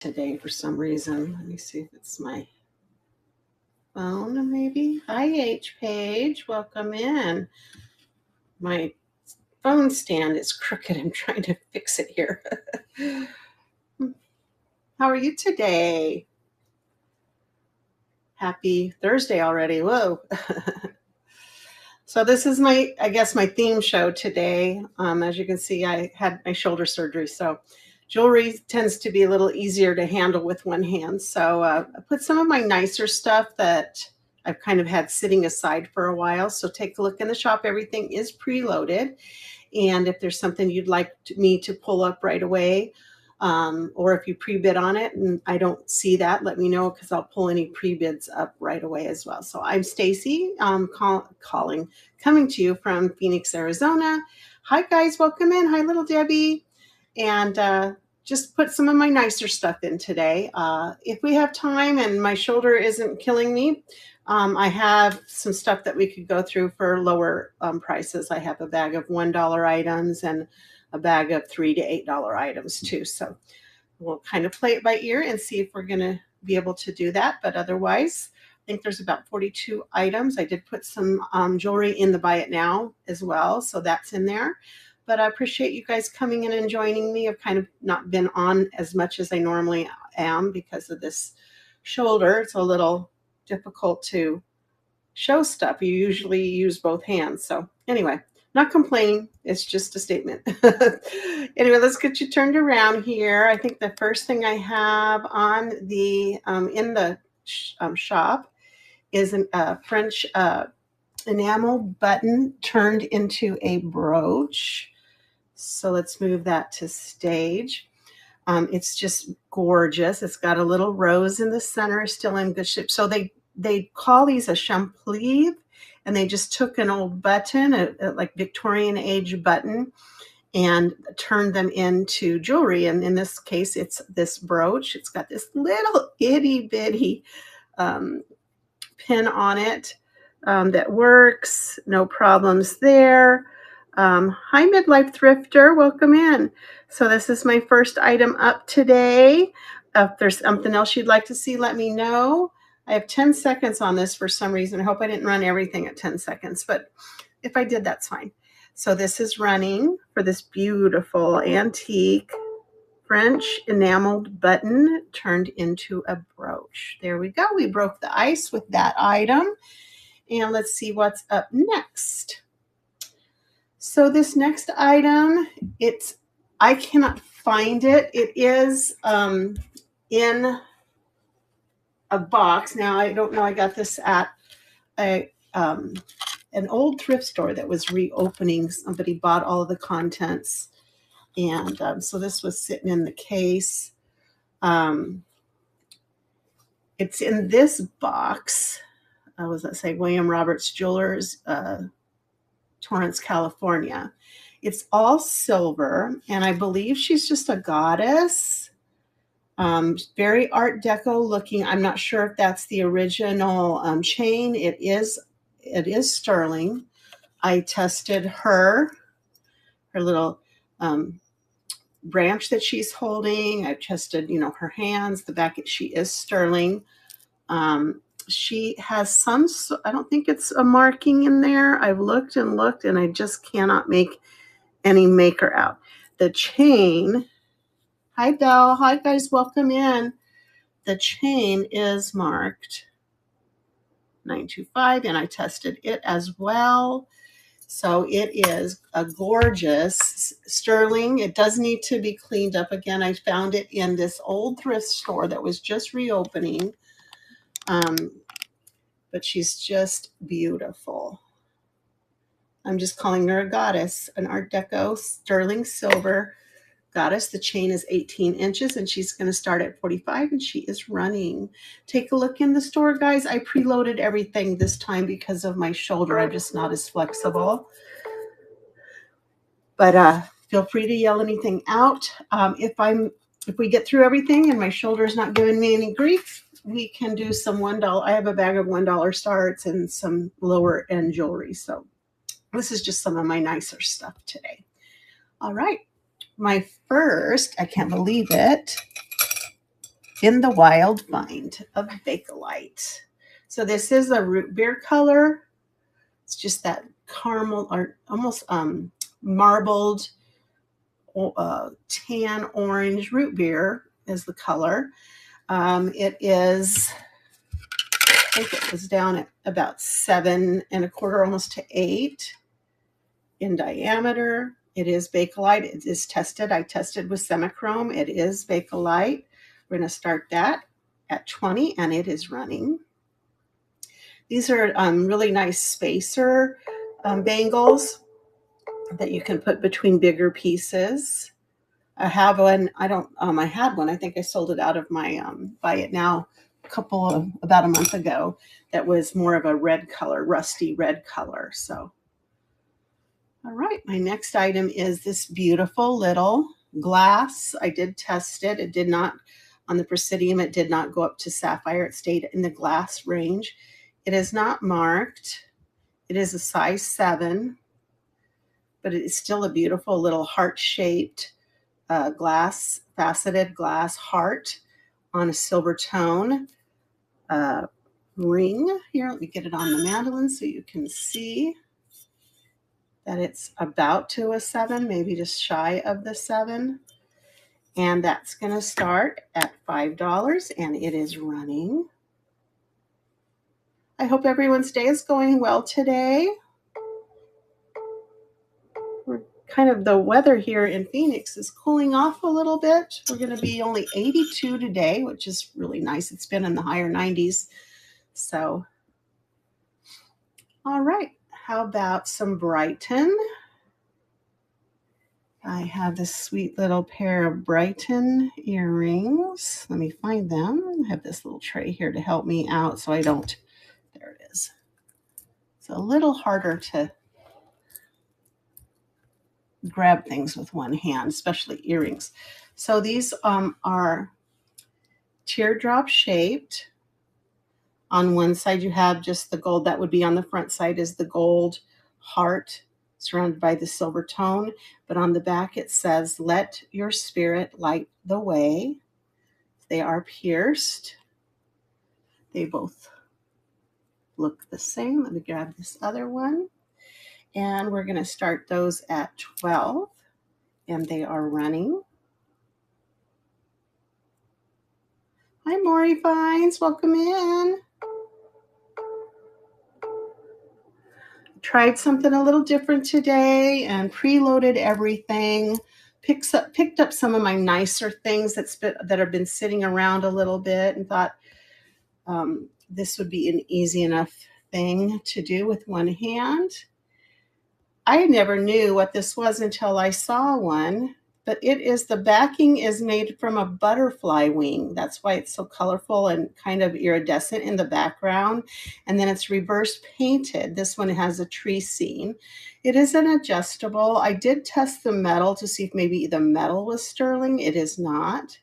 today for some reason. Let me see if it's my phone, maybe. Hi, H Page. Welcome in. My phone stand is crooked. I'm trying to fix it here. How are you today? Happy Thursday already. Whoa. So this is my theme show today. As you can see, I had my shoulder surgery, so jewelry tends to be a little easier to handle with one hand. So I put some of my nicer stuff that I've kind of had sitting aside for a while. So take a look in the shop. Everything is preloaded. And if there's something you'd like me to pull up right away, or if you pre-bid on it and I don't see that, let me know because I'll pull any pre-bids up right away as well. So I'm Stacy, coming to you from Phoenix, Arizona. Hi guys, welcome in. Hi little Debbie. And just put some of my nicer stuff in today. If we have time and my shoulder isn't killing me, I have some stuff that we could go through for lower prices. I have a bag of $1 items and a bag of $3 to $8 items too. So we'll kind of play it by ear and see if we're going to be able to do that. But otherwise, I think there's about 42 items. I did put some jewelry in the Buy It Now as well. So that's in there. But I appreciate you guys coming in and joining me. I've kind of not been on as much as I normally am because of this shoulder. It's a little difficult to show stuff. You usually use both hands. So anyway, not complaining. It's just a statement. Anyway, let's get you turned around here. I think the first thing I have on the in the shop is a French enamel button turned into a brooch. So let's move that to stage. It's just gorgeous. It's got a little rose in the center, still in good shape. So they call these a champlive, and they just took an old button, a like Victorian age button, and turned them into jewelry. And in this case, it's this brooch. It's got this little itty bitty pin on it that works. No problems there. Hi, Midlife Thrifter. Welcome in. So this is my first item up today. If there's something else you'd like to see, let me know. I have 10 seconds on this for some reason. I hope I didn't run everything at 10 seconds, but if I did, that's fine. So this is running for this beautiful antique French enameled button turned into a brooch. There we go. We broke the ice with that item. And let's see what's up next. So this next item, I cannot find it. It is in a box. Now, I don't know. I got this at an old thrift store that was reopening. Somebody bought all of the contents. And so this was sitting in the case. It's in this box. William Roberts Jewelers, Torrance, California. It's all silver, and I believe she's just a goddess. Very Art Deco looking. I'm not sure if that's the original chain. It is sterling. I tested her little branch that she's holding. I tested, her hands, the back. She is sterling. She has some, I don't think it's a marking in there. I've looked and looked, and I just cannot make any maker out. The chain, hi Belle, hi guys, welcome in. The chain is marked 925, and I tested it as well. So it is a gorgeous sterling. It does need to be cleaned up again. I found it in this old thrift store that was just reopening. But she's just beautiful. I'm just calling her a goddess, an Art Deco sterling silver goddess. The chain is 18 inches, and she's going to start at 45, and she is running. Take a look in the store, guys. I preloaded everything this time because of my shoulder. I'm just not as flexible. But feel free to yell anything out. If we get through everything and my shoulder's not giving me any grief, we can do some $1. I have a bag of $1 starts and some lower end jewelry. So this is just some of my nicer stuff today. All right. My first, I can't believe it. in the Wild find of Bakelite. So this is a root beer color. It's just that caramel or almost marbled tan orange root beer is the color. It is, I think it was down at about 7.25, almost to 8 in diameter. It is Bakelite. It is tested. I tested with Semichrome. It is Bakelite. We're going to start that at 20, and it is running. These are really nice spacer bangles that you can put between bigger pieces. I have one. I had one. I think I sold it out of my Buy It Now about a month ago. That was more of a red color, rusty red color. So, all right. My next item is this beautiful little glass. I did test it. It did not, on the Presidium, it did not go up to sapphire. It stayed in the glass range. It is not marked. It is a size 7, but it is still a beautiful little heart-shaped glass, faceted glass heart on a silver tone ring. Here, let me get it on the mandolin so you can see that it's about to a 7, maybe just shy of the 7. And that's going to start at $5, and it is running. I hope everyone's day is going well today. Kind of the weather here in Phoenix is cooling off a little bit. We're going to be only 82 today, which is really nice. It's been in the higher 90s. So, all right. How about some Brighton? I have this sweet little pair of Brighton earrings. Let me find them. I have this little tray here to help me out so I don't. There it is. It's a little harder to grab things with one hand, especially earrings. So these are teardrop shaped. On one side you have just the gold. That would be on the front side is the gold heart surrounded by the silver tone. But on the back it says, "Let your spirit light the way." They are pierced. They both look the same. Let me grab this other one. And we're going to start those at 12. And they are running. Hi, Maury Vines. Welcome in. Tried something a little different today and preloaded everything. Picked up some of my nicer things that have been sitting around a little bit and thought this would be an easy enough thing to do with one hand. I never knew what this was until I saw one, but the backing is made from a butterfly wing. That's why it's so colorful and kind of iridescent in the background. And then it's reverse painted. This one has a tree scene. It is an adjustable. I did test the metal to see if maybe the metal was sterling. It is not.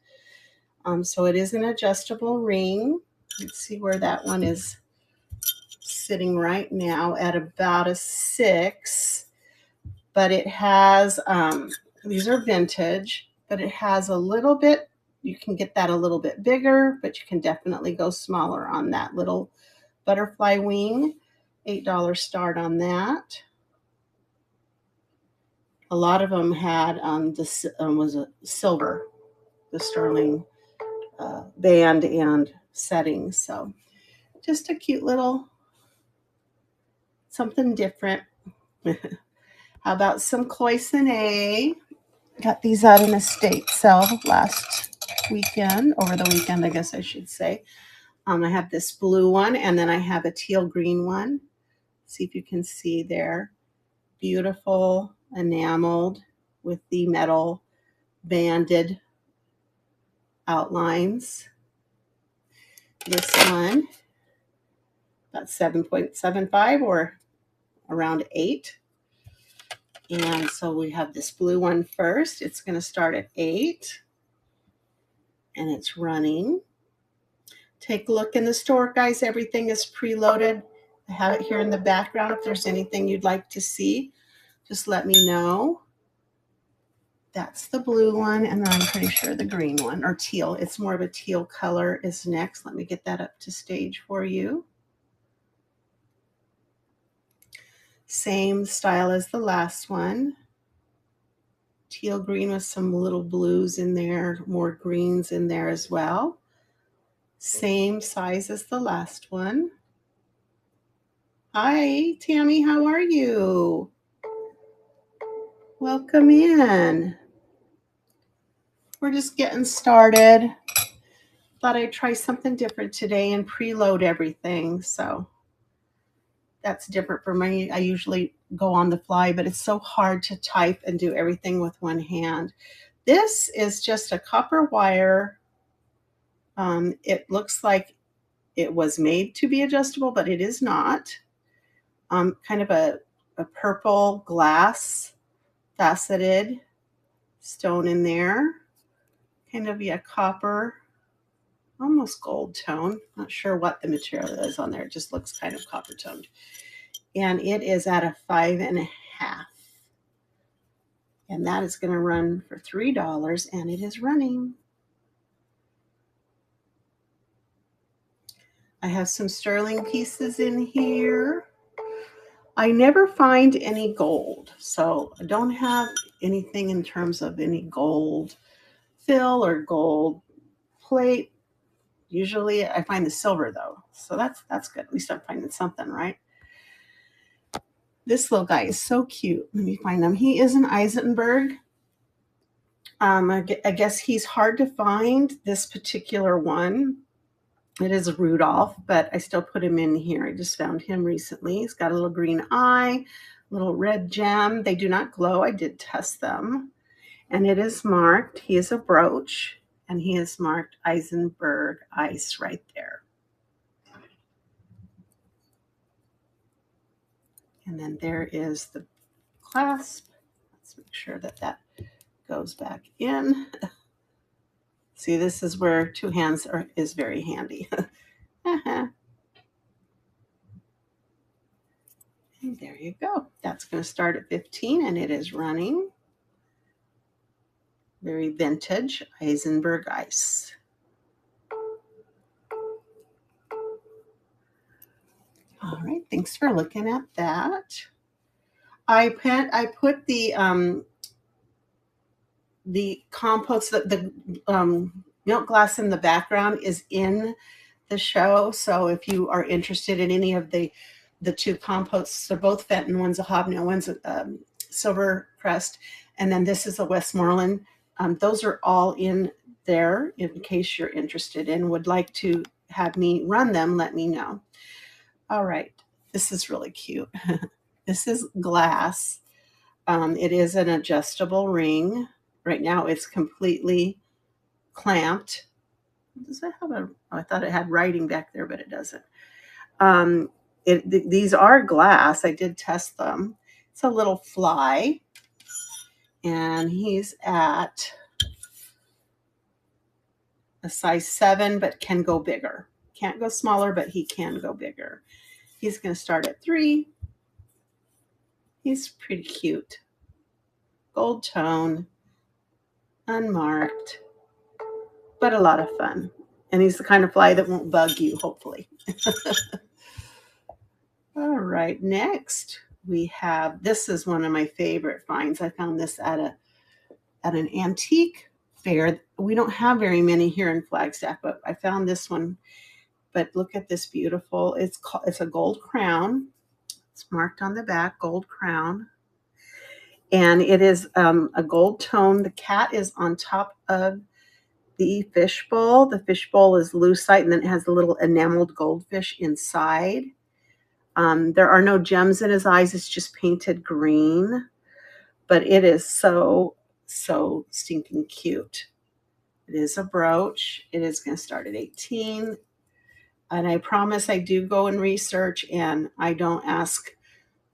So it is an adjustable ring. Let's see where that one is sitting right now at about a 6. But it has, these are vintage, but it has a little bit, you can get that a little bit bigger, but you can definitely go smaller on that little butterfly wing. $8 start on that. A lot of them had was a silver, the sterling band and settings. So just a cute little something different. How about some Cloisonne? Got these out in estate sale over the weekend, I guess I should say. I have this blue one, and then I have a teal green one. See if you can see there. Beautiful, enameled with the metal banded outlines. This one, about 7.75 or around 8. And so we have this blue one first. It's going to start at 8. And it's running. Take a look in the store, guys. Everything is preloaded. I have it here in the background. If there's anything you'd like to see, just let me know. That's the blue one, and then I'm pretty sure the green one, or teal. It's more of a teal color is next. Let me get that up to stage for you. Same style as the last one. Teal green with some little blues in there, more greens in there as well. Same size as the last one. Hi, Tammy, how are you? Welcome in. We're just getting started. Thought I'd try something different today and preload everything. So that's different for me. I usually go on the fly, but it's so hard to type and do everything with one hand. This is just a copper wire. It looks like it was made to be adjustable, but it is not. Kind of a purple glass faceted stone in there. Kind of a copper, almost gold tone. Not sure what the material is on there. It just looks kind of copper toned. And it is at a 5.5. And that is going to run for $3, and it is running. I have some sterling pieces in here. I never find any gold, so I don't have anything in terms of any gold fill or gold plate. Usually I find the silver though, so that's good. At least I'm finding something, right? This little guy is so cute. Let me find him. He is an Eisenberg. I guess he's hard to find, this particular one. It is a Rudolph, but I still put him in here. I just found him recently. He's got a little green eye, little red gem. They do not glow. I did test them. And it is marked. He is a brooch, and he is marked Eisenberg Ice right there. And then there is the clasp. Let's make sure that that goes back in. See, this is where two hands is very handy. And there you go. That's going to start at 15, and it is running. Very vintage Eisenberg Ice. All right, thanks for looking at that. I put the compotes, the milk glass in the background is in the show. So if you are interested in any of the two compotes, they're both Fenton. One's a hobnail, one's a silver crest, and then this is a Westmoreland. Those are all in there in case you're interested and would like to have me run them. Let me know. All right, this is really cute. This is glass. It is an adjustable ring. Right now it's completely clamped. Does that have a, oh, I thought it had writing back there, but it doesn't. These are glass. I did test them. It's a little fly, and he's at a size 7, but can go bigger. Can't go smaller, but he can go bigger. He's going to start at 3. He's pretty cute. Gold tone, unmarked, but a lot of fun. And he's the kind of fly that won't bug you, hopefully. All right, next we have, this is one of my favorite finds. I found this at an antique fair. We don't have very many here in Flagstaff, but I found this one. But look at this beautiful, it's a gold crown. It's marked on the back, gold crown. And it is a gold tone. The cat is on top of the fishbowl. The fishbowl is lucite, and then it has a little enameled goldfish inside. There are no gems in his eyes. It's just painted green. But it is so stinking cute. It is a brooch. It is going to start at 18. And I promise I do go and research, and I don't ask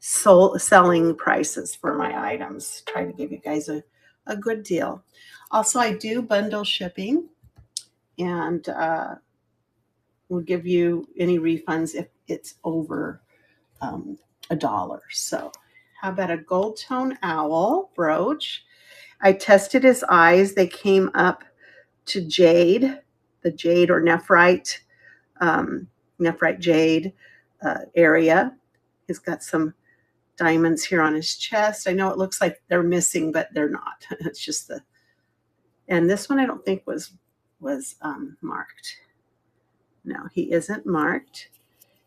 selling prices for my items. Try to give you guys a good deal. Also, I do bundle shipping, and we'll give you any refunds if it's over $1. So how about a gold tone owl brooch? I tested his eyes. They came up to jade, the jade or nephrite, nephrite jade area. He's got some diamonds here on his chest. I know it looks like they're missing, but they're not. It's just the, and this one I don't think was marked. No, he isn't marked.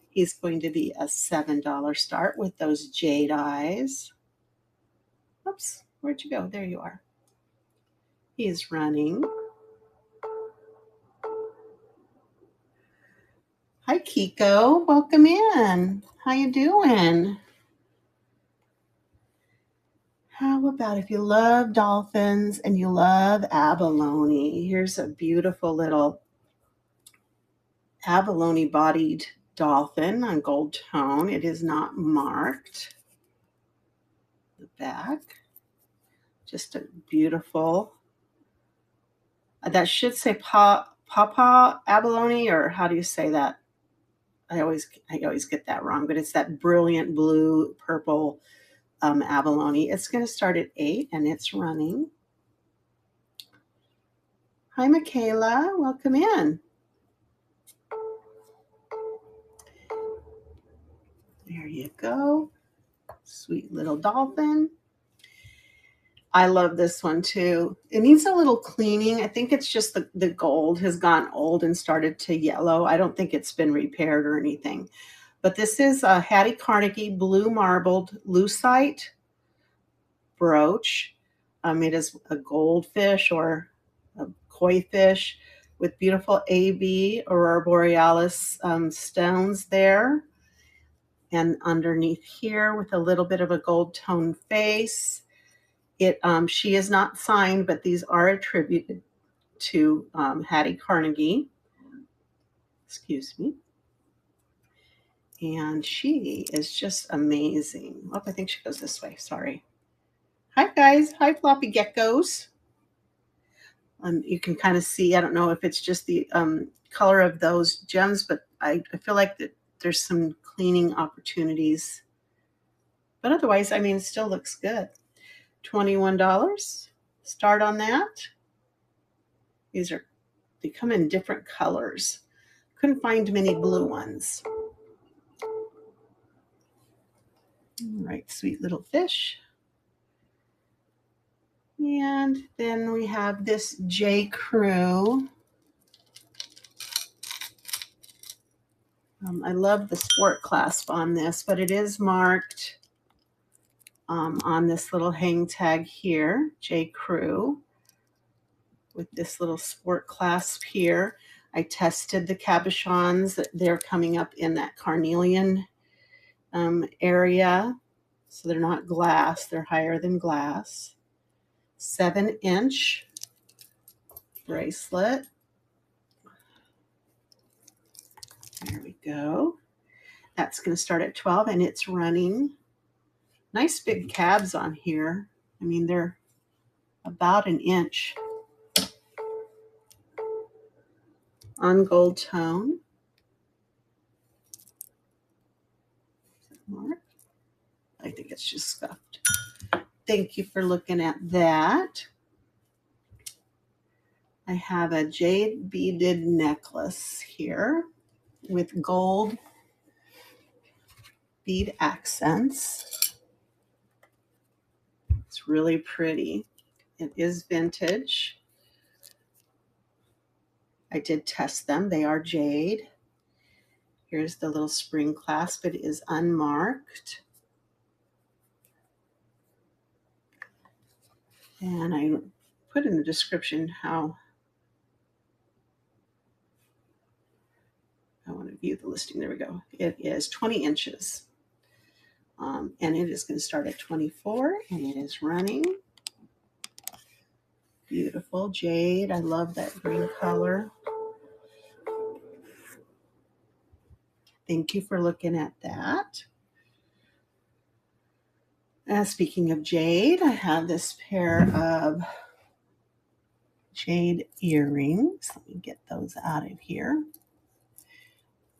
He's going to be a $7 start with those jade eyes. Oops, where'd you go? There you are. He is running. Hi, Kiko. Welcome in. How you doing? How about if you love dolphins and you love abalone? Here's a beautiful little abalone-bodied dolphin on gold tone. It is not marked. The back, just a beautiful. That should say papa abalone, or how do you say that? I always get that wrong, but it's that brilliant blue purple abalone. It's going to start at 8 and it's running. Hi, Michaela. Welcome in. There you go. Sweet little dolphin. I love this one too. It needs a little cleaning. I think it's just the gold has gone old and started to yellow. I don't think it's been repaired or anything. But this is a Hattie Carnegie blue marbled lucite brooch. It is a goldfish or a koi fish with beautiful AB Aurora Borealis stones there. And underneath here with a little bit of a gold tone face. She is not signed, but these are attributed to Hattie Carnegie. Excuse me. And she is just amazing. Oh, I think she goes this way. Sorry. Hi, guys. Hi, floppy geckos. You can kind of see, I don't know if it's just the color of those gems, but I feel like that there's some cleaning opportunities. But otherwise, I mean, it still looks good. $21. Start on that. They come in different colors. Couldn't find many blue ones. All right, sweet little fish. And then we have this J. Crew. I love the sport clasp on this, but it is marked on this little hang tag here, J. Crew, with this little sport clasp here. I tested the cabochons. They're coming up in that carnelian area. So they're not glass. They're higher than glass. 7-inch bracelet. There we go. That's going to start at 12 and it's running. Nice big cabs on here. I mean, they're about an inch on gold tone. I think it's just scuffed. Thank you for looking at that. I have a jade beaded necklace here with gold bead accents. It's really pretty. It is vintage. I did test them. They are jade. Here's the little spring clasp. It is unmarked. And I put in the description how I want to view the listing. There we go. It is 20 inches. And it is going to start at 24 and it is running. Beautiful jade. I love that green color. Thank you for looking at that. Speaking of jade, I have this pair of jade earrings. Let me get those out of here.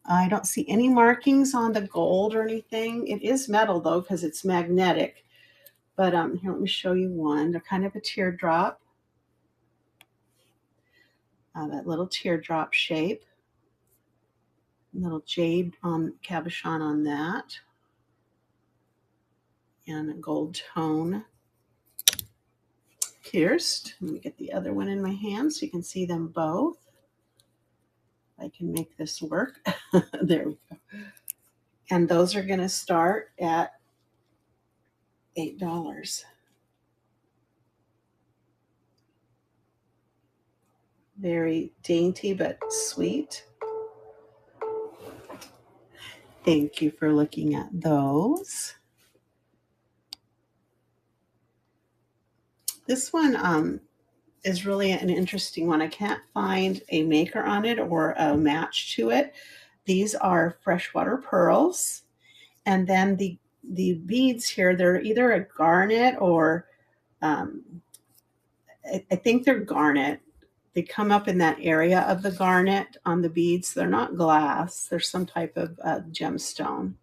I don't see any markings on the gold or anything. It is metal though, because it's magnetic. But here, let me show you one. They're kind of a teardrop. That little teardrop shape. Little jade cabochon on that. And a gold tone pierced. Let me get the other one in my hand so you can see them both. I can make this work. There we go. And those are going to start at $8. Very dainty but sweet. Thank you for looking at those. This one is really an interesting one. I can't find a maker on it or a match to it. These are freshwater pearls. And then the beads here, they're either a garnet or I think they're garnet. They come up in that area of the garnet on the beads. They're not glass. They're some type of gemstone.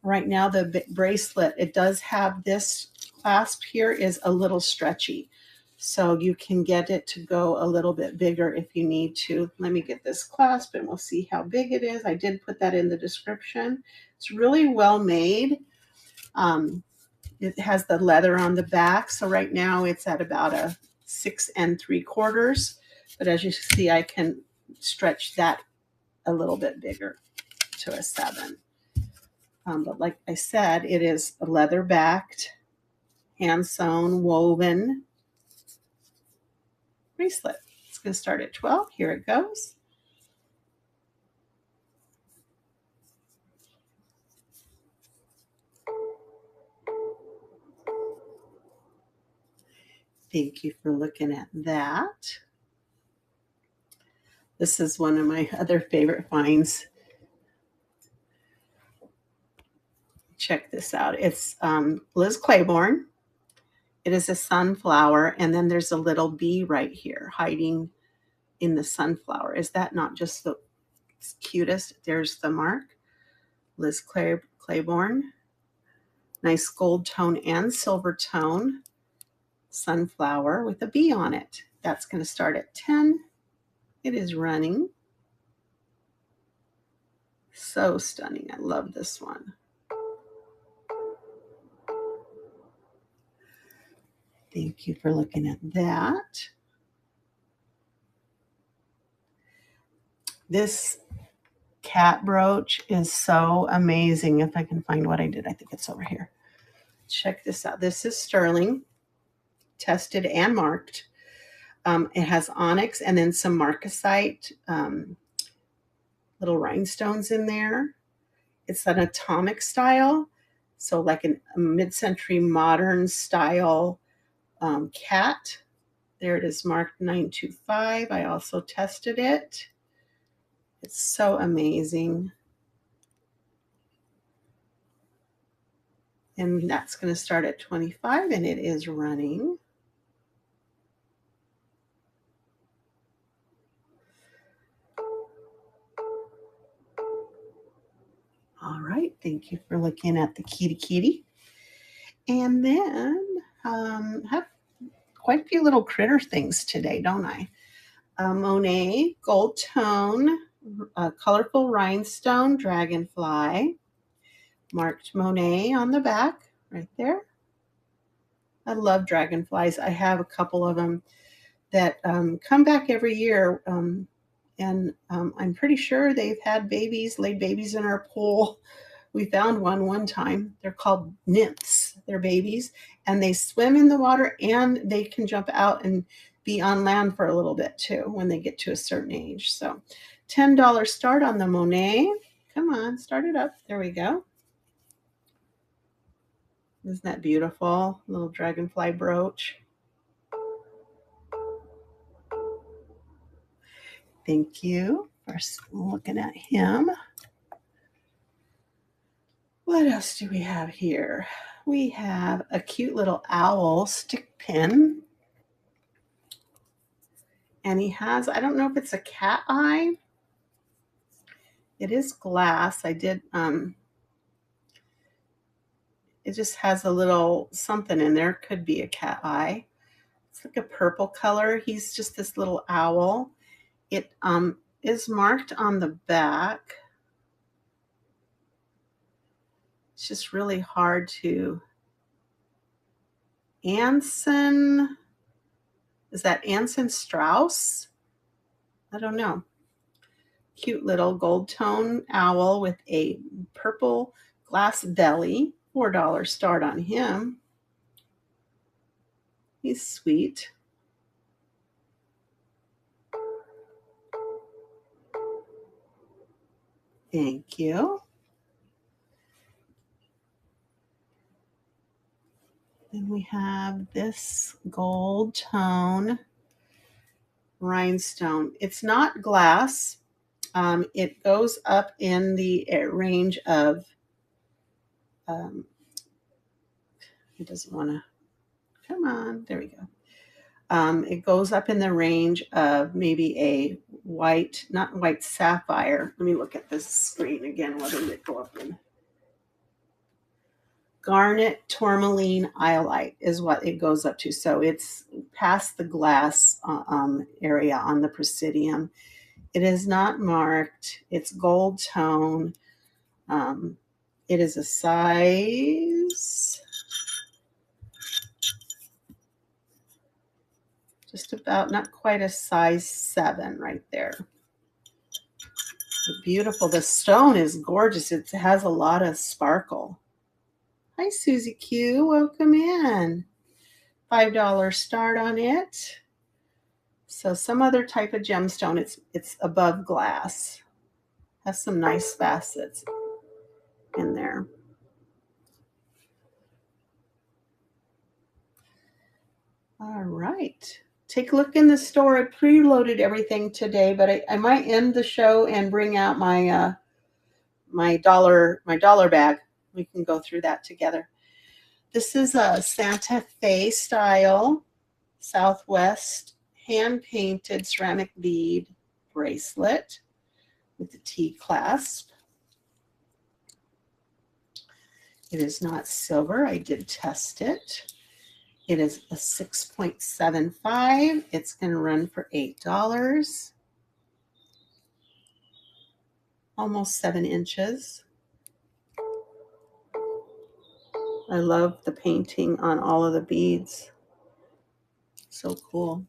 Right now, the bracelet, it does have this clasp here is a little stretchy. So you can get it to go a little bit bigger if you need to. Let me get this clasp and we'll see how big it is. I did put that in the description. It's really well made. It has the leather on the back. So right now it's at about a 6 3/4. But as you see, I can stretch that a little bit bigger to a 7. But like I said, it is a leather-backed, hand-sewn, woven bracelet. It's going to start at 12. Here it goes. Thank you for looking at that. This is one of my other favorite finds. Check this out. It's Liz Claiborne. It is a sunflower, and then there's a little bee right here hiding in the sunflower. Is that not just the cutest? There's the mark. Liz Claiborne. Nice gold tone and silver tone sunflower with a bee on it. That's going to start at 10. It is running. So stunning. I love this one. Thank you for looking at that. This cat brooch is so amazing. If I can find what I did, I think it's over here. Check this out. This is sterling, tested and marked. It has onyx and then some marcasite little rhinestones in there. It's an atomic style, so like a mid-century modern style cat. There it is, marked 925. I also tested it. It's so amazing. And that's going to start at 25, and it is running. All right, thank you for looking at the kitty. And then have quite a few little critter things today, don't I? Monet gold tone, colorful rhinestone dragonfly, marked Monet on the back right there. I love dragonflies. I have a couple of them that come back every year. And I'm pretty sure they've had babies, laid babies in our pool. We found one time. They're called nymphs. They're babies, and they swim in the water, and they can jump out and be on land for a little bit too when they get to a certain age. So $10 start on the Monet. Come on, start it up. There we go. Isn't that beautiful? Little dragonfly brooch. Thank you for looking at him. What else do we have here? We have a cute little owl stick pin. And he has, I don't know if it's a cat eye. It is glass. I did, It just has a little something in there. Could be a cat eye. It's like a purple color. He's just this little owl. It is marked on the back. It's just really hard to. Anson, is that Anson Strauss? I don't know. Cute little gold tone owl with a purple glass belly. $4 start on him. He's sweet. Thank you. Then we have this gold tone rhinestone. It's not glass. It goes up in the range of, he doesn't want to, come on, there we go. It goes up in the range of maybe a white, not white sapphire. Let me look at this screen again. What did it go up in? Garnet tourmaline iolite is what it goes up to. So it's past the glass area on the Presidium. It is not marked. It's gold tone. It is a size just about, not quite a size 7 right there. Beautiful. The stone is gorgeous. It has a lot of sparkle. Hi, Susie Q. Welcome in. $5 start on it. So some other type of gemstone. It's above glass. Has some nice facets in there. All right. Take a look in the store. I preloaded everything today, but I might end the show and bring out my my dollar bag. We can go through that together. This is a Santa Fe style Southwest hand-painted ceramic bead bracelet with the T clasp. It is not silver. I did test it. It is a 6.75. It's going to run for $8. Almost 7 inches. I love the painting on all of the beads. So cool.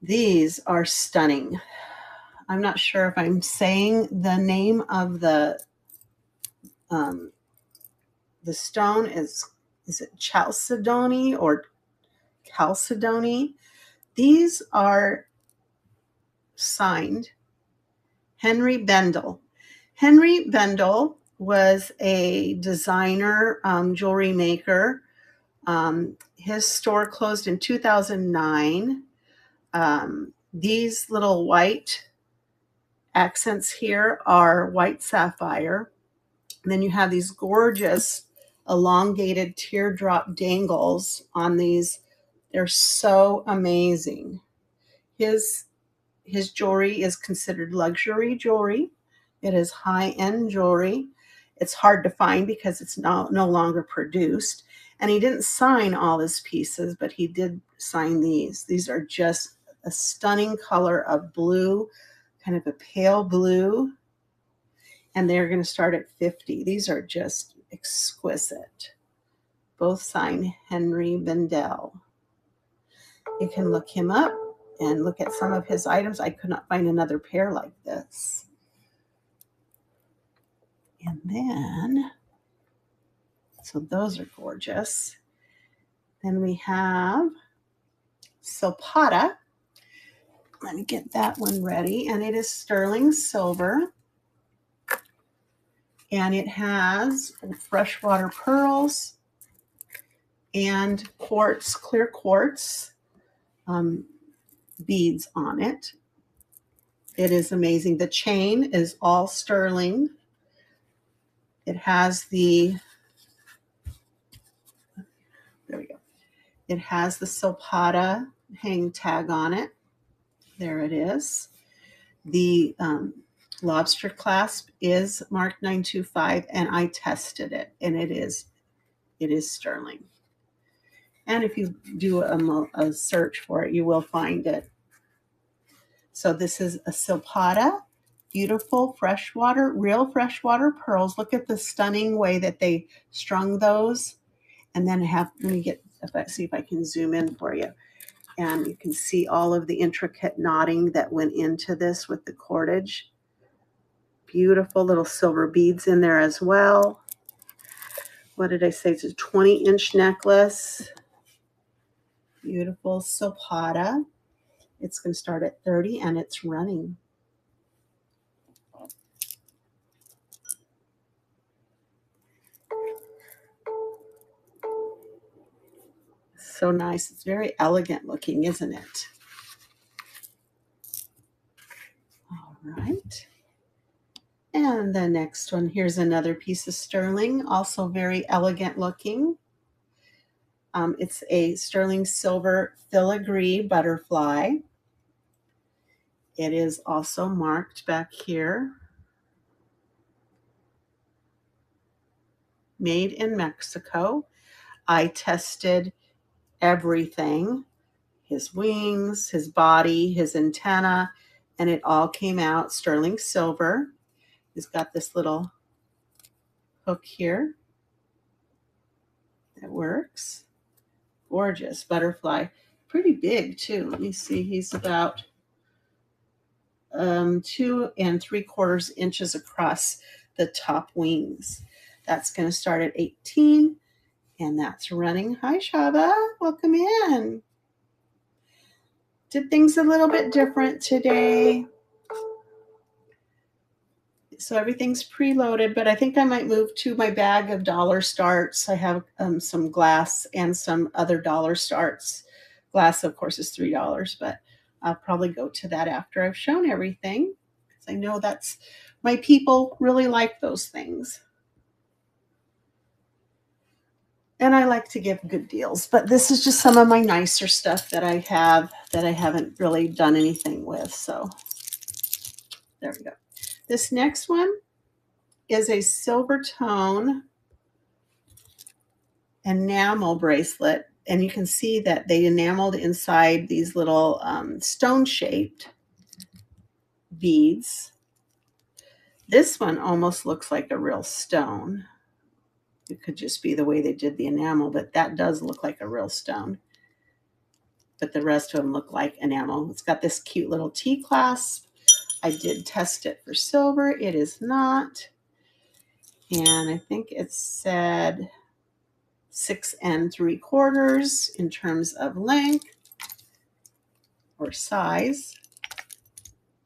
These are stunning. I'm not sure if I'm saying the name of the stone is it chalcedony or chalcedony? These are signed Henry Bendel. Henry Bendel was a designer, jewelry maker. His store closed in 2009. These little white accents here are white sapphire. And then you have these gorgeous elongated teardrop dangles on these. They're so amazing. His jewelry is considered luxury jewelry. It is high-end jewelry. It's hard to find because it's no longer produced. And he didn't sign all his pieces, but he did sign these. These are just a stunning color of blue, kind of a pale blue. And they're going to start at $50. These are just exquisite. Both signed Henry Bendel. You can look him up and look at some of his items. I could not find another pair like this. And then, so those are gorgeous. Then we have Silpata. Let me get that one ready. And it is sterling silver. And it has freshwater pearls and quartz, clear quartz beads on it. It is amazing. The chain is all sterling. It has the, there we go. It has the Silpata hang tag on it. There it is. The Lobster clasp is marked 925, and I tested it, and it is sterling. And if you do a search for it, you will find it. So this is a silpada, beautiful freshwater, real freshwater pearls. Look at the stunning way that they strung those. And then let me see if I can zoom in for you. And you can see all of the intricate knotting that went into this with the cordage. Beautiful little silver beads in there as well. What did I say? It's a 20-inch necklace. Beautiful silpada. It's going to start at 30 and it's running. So nice. It's very elegant looking, isn't it? All right. And the next one, here's another piece of sterling, also very elegant looking. It's a sterling silver filigree butterfly. It is also marked back here. Made in Mexico. I tested everything, his wings, his body, his antenna, and it all came out sterling silver. He's got this little hook here that works. Gorgeous butterfly. Pretty big too. Let me see. He's about 2 3/4 inches across the top wings. That's going to start at 18, and that's running. Hi, Shaba. Welcome in. Did things a little bit different today. So everything's preloaded, but I think I might move to my bag of dollar starts. I have some glass and some other dollar starts. Glass, of course, is $3, but I'll probably go to that after I've shown everything, because I know that's my people really like those things. And I like to give good deals, but this is just some of my nicer stuff that I have that I haven't really done anything with. So there we go. This next one is a silver tone enamel bracelet. And you can see that they enameled inside these little stone-shaped beads. This one almost looks like a real stone. It could just be the way they did the enamel, but that does look like a real stone. But the rest of them look like enamel. It's got this cute little T-clasp. I did test it for silver. It is not. And I think it said 6 3/4 in terms of length or size.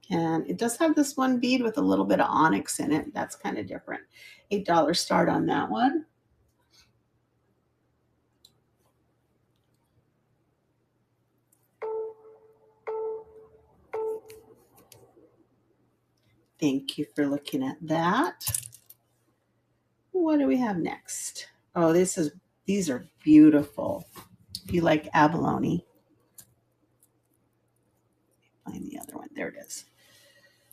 And it does have this one bead with a little bit of onyx in it. That's kind of different. $8 start on that one. Thank you for looking at that. What do we have next? Oh, these are beautiful. If you like abalone. Find the other one. There it is.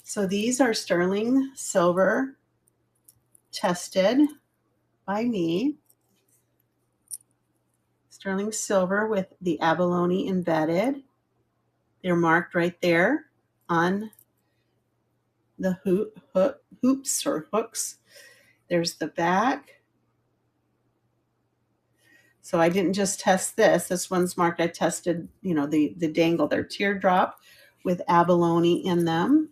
So these are sterling silver, tested by me. Sterling silver with the abalone embedded. They're marked right there on the hoops or hooks. There's the back. So I didn't just test this. This one's marked. I tested, the dangle. They're teardrop with abalone in them.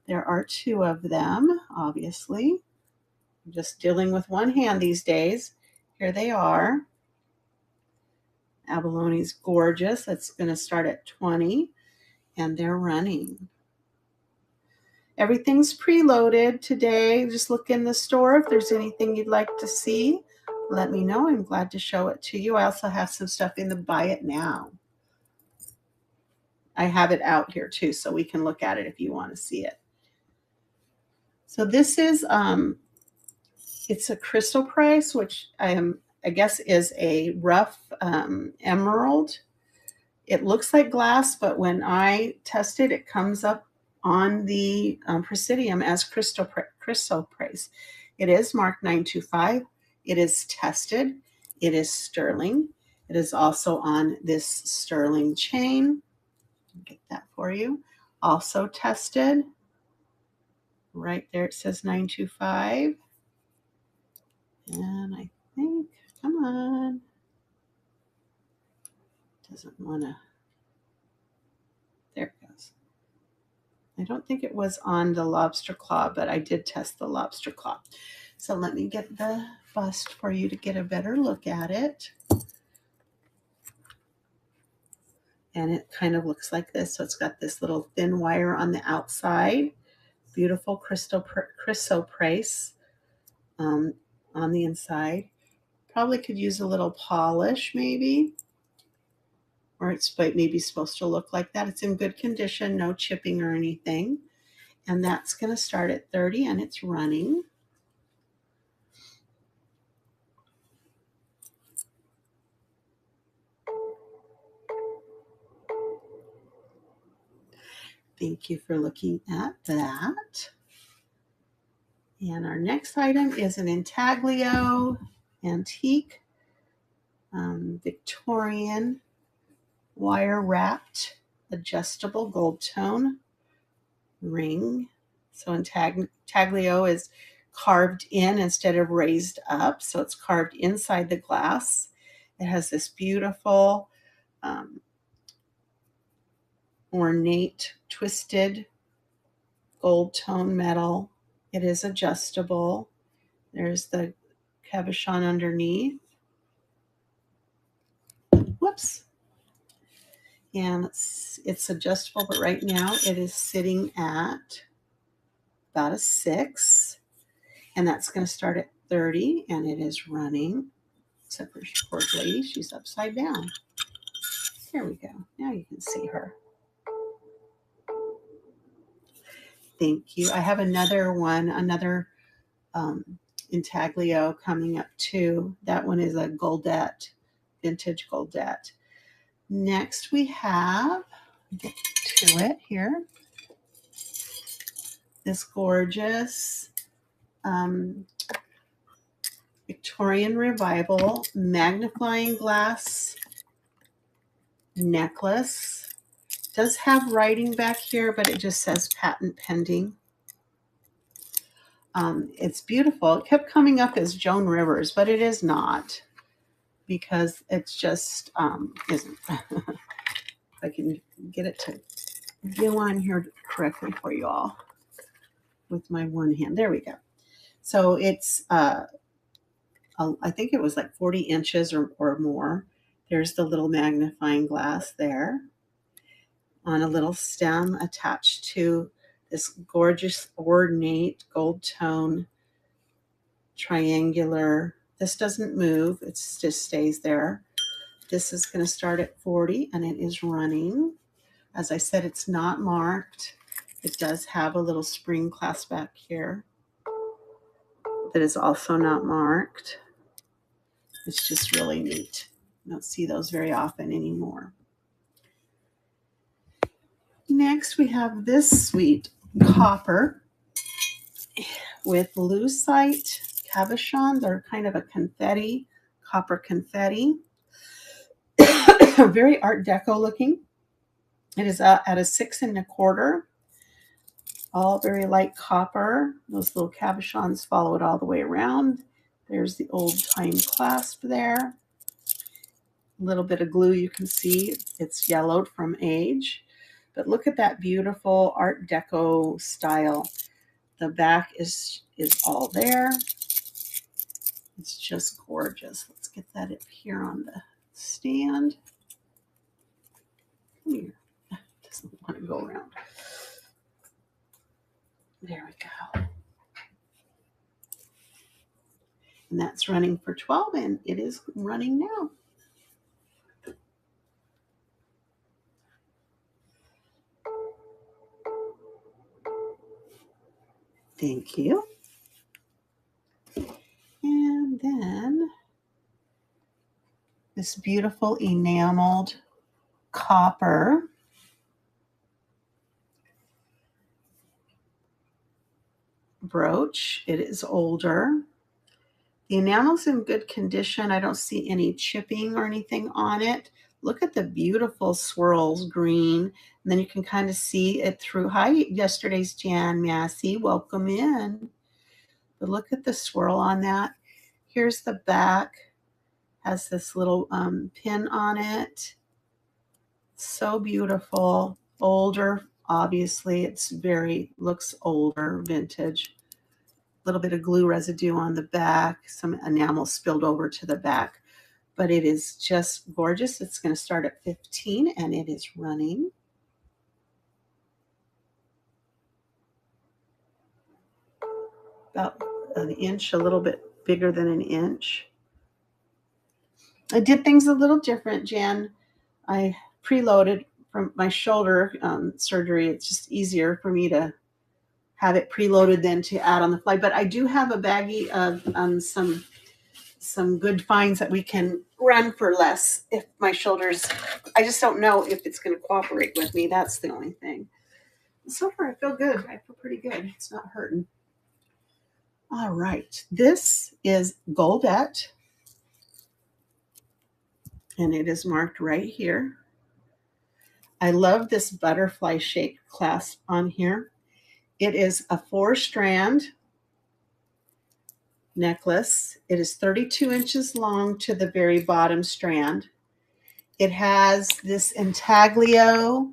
There are 2 of them, obviously. I'm just dealing with one hand these days. Here they are. Abalone's gorgeous. That's going to start at 20, and they're running. Everything's preloaded today. Just look in the store. If there's anything you'd like to see, let me know. I'm glad to show it to you. I also have some stuff in the buy it now. I have it out here too, so we can look at it if you want to see it. So this is, it's a crystal price, which I guess is a rough emerald. It looks like glass, but when I test it, it comes up on the Presidium as chrysoprase. It is marked 925. It is tested. It is sterling. It is also on this sterling chain. I'll get that for you. Also tested. Right there it says 925. And I think, come on. Doesn't want to. There it goes. I don't think it was on the lobster claw, but I did test the lobster claw. So let me get the bust for you to get a better look at it. And it kind of looks like this. So it's got this little thin wire on the outside. Beautiful chrysoprase on the inside. Probably could use a little polish maybe. Or it's maybe supposed to look like that. It's in good condition, no chipping or anything. And that's going to start at 30 and it's running. Thank you for looking at that. And our next item is an intaglio antique Victorian wire wrapped adjustable gold tone ring. So intaglio is carved in instead of raised up. So it's carved inside the glass. It has this beautiful ornate twisted gold tone metal. It is adjustable. There's the cabochon underneath. Whoops. And it's adjustable, but right now it is sitting at about a 6. And that's going to start at 30, and it is running. Except for this poor lady, she's upside down. There we go. Now you can see her. Thank you. I have another one, another intaglio coming up too. That one is a Goldette, vintage Goldette. Next we have, get to it here, this gorgeous Victorian Revival magnifying glass necklace. It does have writing back here, but it just says patent pending. It's beautiful. It kept coming up as Joan Rivers, but it is not, because it's just isn't. If I can get it to go on here correctly for you all with my one hand. There we go. So it's, I think it was like 40 inches or more. There's the little magnifying glass there on a little stem attached to this gorgeous ornate gold tone triangular. This doesn't move. It just stays there. This is going to start at 40 and it is running. As I said, it's not marked. It does have a little spring clasp back here that is also not marked. It's just really neat. I don't see those very often anymore. Next, we have this sweet copper with lucite cabochon. They're kind of a confetti, copper confetti. Very Art Deco looking. It is at a 6 1/4. All very light copper. Those little cabochons follow it all the way around. There's the old time clasp there. A little bit of glue, you can see it's yellowed from age. But look at that beautiful Art Deco style. The back is all there. It's just gorgeous. Let's get that up here on the stand. Come here. It doesn't want to go around. There we go. And that's running for 12, and it is running now. Thank you. And then this beautiful enameled copper brooch. It is older. The enamel's in good condition. I don't see any chipping or anything on it. Look at the beautiful swirls, green. And then you can kind of see it through. Hi, yesterday's Jan Massey. Welcome in. But look at the swirl on that. Here's the back. Has this little pin on it. So beautiful. Older, obviously. It's looks older, vintage. A little bit of glue residue on the back, some enamel spilled over to the back, but it is just gorgeous. It's going to start at 15 and it is running. About an inch, a little bit bigger than an inch. I did things a little different, Jan. I preloaded from my shoulder surgery. It's just easier for me to have it preloaded than to add on the fly. But I do have a baggie of some good finds that we can run for less if my shoulders, I just don't know if it's going to cooperate with me. That's the only thing. So far, I feel good. I feel pretty good. It's not hurting. All right. This is Goldette. And it is marked right here. I love this butterfly shaped clasp on here. It is a 4-strand necklace. It is 32 inches long to the very bottom strand. It has this intaglio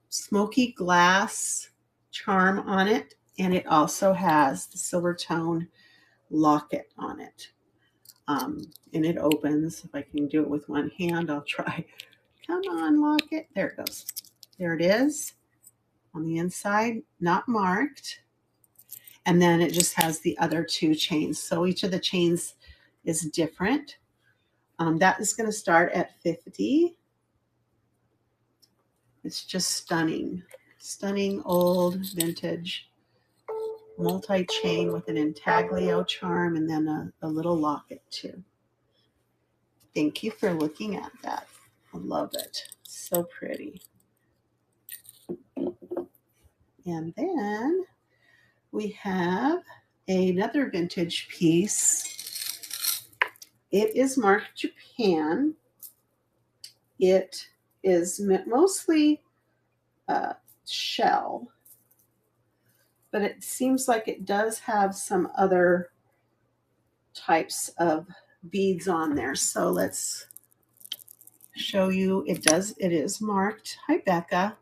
smoky glass charm on it, and it also has the silver tone locket on it. And it opens. If I can do it with one hand, I'll try. Come on, locket. There it goes. There it is. On the inside, not marked. And then it just has the other 2 chains. So each of the chains is different. That is going to start at 50. It's just stunning. Stunning old vintage multi-chain with an intaglio charm and then a little locket too. Thank you for looking at that. I love it. So pretty. And then we have another vintage piece. It is marked Japan. It is mostly shell, but it seems like it does have some other types of beads on there. So let's show you. It is marked. Hi, Becca.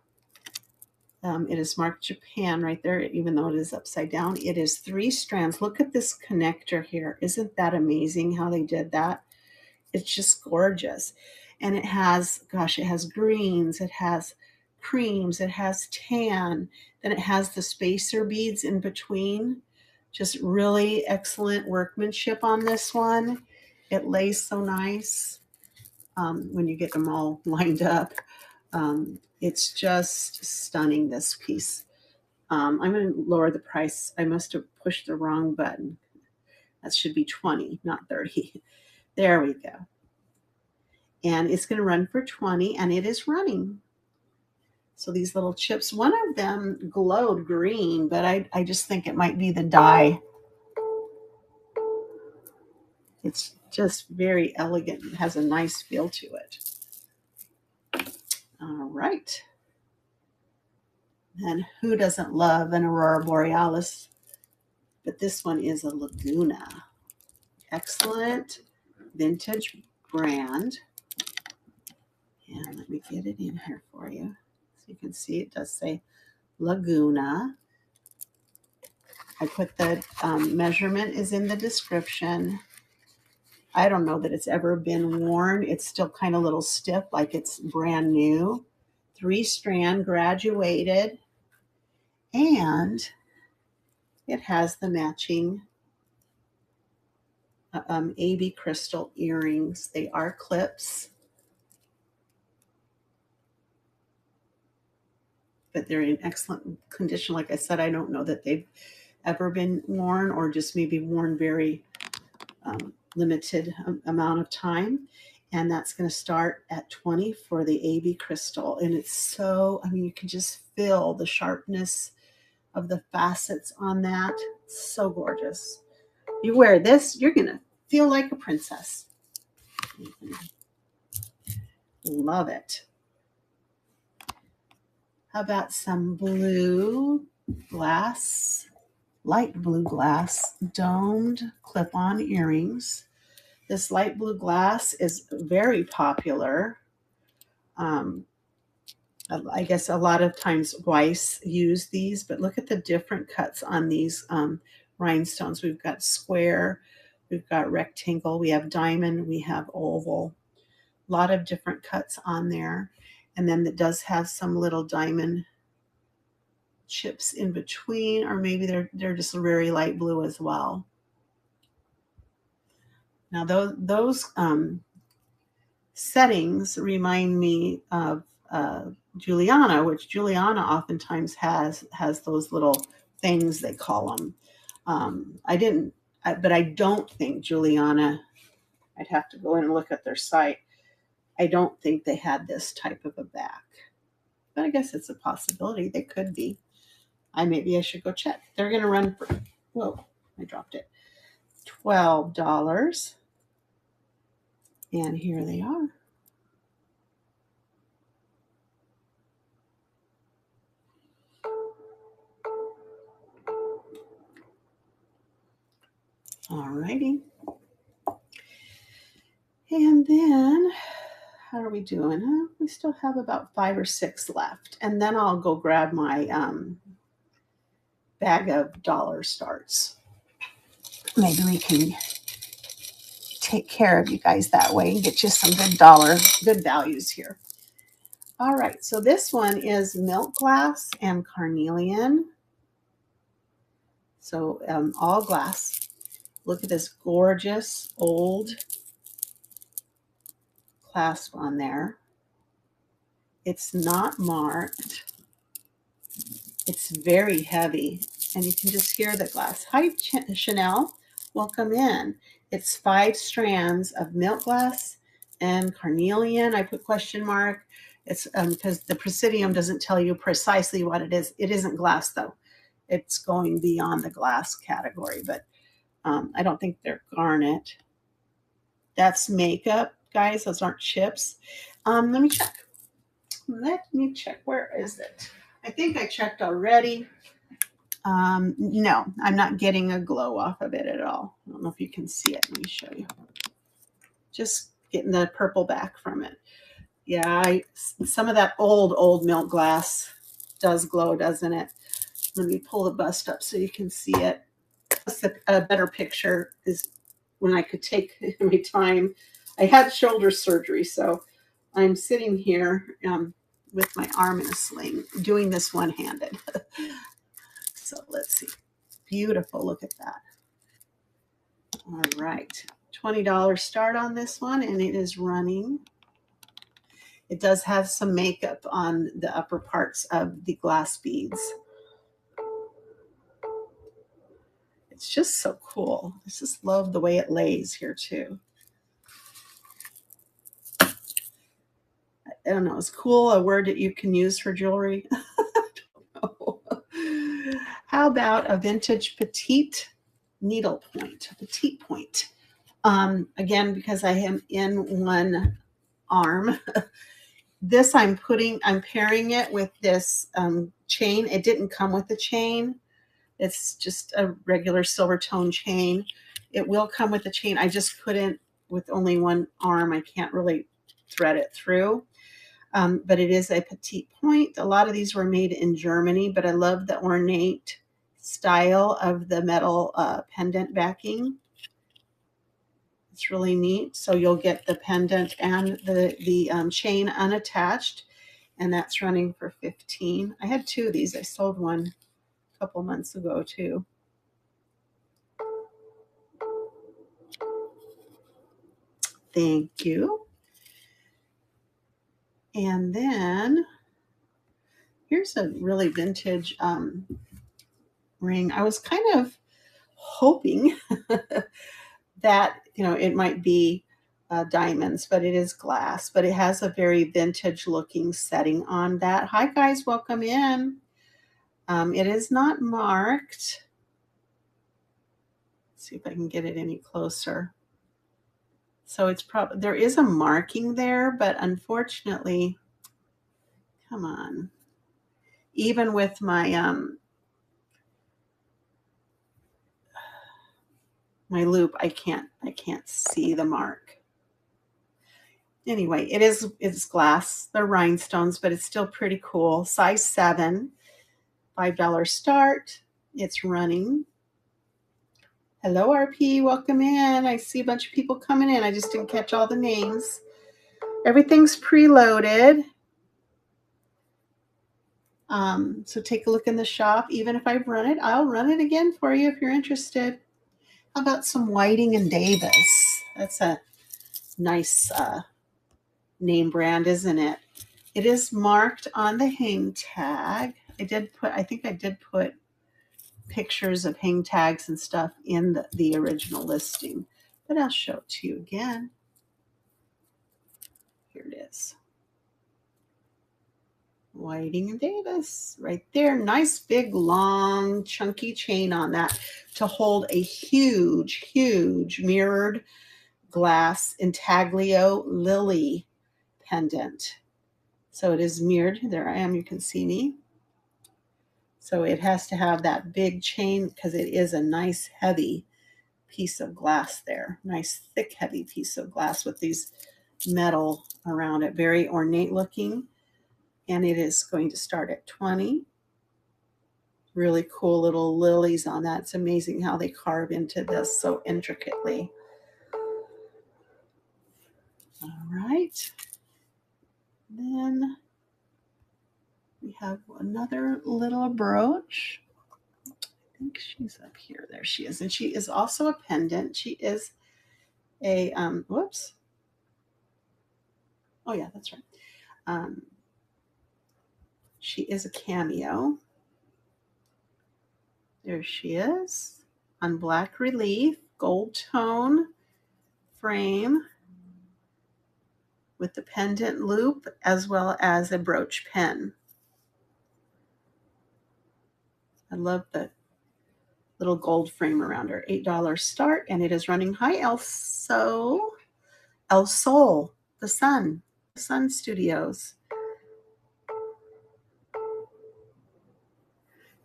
It is marked Japan right there, even though it is upside down. It is 3 strands. Look at this connector here. Isn't that amazing how they did that? It's just gorgeous. And it has, gosh, it has greens, it has creams, it has tan, then it has the spacer beads in between. Just really excellent workmanship on this one. It lays so nice when you get them all lined up. It's just stunning, this piece. I'm going to lower the price. I must have pushed the wrong button. That should be 20, not 30. There we go. And it's going to run for 20, and it is running. So these little chips, one of them glowed green, but I just think it might be the dye. It's just very elegant. It has a nice feel to it. All right. And who doesn't love an Aurora Borealis? But this one is a Laguna. Excellent vintage brand. And let me get it in here for you. So you can see it does say Laguna. I put the measurement is in the description. I don't know that it's ever been worn. It's still kind of a little stiff, like it's brand new. 3-strand graduated. And it has the matching AB crystal earrings. They are clips, but they're in excellent condition. Like I said, I don't know that they've ever been worn or just maybe worn very limited amount of time. And that's going to start at 20 for the AB crystal. And it's so, I mean, you can just feel the sharpness of the facets on that. So gorgeous. You wear this, you're going to feel like a princess. Love it. How about some blue glass, light blue glass, domed clip-on earrings. This light blue glass is very popular. I guess a lot of times Weiss use these, but look at the different cuts on these rhinestones. We've got square, we've got rectangle, we have diamond, we have oval. A lot of different cuts on there. And then it does have some little diamond chips in between, or maybe they're just very light blue as well. Now those settings remind me of Juliana, which Juliana oftentimes has those little things, they call them. But I don't think Juliana, I'd have to go in and look at their site. I don't think they had this type of a back, but I guess it's a possibility. They could be. Maybe I should go check. They're going to run for, whoa, I dropped it, $12. And here they are. All righty. And then, how are we doing? We still have about 5 or 6 left. And then I'll go grab my bag of dollar starts. Maybe we can take care of you guys that way and get you some good values here. All right, so this one is milk glass and carnelian. So all glass. Look at this gorgeous old clasp on there. It's not marked. It's very heavy, and you can just hear the glass. Hi, Chanel. Welcome in. It's 5 strands of milk glass and carnelian. I put question mark. It's because the Presidium doesn't tell you precisely what it is. It isn't glass, though. It's going beyond the glass category, but I don't think they're garnet. That's makeup, guys. Those aren't chips. Let me check. Where is it? I think I checked already. No, I'm not getting a glow off of it at all. I don't know if you can see it. Let me show you. Just getting the purple back from it. Yeah, some of that old milk glass does glow, doesn't it? Let me pull the bust up so you can see it. A better picture is when I could take my time. I had shoulder surgery, so I'm sitting here with my arm in a sling, doing this one-handed. So let's see. Beautiful. Look at that. All right. $20 start on this one, and it is running. It does have some makeup on the upper parts of the glass beads. It's just so cool. I just love the way it lays here too. I don't know. Is cool a word that you can use for jewelry? I don't know. How about a vintage petite needle point? Petite point. Again, because I am in one arm. This I'm pairing it with this chain. It didn't come with the chain. It's just a regular silver tone chain. It will come with the chain. I just couldn't, with only one arm, I can't really thread it through. But it is a petite point. A lot of these were made in Germany, but I love the ornate style of the metal pendant backing. It's really neat. So you'll get the pendant and the chain unattached, and that's running for $15. I had 2 of these. I sold one a couple months ago too. Thank you. And then here's a really vintage ring. I was kind of hoping that, it might be diamonds, but it is glass, but it has a very vintage looking setting on that. Hi guys, welcome in. It is not marked. Let's see if I can get it any closer. So it's probably, there is a marking there, but unfortunately, come on. Even with my my loop, I can't see the mark. Anyway, it's glass. They're rhinestones, but it's still pretty cool. Size 7, $5 start. It's running. Hello, RP. Welcome in. I see a bunch of people coming in. I just didn't catch all the names. Everything's preloaded. So take a look in the shop. Even if I've run it, I'll run it again for you if you're interested. How about some Whiting and Davis? That's a nice name brand, isn't it? It is marked on the hang tag. I think I did put pictures of hang tags and stuff in the original listing, but I'll show it to you again. Here it is. Whiting and Davis right there. Nice big long chunky chain on that to hold a huge mirrored glass intaglio lily pendant. So it is mirrored. There I am. You can see me. So it has to have that big chain because it is a nice heavy piece of glass there. Nice thick heavy piece of glass with these metal around it. Very ornate looking. And it is going to start at 20. Really cool little lilies on that. It's amazing how they carve into this so intricately. All right. Then we have another little brooch. I think she's up here. There she is. And she is also a pendant. She is a, whoops. Oh yeah, that's right. She is a cameo. There she is on black relief, gold tone frame with the pendant loop as well as a brooch pen. I love the little gold frame around her. $8 start, and it is running. Hi, El Sol, the Sun Studios.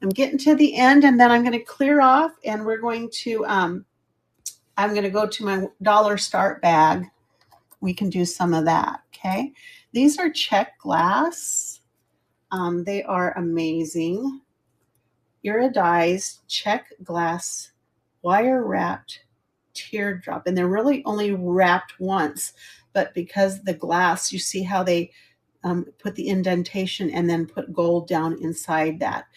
I'm getting to the end, and then I'm going to clear off, and we're going to, I'm going to go to my dollar start bag. We can do some of that, okay? These are check glass. They are amazing. Iridized check glass, wire-wrapped teardrop. And they're really only wrapped once, but because the glass, you see how they put the indentation and then put gold down inside that.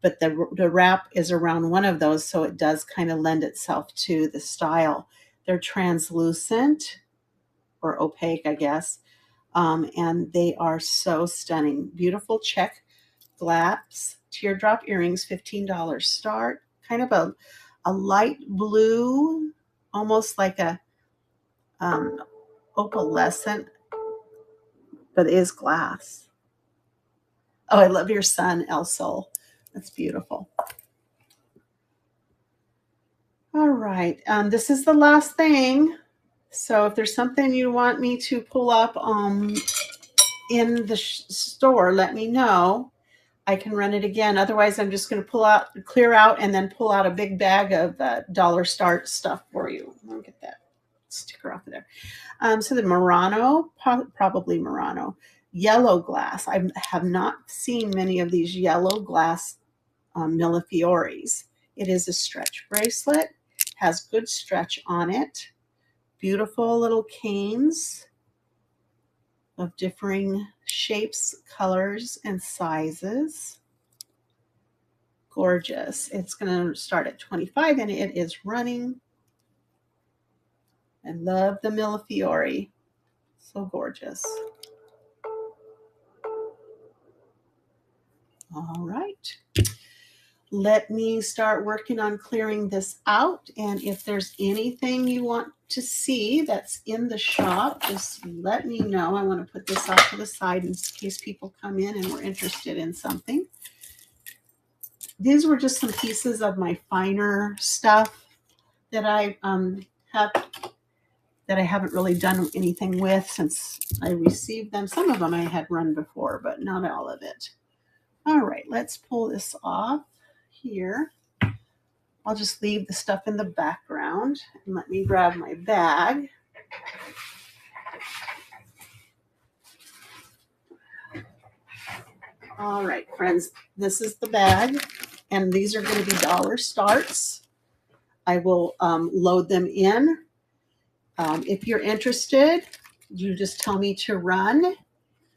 But the wrap is around one of those, so it does kind of lend itself to the style. They're translucent or opaque, I guess, and they are so stunning. Beautiful check glass teardrop earrings, $15 start. Kind of a light blue, almost like a opalescent, but it is glass. Oh, I love your sun, El Sol. That's beautiful. All right, this is the last thing. So if there's something you want me to pull up in the store, let me know. I can run it again. Otherwise, I'm just going to clear out, and then pull out a big bag of dollar start stuff for you. I'll get that sticker off of there. So the Murano, probably Murano, yellow glass. I have not seen many of these yellow glass Millefioris. It is a stretch bracelet, has good stretch on it. Beautiful little canes of differing shapes, colors, and sizes. Gorgeous. It's going to start at 25, and it is running. I love the Millefiori. So gorgeous. All right. Let me start working on clearing this out. And if there's anything you want to see that's in the shop, just let me know. I want to put this off to the side in case people come in and we're interested in something. these were just some pieces of my finer stuff that I have that I haven't really done anything with since I received them. Some of them I had run before, but not all of it. All right, let's pull this off here. I'll just leave the stuff in the background and let me grab my bag. All right, friends, this is the bag, and these are going to be dollar starts. I will load them in. If you're interested, you just tell me to run,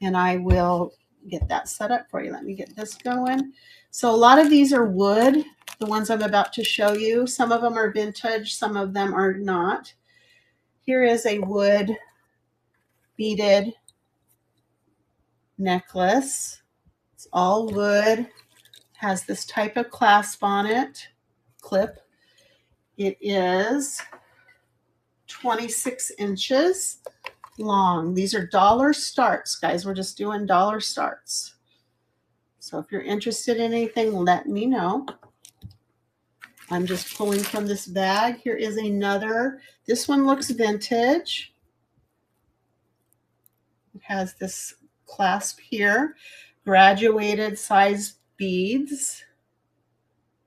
and I will get that set up for you. Let me get this going. So a lot of these are wood, the ones I'm about to show you. Some of them are vintage, some of them are not. Here is a wood beaded necklace. It's all wood, has this type of clasp on it, clip. It is 26 inches long. These are dollar starts, guys. We're just doing dollar starts. So if you're interested in anything, let me know. I'm just pulling from this bag. Here is another. This one looks vintage. It has this clasp here. Graduated size beads.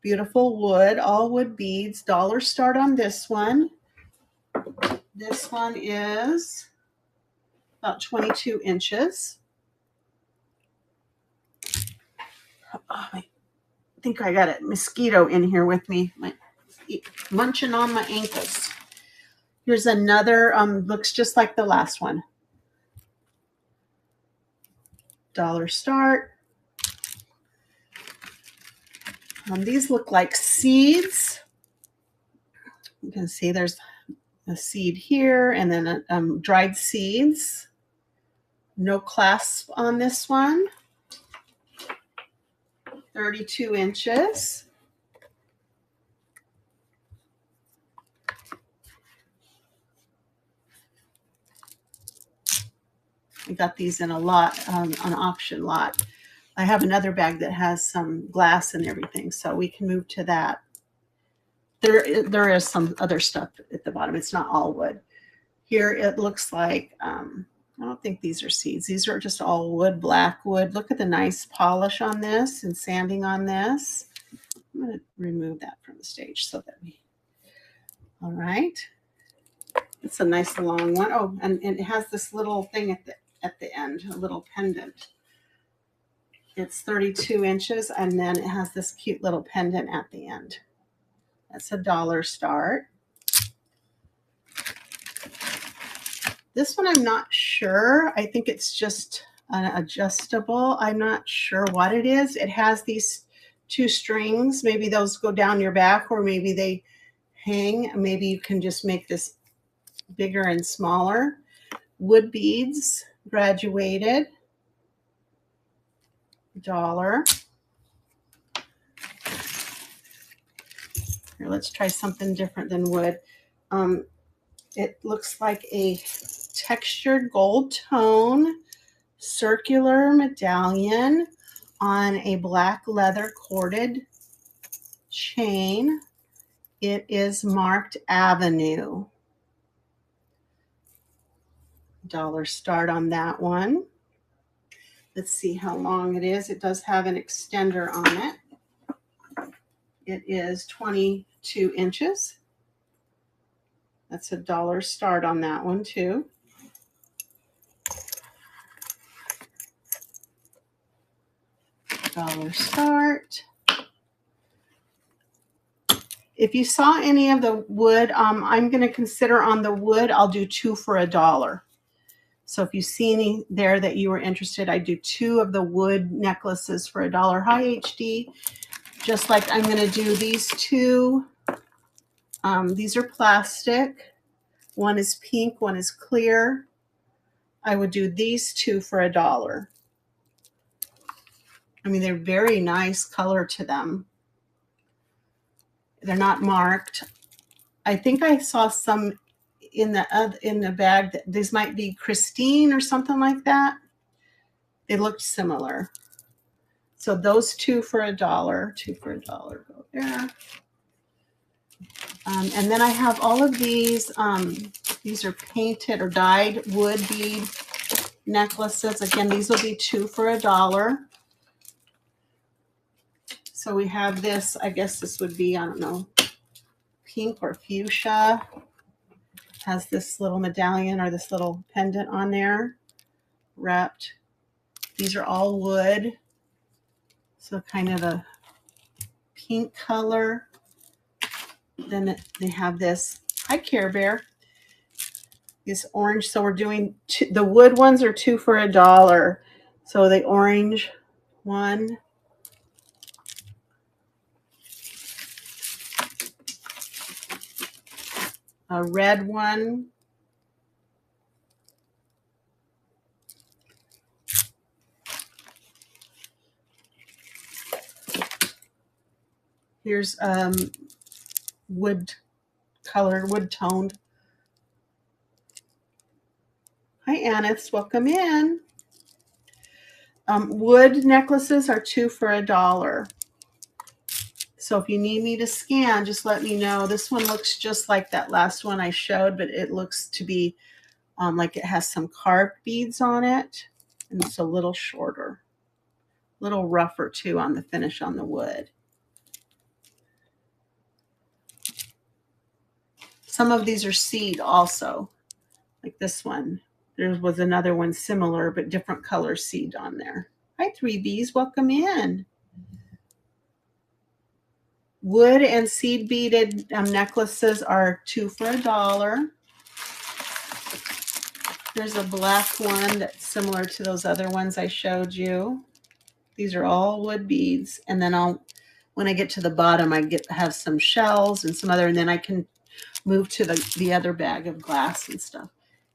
Beautiful wood, all wood beads. Dollar start on this one. This one is about 22 inches. Oh, I think I got a mosquito in here with me, munching on my ankles. Here's another, looks just like the last one. Dollar start. These look like seeds. You can see there's a seed here and then dried seeds. No clasp on this one. 32 inches. I got these in a lot, an auction lot. I have another bag that has some glass and everything, so we can move to that. There is some other stuff at the bottom. It's not all wood. Here it looks like, I don't think these are seeds. These are just all wood, black wood. Look at the nice polish on this and sanding on this. I'm going to remove that from the stage so that we, all right. It's a nice long one. Oh, and it has this little thing at the end, a little pendant. It's 32 inches, and then it has this cute little pendant at the end. That's a dollar start. This one I'm not sure. I think it's just an adjustable. I'm not sure what it is. It has these two strings. Maybe those go down your back, or maybe they hang. Maybe you can just make this bigger and smaller. Wood beads, graduated. Dollar. Here, let's try something different than wood. It looks like a textured gold tone circular medallion on a black leather corded chain. It is marked Avenue. Dollar start on that one. Let's see how long it is. It does have an extender on it. It is 22 inches. That's a dollar start on that one too. Dollar start. If you saw any of the wood, I'm going to consider on the wood, I'll do 2 for $1. So if you see any there that you were interested, I do 2 of the wood necklaces for $1. Hi, HD. Just like I'm going to do these 2. These are plastic. One is pink, one is clear. I would do these 2 for $1. I mean, they're very nice color to them. They're not marked. I think I saw some in the bag that these might be Christine or something like that. They looked similar. So those two for $1. Two for $1. Go there. And then I have all of these. These are painted or dyed wood bead necklaces. Again, these will be two for $1. So we have this. I guess this would be, I don't know, pink or fuchsia. Has this little medallion or this little pendant on there wrapped. These are all wood. So kind of a pink color. Then they have this. Hi, Care Bear. This orange. So we're doing the wood ones are two for $1. So the orange one. A red one. Here's wood colored, wood toned. Hi, Annis. Welcome in. Wood necklaces are two for $1. So if you need me to scan, just let me know. This one looks just like that last one I showed, but it looks to be like it has some carved beads on it. And it's a little shorter, a little rougher too on the finish on the wood. Some of these are seed also, like this one. There was another one similar, but different color seed on there. Hi, 3Bs. Welcome in. Wood and seed beaded necklaces are two for $1. There's a black one that's similar to those other ones I showed you. These are all wood beads. And then when I get to the bottom, I have some shells and some other, and then I can move to the other bag of glass and stuff.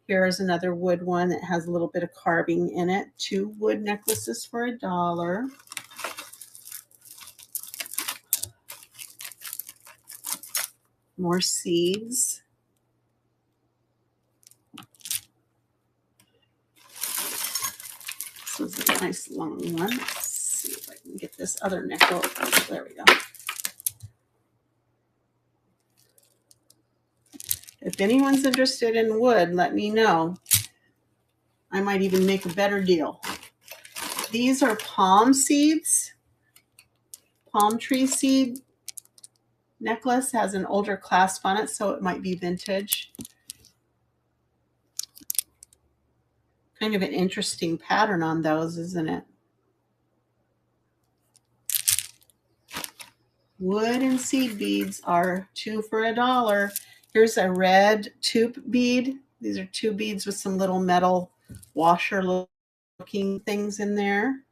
Here is another wood one that has a little bit of carving in it. Two wood necklaces for $1. More seeds. This was a nice long one. Let's see if I can get this other nickel. There we go. If anyone's interested in wood, let me know. I might even make a better deal. These are palm seeds. Palm tree seed necklace has an older clasp on it, so it might be vintage. Kind of an interesting pattern on those, isn't it? Wood and seed beads are two for $1. Here's a red tube bead. These are two beads with some little metal washer looking things in there.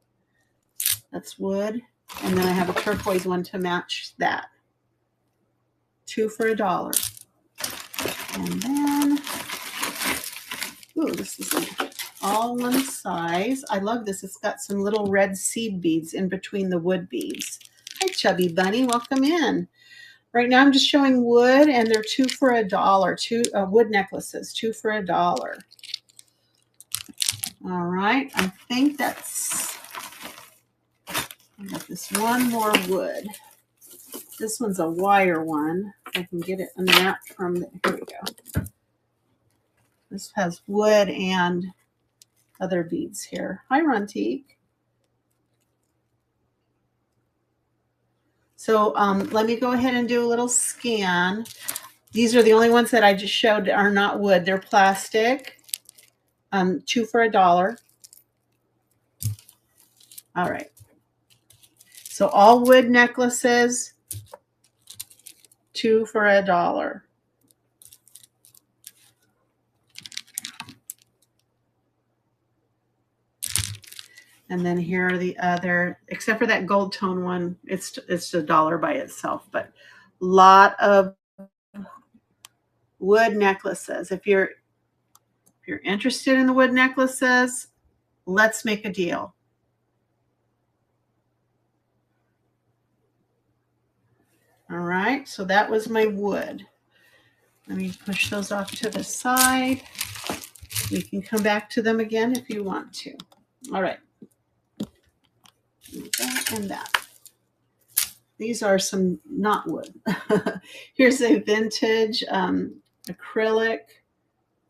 That's wood. And then I have a turquoise one to match that. Two for $1. And then, ooh, this is all one size. I love this. It's got some little red seed beads in between the wood beads. Hi, Chubby Bunny. Welcome in. Right now I'm just showing wood, and they're two for $1. Two wood necklaces, two for $1. All right. I think that's, I got this one more wood. This one's a wire one. I can get it unwrapped from the, here we go. This has wood and other beads here. Hi, Rontique. So let me go ahead and do a little scan. These are the only ones that I just showed that are not wood. They're plastic. Two for $1. All right. So all wood necklaces, two for $1. And then here are the other, except for that gold tone one, it's $1 by itself, but a lot of wood necklaces. If you're interested in the wood necklaces, let's make a deal. All right, so that was my wood. Let me push those off to the side. We can come back to them again if you want to. All right. That and that. These are some not wood. Here's a vintage acrylic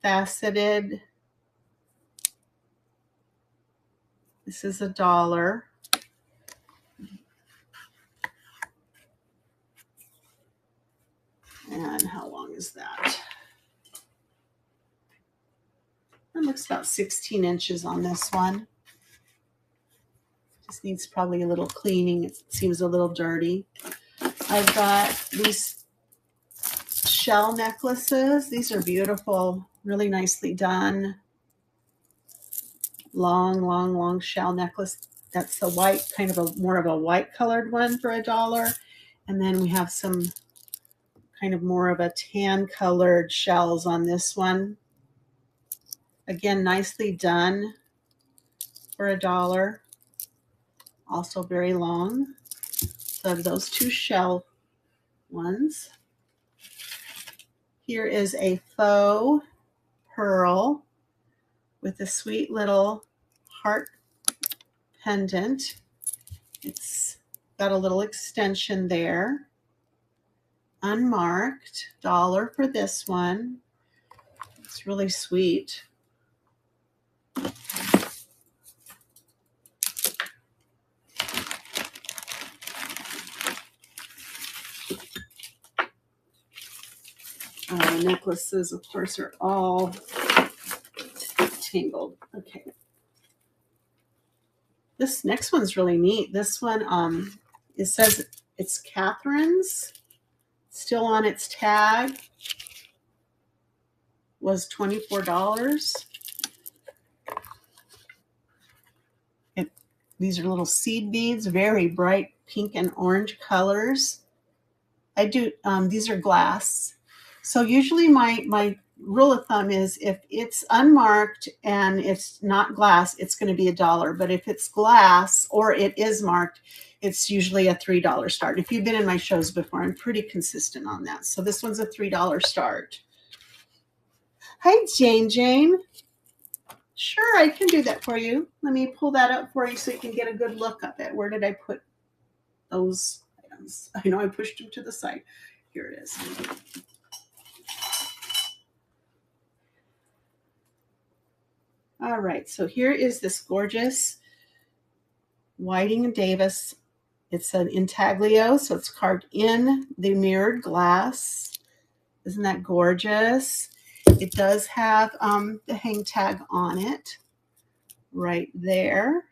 faceted. This is $1. And how long is that? That looks about 16 inches on this one. Just needs probably a little cleaning. It seems a little dirty. I've got these shell necklaces. These are beautiful, really nicely done. Long shell necklace. That's the white, kind of a more of a white colored one for $1. And then we have some kind of more of a tan colored shells on this one. Again, nicely done for $1. Also very long. So I have those two shell ones. Here is a faux pearl with a sweet little heart pendant. It's got a little extension there. Unmarked, $1 for this one. It's really sweet. Necklaces, of course, are all tangled. Okay. This next one's really neat. This one, it says it's Catherine's. Still on its tag. Was $24. These are little seed beads, very bright pink and orange colors. These are glass. So usually my rule of thumb is if it's unmarked and it's not glass, it's going to be $1. But if it's glass or it is marked, it's usually a $3 start. If you've been in my shows before, I'm pretty consistent on that. So this one's a $3 start. Hi, Jane. Sure, I can do that for you. Let me pull that up for you so you can get a good look of it. Where did I put those items? I know I pushed them to the side. Here it is. All right, so here is this gorgeous Whiting & Davis. It's an intaglio, so it's carved in the mirrored glass. Isn't that gorgeous? It does have the hang tag on it right there.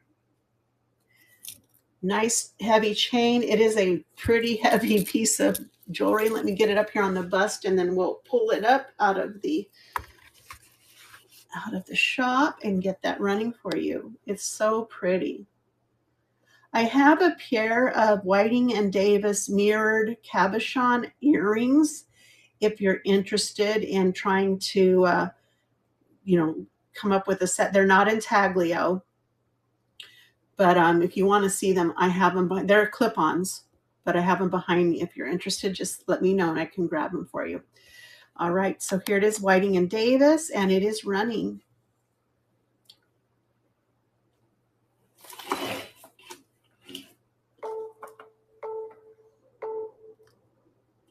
Nice heavy chain. It is a pretty heavy piece of jewelry. Let me get it up here on the bust and then we'll pull it up out of the shop and get that running for you. It's so pretty. I have a pair of Whiting & Davis mirrored cabochon earrings. If you're interested in trying to, come up with a set, they're not intaglio, but if you want to see them, I have them. They're clip-ons, but I have them behind me. If you're interested, just let me know and I can grab them for you. All right, so here it is, Whiting & Davis, and it is running.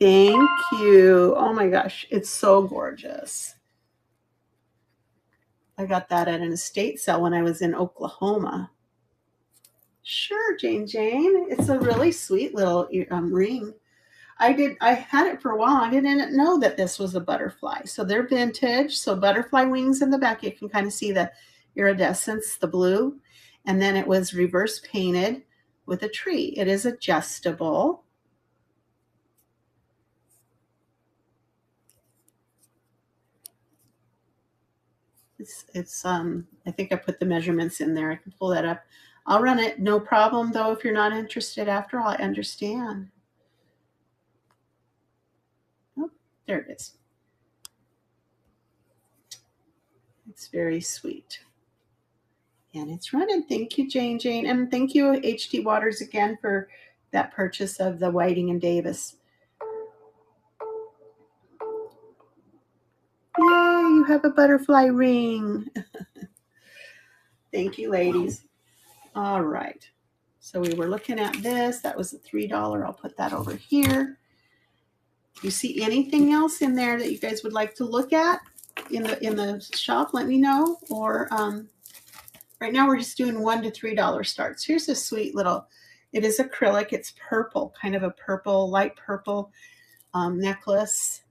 Thank you. Oh my gosh, it's so gorgeous. I got that at an estate sale when I was in Oklahoma. Sure, Jane. It's a really sweet little ring. I had it for a while. I didn't know that this was a butterfly. So they're vintage. So butterfly wings in the back. You can kind of see the iridescence, the blue. And then it was reverse painted with a tree. It is adjustable. It's I think I put the measurements in there. I can pull that up. I'll run it. No problem, though, if you're not interested after all. I understand. Oh, there it is. It's very sweet. And it's running. Thank you, Jane. And thank you, HD Waters, again for that purchase of the Whiting & Davis. Yay, you have a butterfly ring. Thank you, ladies. All right. So we were looking at this. That was a $3. I'll put that over here. You see anything else in there that you guys would like to look at in the shop? Let me know. Or right now we're just doing $1 to $3 starts. Here's a sweet little. It is acrylic. It's purple, kind of a purple, light purple necklace.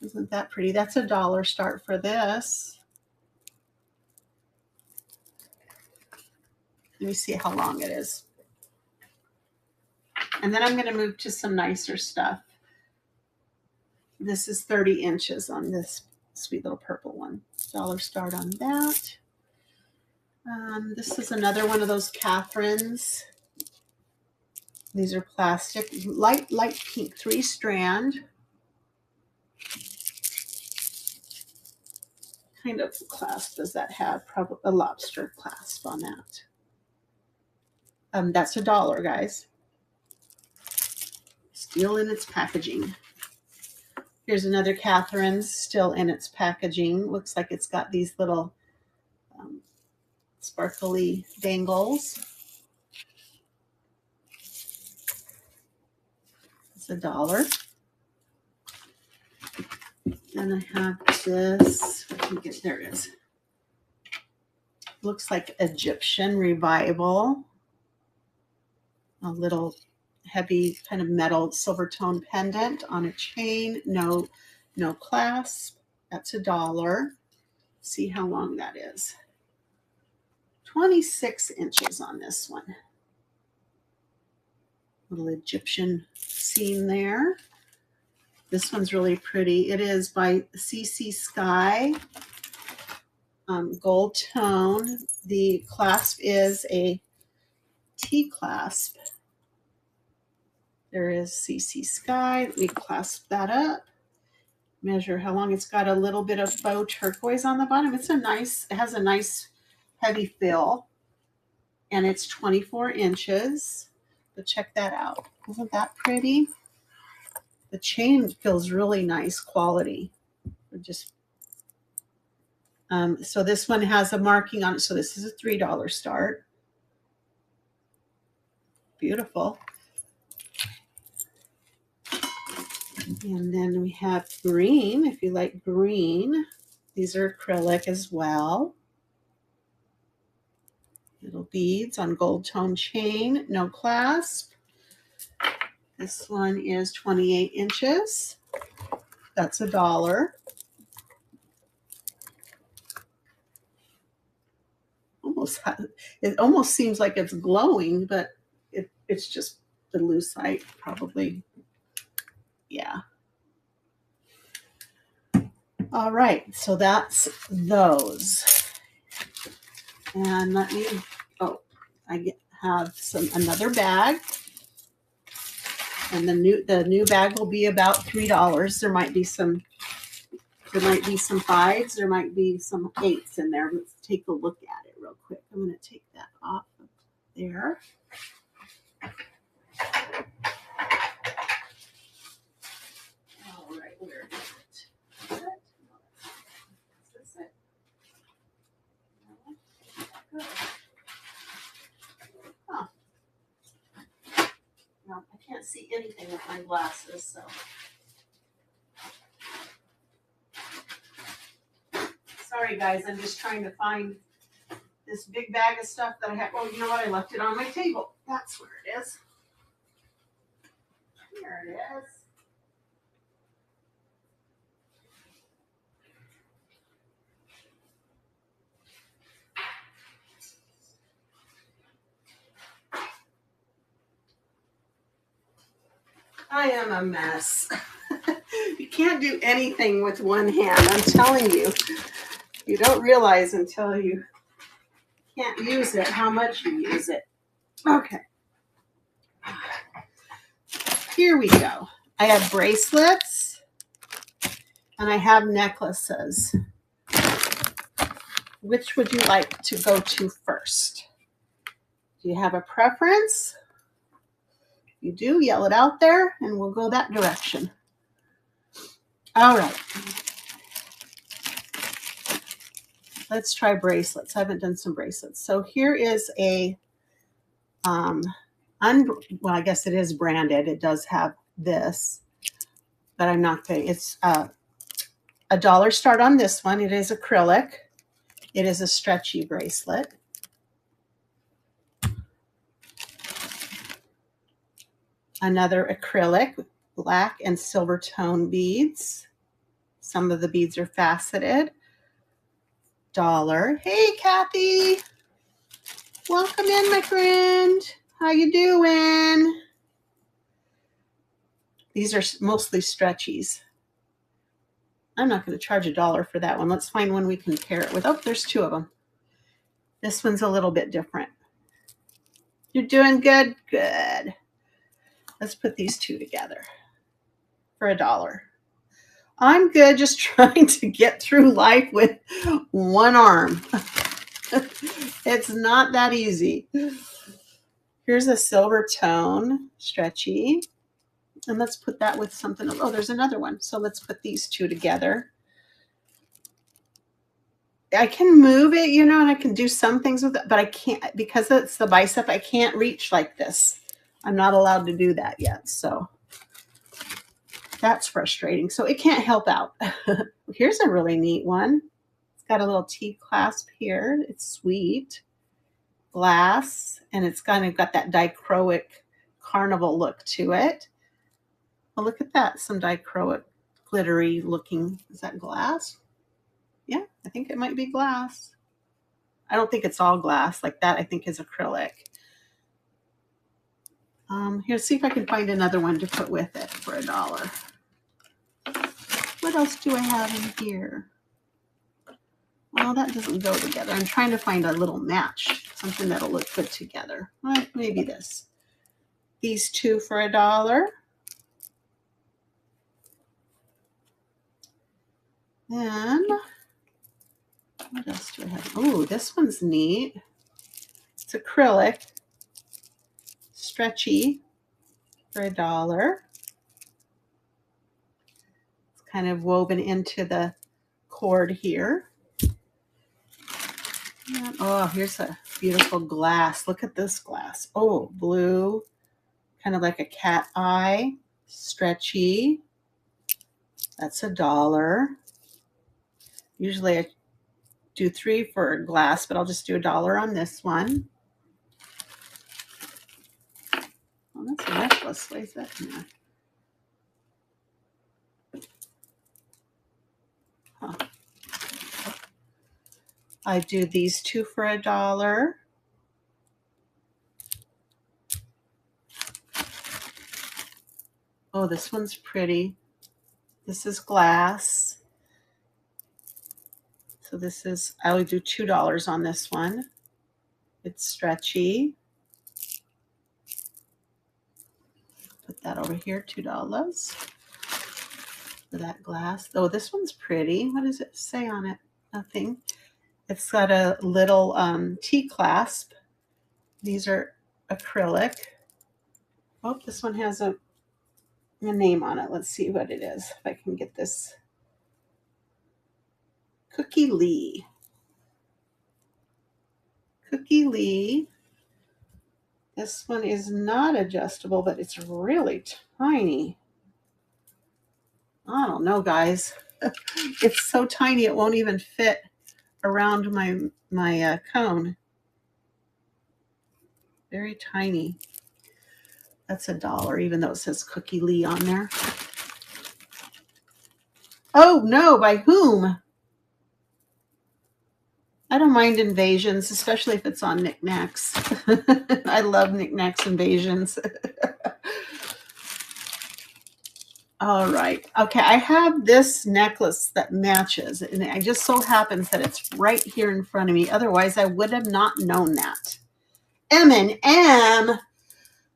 Isn't that pretty? That's $1 start for this. Let me see how long it is. And then I'm going to move to some nicer stuff. This is 30 inches on this sweet little purple one. $1 start on that. This is another one of those Catherines. These are plastic, light pink, 3-strand. Kind of clasp does that have? Probably a lobster clasp on that. That's $1, guys. Still in its packaging. Here's another Catherine's, still in its packaging. Looks like it's got these little sparkly dangles. It's $1. Then I have this. There it is. Looks like Egyptian Revival. A little heavy kind of metal silver tone pendant on a chain. No clasp. That's $1. See how long that is. 26 inches on this one. Little Egyptian scene there. This one's really pretty. It is by CC Sky. Gold tone. The clasp is a T-clasp. There is CC Sky. Let me clasp that up. Measure how long. It's got a little bit of faux turquoise on the bottom. It has a nice heavy fill. And it's 24 inches. But check that out. Isn't that pretty? The chain feels really nice quality. So this one has a marking on it. So this is a $3 start. Beautiful. And then we have green. If you like green, these are acrylic as well. Little beads on gold tone chain, no clasp. This one is 28 inches. That's $1. It almost seems like it's glowing, but it's just the lucite, probably. Yeah. All right, so that's those. And let me, have another bag. And the new bag will be about $3. There might be some 5s, there might be some 8s in there. Let's take a look at it real quick. I'm going to take that off of there. All right, where is it? Is this it? No. Huh. No, I can't see anything with my glasses, so. Sorry, guys, I'm just trying to find this big bag of stuff that I have. Oh, you know what? I left it on my table. That's where it is. Here it is. I am a mess. You can't do anything with one hand. I'm telling you. You don't realize until you can't use it how much you use it. Okay. Here we go. I have bracelets and I have necklaces. Which would you like to go to first? Do you have a preference? If you do, yell it out there and we'll go that direction. All right. Let's try bracelets. I haven't done some bracelets. So here is a Well, I guess it is branded. It does have this, but I'm not going. It's $1 start on this one. It is acrylic. It is a stretchy bracelet. Another acrylic, black and silver tone beads. Some of the beads are faceted. $1. Hey, Kathy. Welcome in, my friend. How you doing? These are mostly stretchies. I'm not going to charge $1 for that one. Let's find one we can pair it with. Oh, there's 2 of them. This one's a little bit different. You're doing good? Good. Let's put these 2 together for $1. I'm good, just trying to get through life with one arm. It's not that easy. Here's a silver tone, stretchy. And let's put that with something. Oh, there's another one. So let's put these 2 together. I can move it, you know, and I can do some things with it, but I can't, because it's the bicep, I can't reach like this. I'm not allowed to do that yet. So that's frustrating. So it can't help out. Here's a really neat one. It's got a little T-clasp here. It's sweet. Glass, and it's kind of got that dichroic carnival look to it. Oh, look at that. Some dichroic glittery looking. Is that glass? Yeah, I think it might be glass. I don't think it's all glass. Like that, I think is acrylic. Here, see if I can find another one to put with it for $1. What else do I have in here? Well, that doesn't go together. I'm trying to find a little match, something that'll look good together. Well, maybe this. These 2 for $1. Then, what else do I have? Oh, this one's neat. It's acrylic, stretchy for $1. It's kind of woven into the cord here. And, oh, here's a beautiful glass. Look at this glass. Oh, blue, kind of like a cat eye, stretchy. That's $1. Usually I do 3 for a glass, but I'll just do $1 on this one. Oh, that's a necklace. Why is that in there? Huh. I do these 2 for $1. Oh, this one's pretty. This is glass. So this is, I would do $2 on this one. It's stretchy. Put that over here, $2 for that glass. Oh, this one's pretty. What does it say on it? Nothing. It's got a little T-clasp. These are acrylic. Oh, this one has a name on it. Let's see what it is. If I can get this. Cookie Lee. Cookie Lee. This one is not adjustable, but it's really tiny. I don't know, guys. It's so tiny it won't even fit around my cone. Very tiny. That's $1, even though it says Cookie Lee on there. Oh no, by whom? I don't mind invasions, especially if it's on knickknacks. I love knickknacks invasions. All right. Okay, I have this necklace that matches, and it just so happens that it's right here in front of me. Otherwise, I would have not known that. M&M,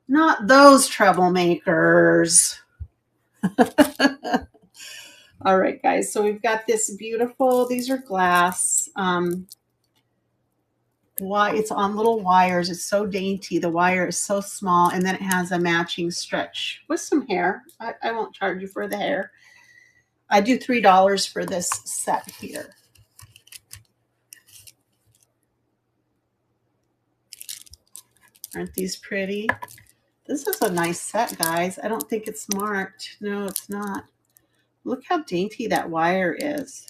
not those troublemakers. All right, guys. So we've got this beautiful, these are glass. It's on little wires. It's so dainty. The wire is so small, and then it has a matching stretch with some hair. I won't charge you for the hair. I do $3 for this set here. Aren't these pretty? This is a nice set, guys. I don't think it's marked. No, it's not. Look how dainty that wire is.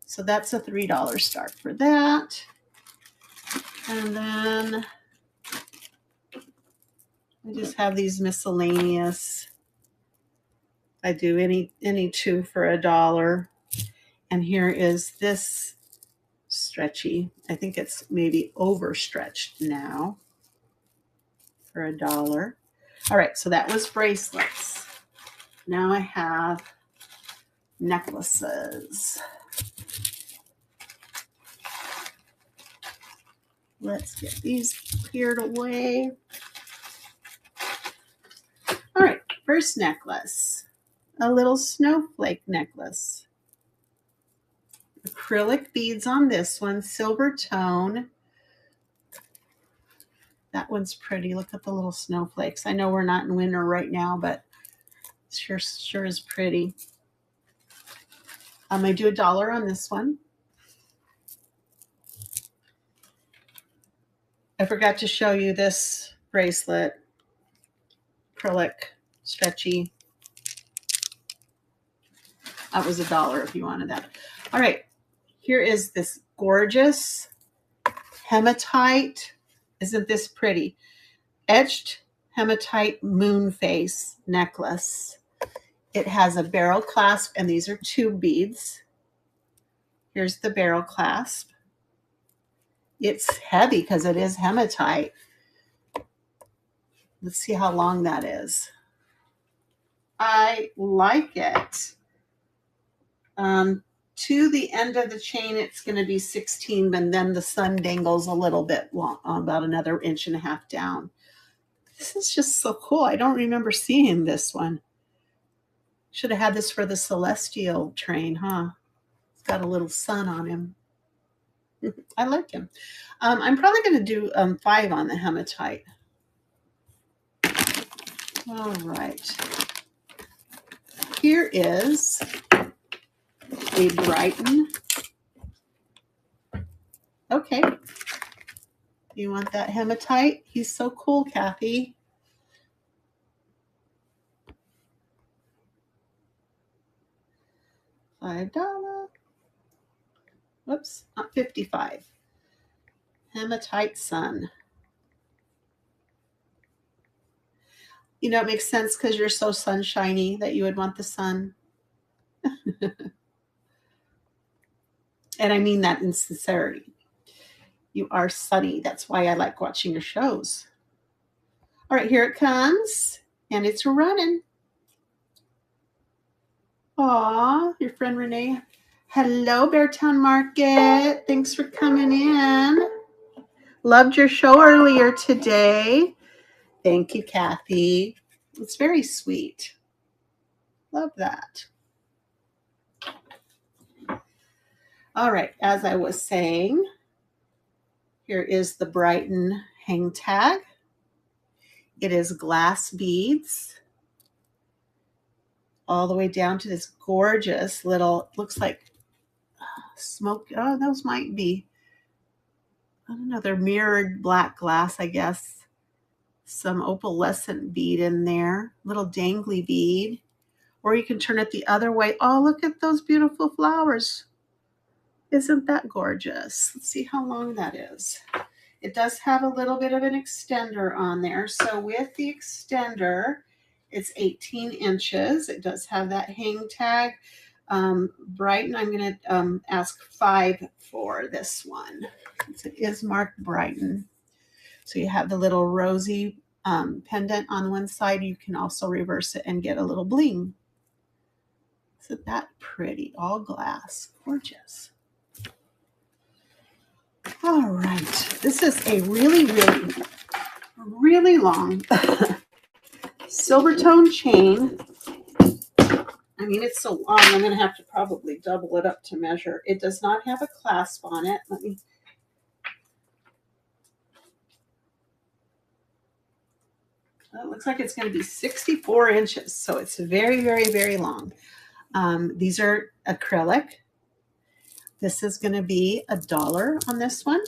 So that's a $3 start for that. And then I just have these miscellaneous. I do any two for $1. And here is this stretchy. I think it's maybe overstretched now for $1. All right, so that was bracelets. Now I have necklaces. Let's get these cleared away. All right, first necklace, a little snowflake necklace. Acrylic beads on this one, silver tone. That one's pretty. Look at the little snowflakes. I know we're not in winter right now, but it sure is pretty. I do $1 on this one. I forgot to show you this bracelet. Acrylic, stretchy. That was $1 if you wanted that. All right, here is this gorgeous hematite. Isn't this pretty? Etched hematite moon face necklace. It has a barrel clasp, and these are tube beads. Here's the barrel clasp. It's heavy because it is hematite. Let's see how long that is. I like it. To the end of the chain, it's going to be 16, but then the sun dangles a little bit long, about another 1.5 inches down. This is just so cool. I don't remember seeing this one. Should have had this for the Celestial train, huh? It's got a little sun on him. I like him. I'm probably going to do 5 on the hematite. All right. Here is a Brighton. Okay. You want that hematite? He's so cool, Kathy. $5. Whoops, not 55. Hematite sun. You know, it makes sense because you're so sunshiny that you would want the sun. And I mean that in sincerity. You are sunny. That's why I like watching your shows. All right, here it comes. And it's running. Aw, your friend Renee. Hello, Beartown Market. Thanks for coming in. Loved your show earlier today. Thank you, Kathy. It's very sweet. Love that. All right, as I was saying, here is the Brighton hang tag. It is glass beads all the way down to this gorgeous little, looks like smoke. Oh, those might be, I don't know, they're mirrored black glass, I guess. Some opalescent bead in there, little dangly bead. Or you can turn it the other way. Oh, look at those beautiful flowers. Isn't that gorgeous? Let's see how long that is. It does have a little bit of an extender on there. So with the extender, it's 18 inches. It does have that hang tag. Brighton, I'm going to ask 5 for this one. It is marked Brighton. So you have the little rosy pendant on one side. You can also reverse it and get a little bling. Isn't that pretty? All glass. Gorgeous. All right. This is a really, really, really long silver tone chain. I mean, it's so long, I'm going to have to probably double it up to measure. It does not have a clasp on it. It looks like it's going to be 64 inches. So it's very, very, very long. These are acrylic. This is going to be $1 on this one.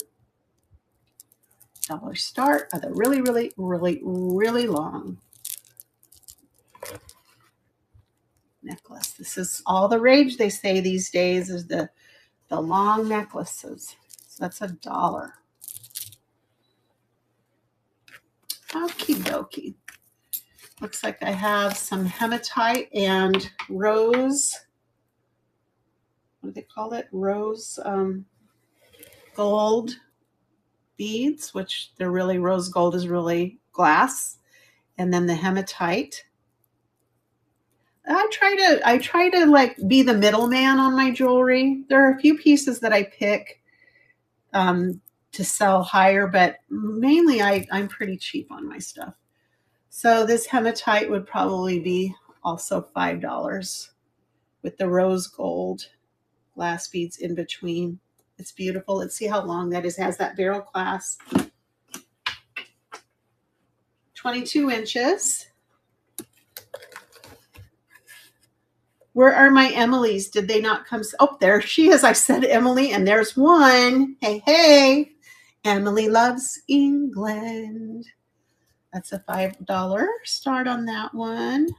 $5 start of the really, really, really, really long necklace. This is all the rage, they say these days, is the long necklaces. So that's $1. Okie dokie. Looks like I have some hematite and rose. What do they call it? Rose gold beads, which they're really, rose gold is really glass. And then the hematite. I try to like be the middleman on my jewelry. There are a few pieces that I pick to sell higher, but mainly I'm pretty cheap on my stuff. So this hematite would probably be also $5 with the rose gold glass beads in between. It's beautiful. Let's see how long that is. It has that barrel clasp. 22 inches. Where are my Emily's? Did they not come? Oh, there she is. I said Emily, and there's one. Hey, hey. Emily loves England. That's a $5 start on that one.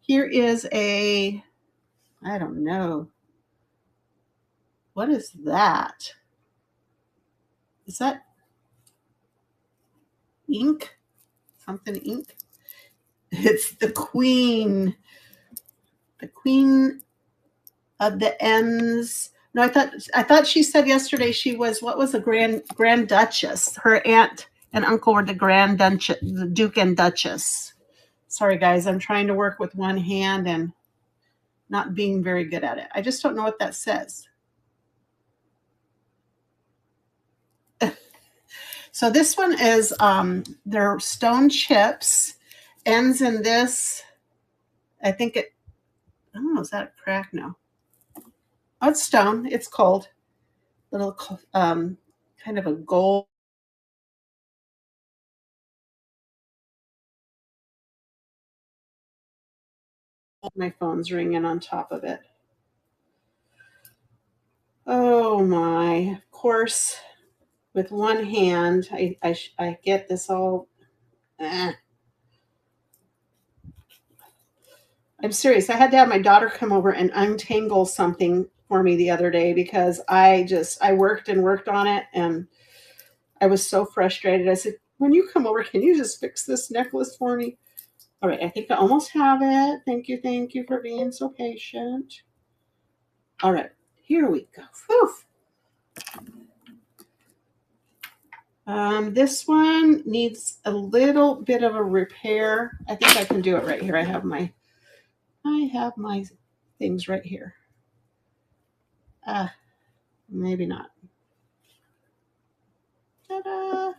Here is I don't know. What is that? Is that ink? Something ink? It's the queen. The queen of the M's. No, I thought she said yesterday she was, what was a grand duchess? Her aunt and uncle were the grand duchess, the duke and duchess. Sorry guys, I'm trying to work with one hand and not being very good at it. I just don't know what that says. So this one is they're stone chips. Ends in this. I think I don't know, is that a crack? No. Oh, it's stone. It's cold. Little kind of a gold. My phone's ringing on top of it. Oh my. Of course, with one hand, I get this all. I'm serious. I had to have my daughter come over and untangle something for me the other day because I worked and worked on it and I was so frustrated. I said, when you come over, can you just fix this necklace for me? All right, I think I almost have it. Thank you for being so patient. All right, here we go. Whew. This one needs a little bit of a repair. I think I can do it right here. I have my things right here. Maybe not. Ta-da.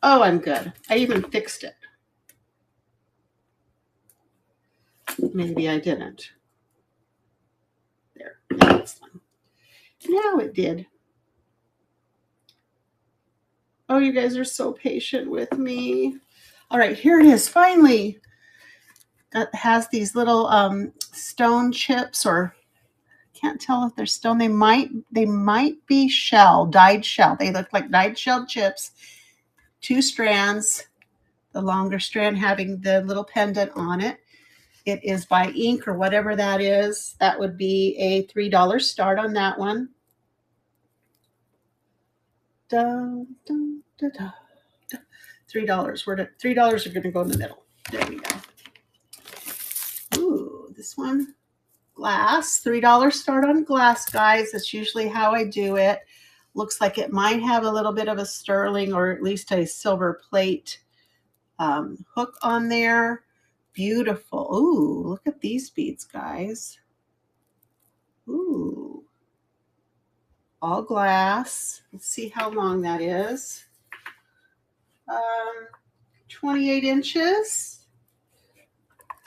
Oh, I'm good. I even fixed it. Maybe I didn't. There. Now it did. Oh, you guys are so patient with me. All right, here it is. Finally, it has these little stone chips, or can't tell if they're stone. They might be dyed shell. They look like dyed shell chips. 2 strands. The longer strand having the little pendant on it. It is by ink or whatever that is. That would be a $3 start on that one. Dun, dun, dun, dun. $3. $3 are going to go in the middle. There we go. Ooh, this one, glass. $3 start on glass, guys. That's usually how I do it. Looks like it might have a little bit of a sterling or at least a silver plate hook on there. Beautiful. Ooh, look at these beads, guys. Ooh. All glass. Let's see how long that is. 28 inches.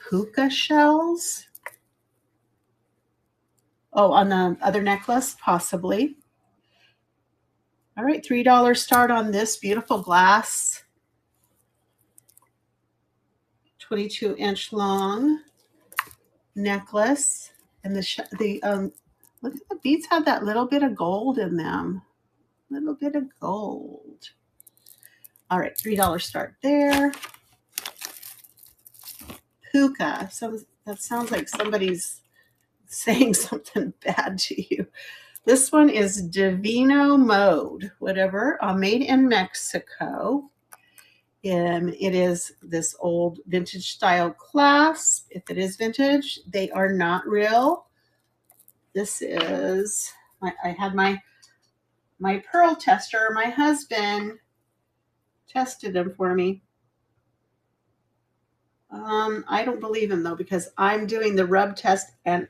Puka shells. Oh, on the other necklace, possibly. All right, $3 start on this beautiful glass. 22-inch long necklace. And look at the beads have that little bit of gold in them. Little bit of gold. All right, $3 start there. Puka. So that sounds like somebody's saying something bad to you. This one is Divino Mode, whatever, made in Mexico. It is this old vintage style clasp. If it is vintage, they are not real. This is, I had my pearl tester, my husband tested them for me. I don't believe him though, because I'm doing the rub test, and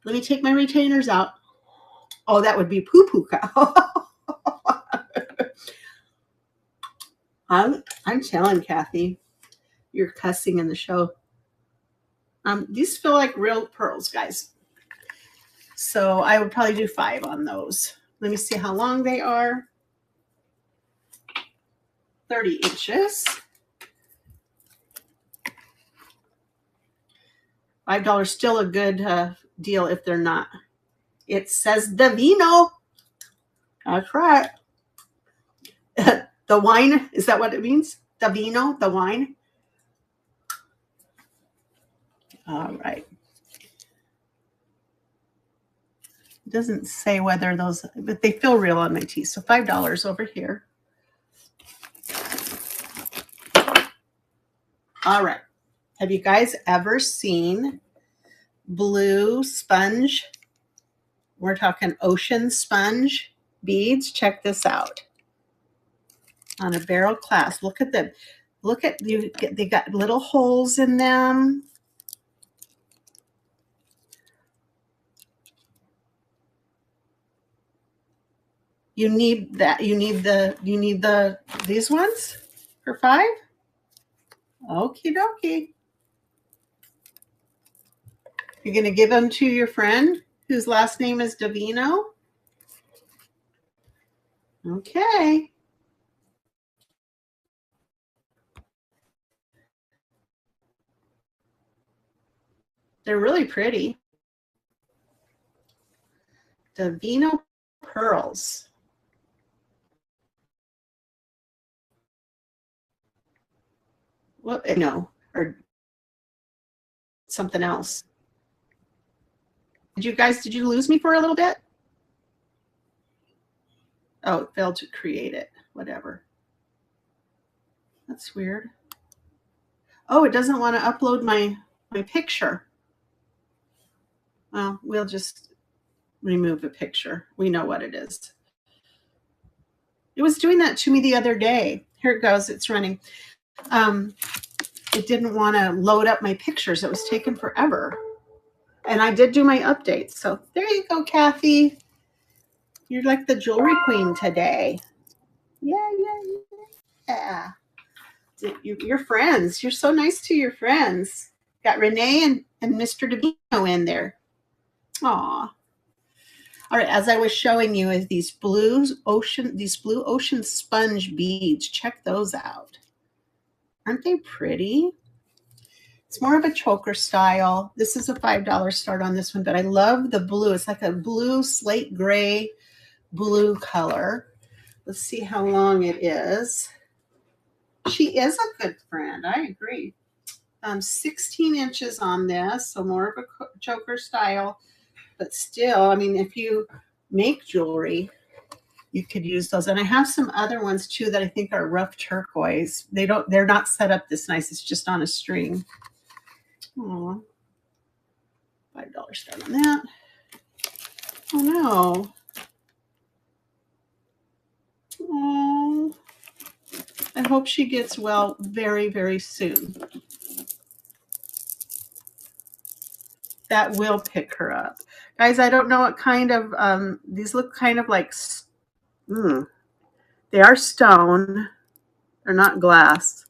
let me take my retainers out. Oh, that would be poo-poo-ka. I'm telling Kathy, you're cussing in the show. These feel like real pearls, guys. So I would probably do 5 on those. Let me see how long they are. 30 inches. $5 still a good deal if they're not. It says Divino. That's right. The wine, is that what it means? Divino, the wine. All right. It doesn't say whether those, but they feel real on my teeth. So $5 over here. All right. Have you guys ever seen blue sponge? We're talking ocean sponge beads. Check this out. On a barrel clasp. Look at them. Look at you. They got little holes in them. You need that. You need these ones for 5. Okie dokie. You're gonna give them to your friend whose last name is Divino. Okay. They're really pretty. Divino pearls. Well, no, or something else. Did you lose me for a little bit? Oh, it failed to create it. Whatever. That's weird. Oh, it doesn't want to upload my picture. Well, we'll just remove a picture. We know what it is. It was doing that to me the other day. Here it goes. It's running. It didn't want to load up my pictures. It was taking forever. And I did do my updates. So there you go, Kathy. You're like the jewelry queen today. Yeah. Your friends. You're so nice to your friends. Got Renee and Mr. Divino in there. Aw. All right, as I was showing you, is these blue ocean sponge beads. Check those out. Aren't they pretty? It's more of a choker style. This is a $5 start on this one, but I love the blue. It's like a blue, slate gray, blue color. Let's see how long it is. She is a good friend. I agree. 16 inches on this, so more of a choker style. But still, I mean, if you make jewelry, you could use those. And I have some other ones too that I think are rough turquoise. They're not set up this nice. It's just on a string. Oh, $5 start on that. Oh no. Oh, I hope she gets well very, very soon. That will pick her up. Guys, I don't know what kind of, these look kind of like, they are stone. They're not glass.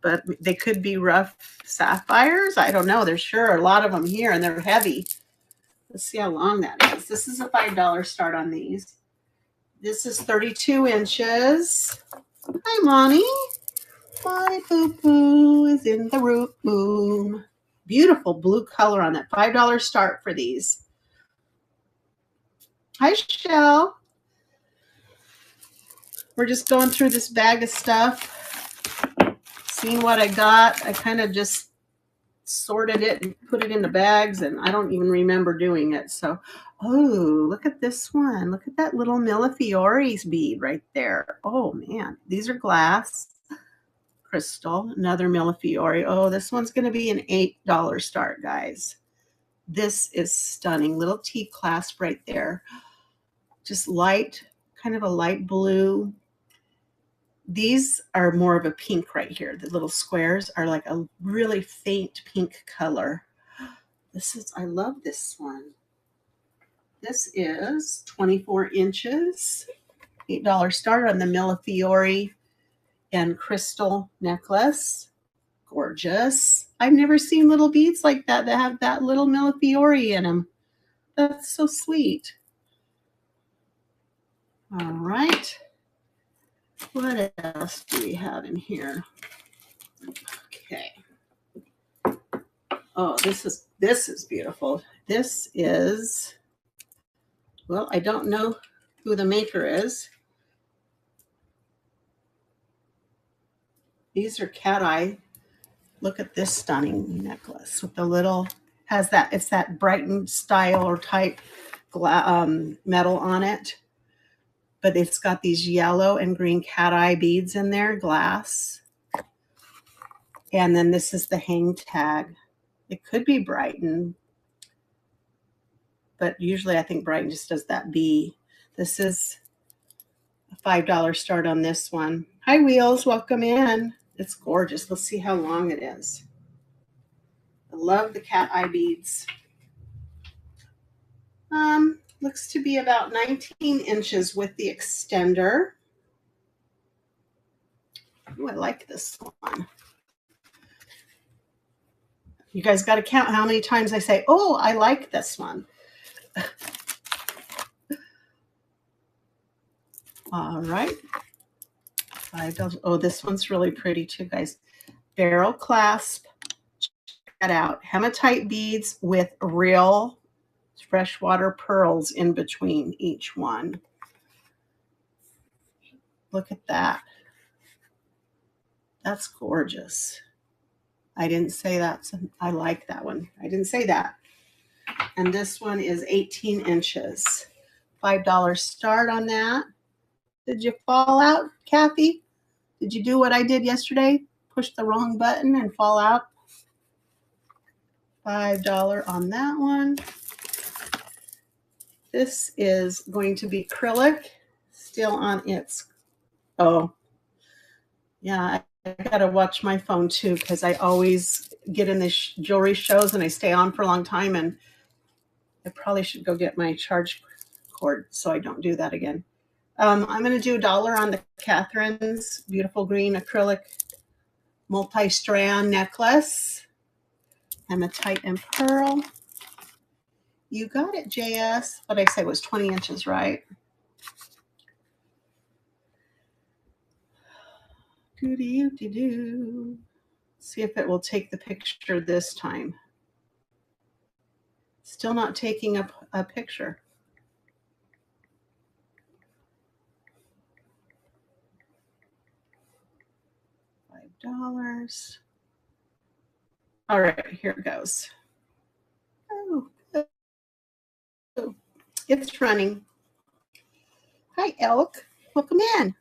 But they could be rough sapphires. I don't know. There's sure a lot of them here, and they're heavy. Let's see how long that is. This is a $5 start on these. This is 32 inches. Hi, Monty. Monty Poo Poo is in the room. Beautiful blue color on that. $5 start for these. Hi, Shell. we're just going through this bag of stuff, seeing what I got. I kind of just sorted it and put it in the bags, and I don't even remember doing it. So, oh, look at this one. Look at that little Millefiori's bead right there. Oh, man. These are glass. Crystal. Another Millefiori. Oh, this one's going to be an $8 start, guys. This is stunning. Little T clasp right there. Just light, kind of a light blue. These are more of a pink right here. The little squares are like a really faint pink color. I love this one. This is 24 inches, $8 start on the Millefiori and crystal necklace. Gorgeous. I've never seen little beads like that have that little Millefiori in them. That's so sweet. All right. What else do we have in here? Okay. Oh, this is beautiful. This is, well, I don't know who the maker is. These are cat eye. Look at this stunning necklace with the little, it's that Brighton style or type metal on it. But it's got these yellow and green cat eye beads in there, glass. And then this is the hang tag. It could be Brighton, but usually I think Brighton just does that B. This is a $5 start on this one. Hi, Wheels. Welcome in. It's gorgeous. Let's see how long it is. I love the cat eye beads. Looks to be about 19 inches with the extender. Oh, I like this one. You guys got to count how many times I say, oh, I like this one. All right. $5. Oh, this one's really pretty too, guys. Barrel clasp. Check that out. Hematite beads with real freshwater pearls in between each one. Look at that. That's gorgeous. I didn't say that. I like that one. I didn't say that. And this one is 18 inches. $5 start on that. Did you fall out, Kathy? Did you do what I did yesterday? Push the wrong button and fall out? $5 on that one. This is going to be acrylic, still on its, oh, yeah, I gotta watch my phone too, because I always get in the jewelry shows and I stay on for a long time, and I probably should go get my charge cord so I don't do that again. I'm going to do $1 on the Catherine's beautiful green acrylic multi-strand necklace. Hematite and pearl. You got it, JS. What I said was 20 inches, right? Doo-doo-doo-doo. See if it will take the picture this time. Still not taking up a picture. $5. All right, here it goes. Oh, it's running. Hi, Elk. Welcome in.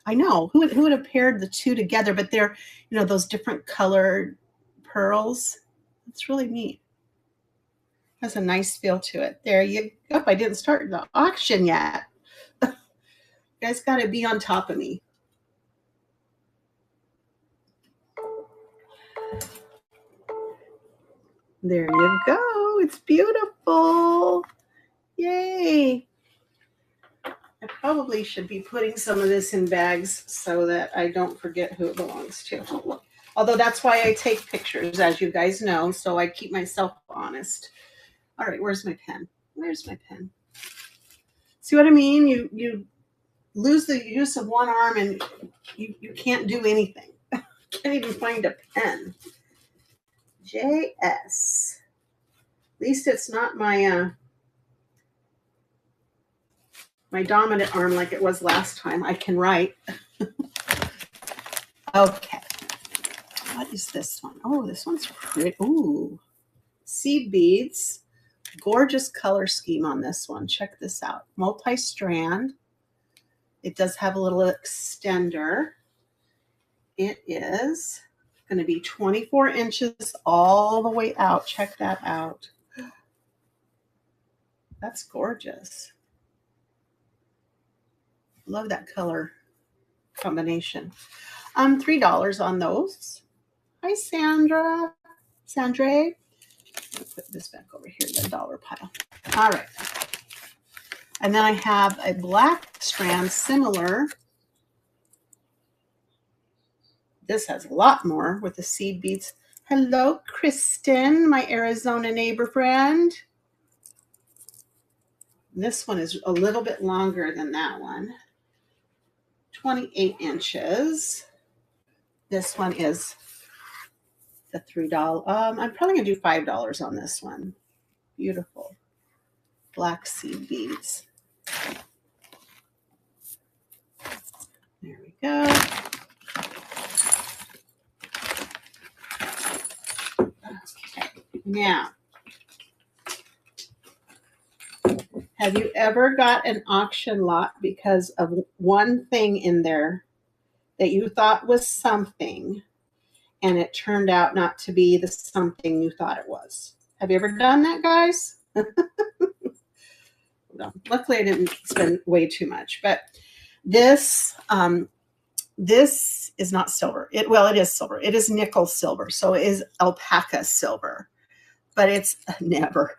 I know. Who would have paired the two together? But they're, those different colored pearls. It's really neat. Has a nice feel to it. There you go. I didn't start the auction yet. You guys got to be on top of me. There you go. It's beautiful. Yay. I probably should be putting some of this in bags so that I don't forget who it belongs to. Although that's why I take pictures, as you guys know, so I keep myself honest. All right, where's my pen? Where's my pen? See what I mean? You lose the use of one arm and you can't do anything. Can't even find a pen. JS. At least it's not my my dominant arm like it was last time. I can write. Okay. What is this one? Oh, this one's pretty. Ooh. Seed beads. Gorgeous color scheme on this one. Check this out. Multi-strand. It does have a little extender. It is going to be 24 inches all the way out. Check that out. That's gorgeous. Love that color combination. $3 on those. Hi, Sandra. Sandra. Put this back over here in the dollar pile. All right. And then I have a black strand similar. This has a lot more with the seed beads. Hello, Kristen, my Arizona neighbor friend. This one is a little bit longer than that one. 28 inches. This one is the $3. I'm probably going to do $5 on this one. Beautiful. Black seed beads. There we go. Okay. Now, have you ever got an auction lot because of one thing in there that you thought was something and it turned out not to be the something you thought it was? Have you ever done that, guys? Well, luckily I didn't spend way too much, but this is not silver. It is silver. It is nickel silver. So it is alpaca silver, but it's never.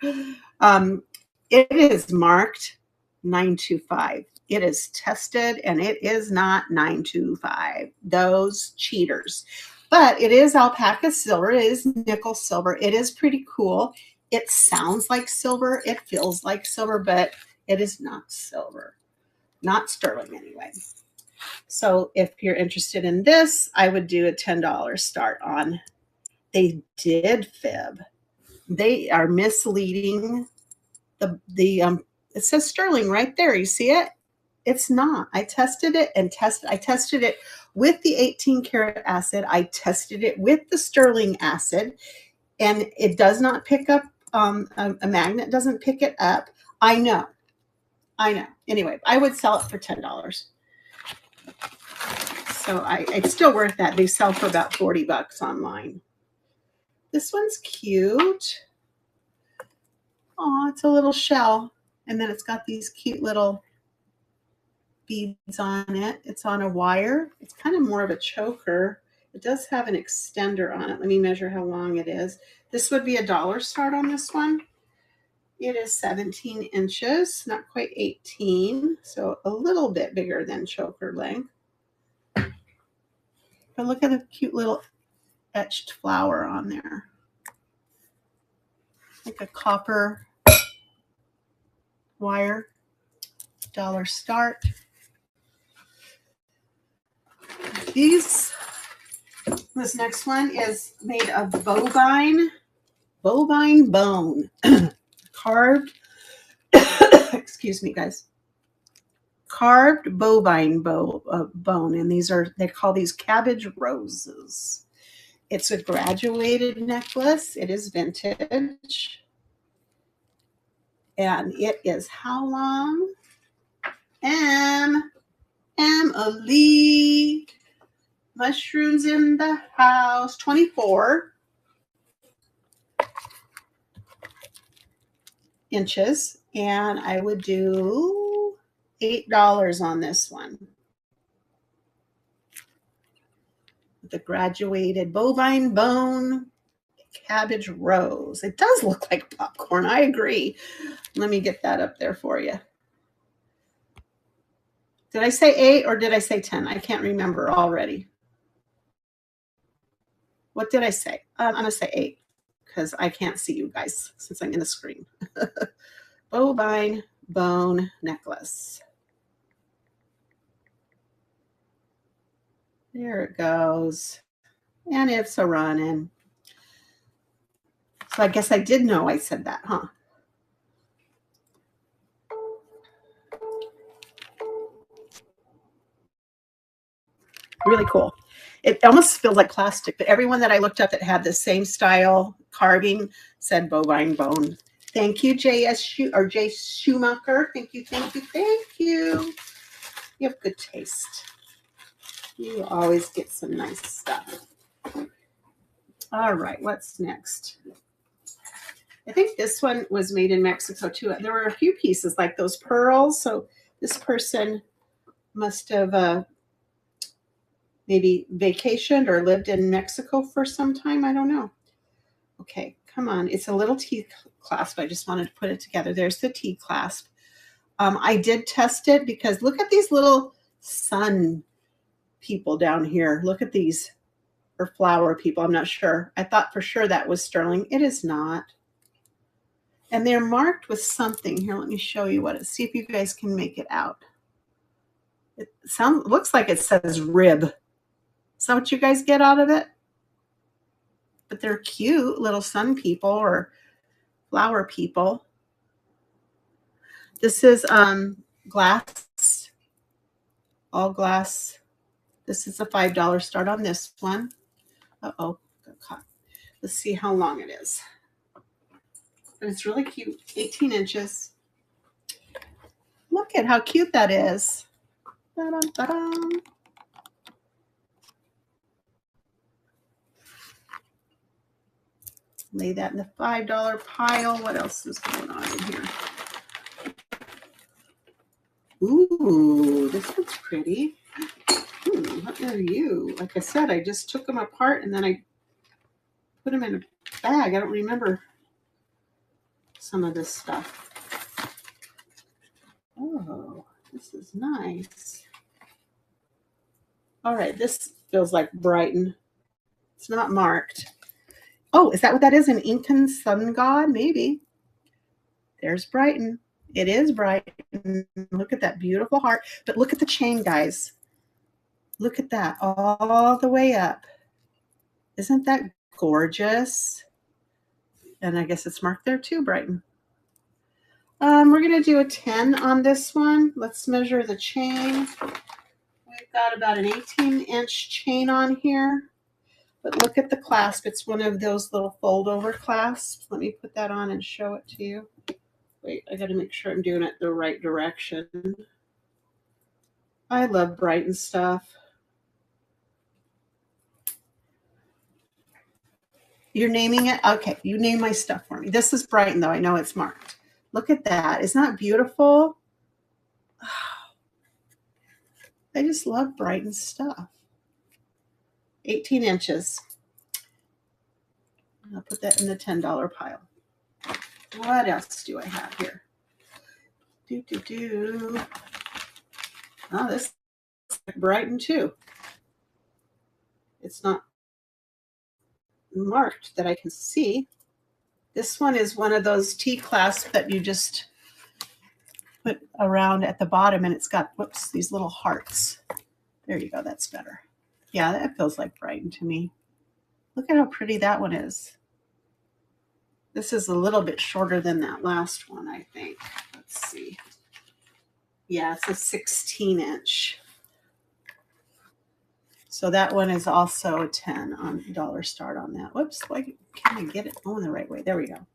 It is marked 925. It is tested and it is not 925. Those cheaters. But it is alpaca silver. It is nickel silver. It is pretty cool. It sounds like silver. It feels like silver, but it is not silver. Not sterling anyway. So if you're interested in this, I would do a $10 start on. They did fib. They are misleading. It says sterling right there. You see it? It's not. I tested it and I tested it with the 18 karat acid. I tested it with the sterling acid, and it does not pick up. A magnet doesn't pick it up. I know. Anyway, I would sell it for $10. So it's still worth that. They sell for about $40 online. This one's cute. Oh, it's a little shell. And then it's got these cute little beads on it. It's on a wire. It's kind of more of a choker. It does have an extender on it. Let me measure how long it is. This would be $1 start on this one. It is 17 inches, not quite 18, so a little bit bigger than choker length. But look at the cute little etched flower on there. Like a copper wire. $1 start. This next one is made of bovine bone. Carved, excuse me, guys. Carved bovine bone, and they call these cabbage roses. It's a graduated necklace. It is vintage. And it is how long? Emily. Mushrooms in the house. 24 inches. And I would do $8 on this one. The graduated bovine bone cabbage rose. It does look like popcorn. I agree. Let me get that up there for you. Did I say 8 or did I say 10? I can't remember already. What did I say? I'm going to say 8 because I can't see you guys since I'm in the screen. Bovine bone necklace. There it goes. And it's a running. So I guess I did know I said that, huh? Really cool. It almost feels like plastic, but everyone that I looked up that had the same style carving said bovine bone. Thank you, J. Schumacher. Thank you, thank you, thank you. You have good taste. You always get some nice stuff. All right, what's next? I think this one was made in Mexico too. There were a few pieces like those pearls. So this person must have maybe vacationed or lived in Mexico for some time. I don't know. Okay, come on. It's a little T clasp. I just wanted to put it together. There's the T clasp. I did test it because look at these little sun people down here. Look at these, or flower people. I'm not sure. I thought for sure that was sterling. It is not. And they're marked with something. Here, let me show you what it is. See if you guys can make it out. It looks like it says rib. Is that what you guys get out of it? But they're cute little sun people or flower people. This is glass, all glass. This is a $5 start on this one. Uh-oh, got caught. Let's see how long it is. But it's really cute, 18 inches. Look at how cute that is. Da-dum, da-dum. Lay that in the $5 pile. What else is going on in here? Ooh, this one's pretty. What are you? Like I said, I just took them apart and then I put them in a bag. I don't remember some of this stuff. Oh, this is nice. All right, this feels like Brighton. It's not marked. Oh, is that what that is? An Incan sun god? Maybe. There's Brighton. It is Brighton. Look at that beautiful heart. But look at the chain, guys. Look at that all the way up. Isn't that gorgeous? And I guess it's marked there too, Brighton. We're going to do a 10 on this one. Let's measure the chain. We've got about an 18-inch chain on here. But look at the clasp. It's one of those little fold-over clasps. Let me put that on and show it to you. Wait, I got to make sure I'm doing it the right direction. I love Brighton stuff. You're naming it? Okay, you name my stuff for me. This is Brighton, though. I know it's marked. Look at that. Isn't that beautiful? I just love Brighton stuff. 18 inches. I'll put that in the $10 pile. What else do I have here? Oh, this is Brighton too. It's not marked that I can see. This one is one of those T-clasps that you just put around at the bottom, and it's got, whoops, these little hearts. There you go. That's better. Yeah, that feels like Brighton to me. Look at how pretty that one is. This is a little bit shorter than that last one, I think. Let's see. Yeah, it's a 16-inch. So that one is also a 10 on dollar start on that. Whoops, why can't I get it going the right way? There we go.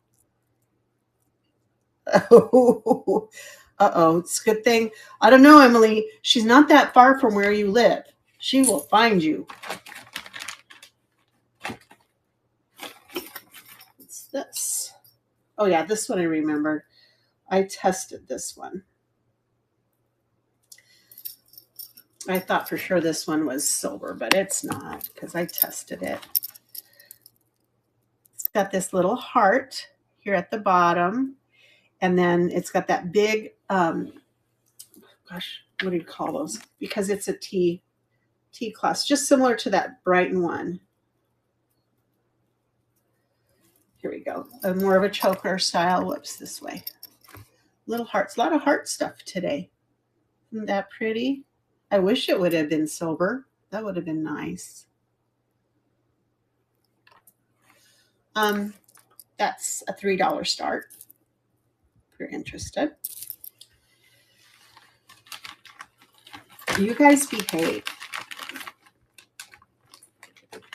Oh, uh-oh, it's a good thing. I don't know, Emily. She's not that far from where you live. She will find you. What's this? Oh, yeah, this one I remembered. I tested this one. I thought for sure this one was silver, but it's not because I tested it. It's got this little heart here at the bottom, and then it's got that big, gosh, what do you call those? Because it's a T class, just similar to that Brighton one. Here we go. More of a choker style. Whoops, this way. Little hearts. A lot of heart stuff today. Isn't that pretty? I wish it would have been silver. That would have been nice. That's a $3 start if you're interested. You guys behave.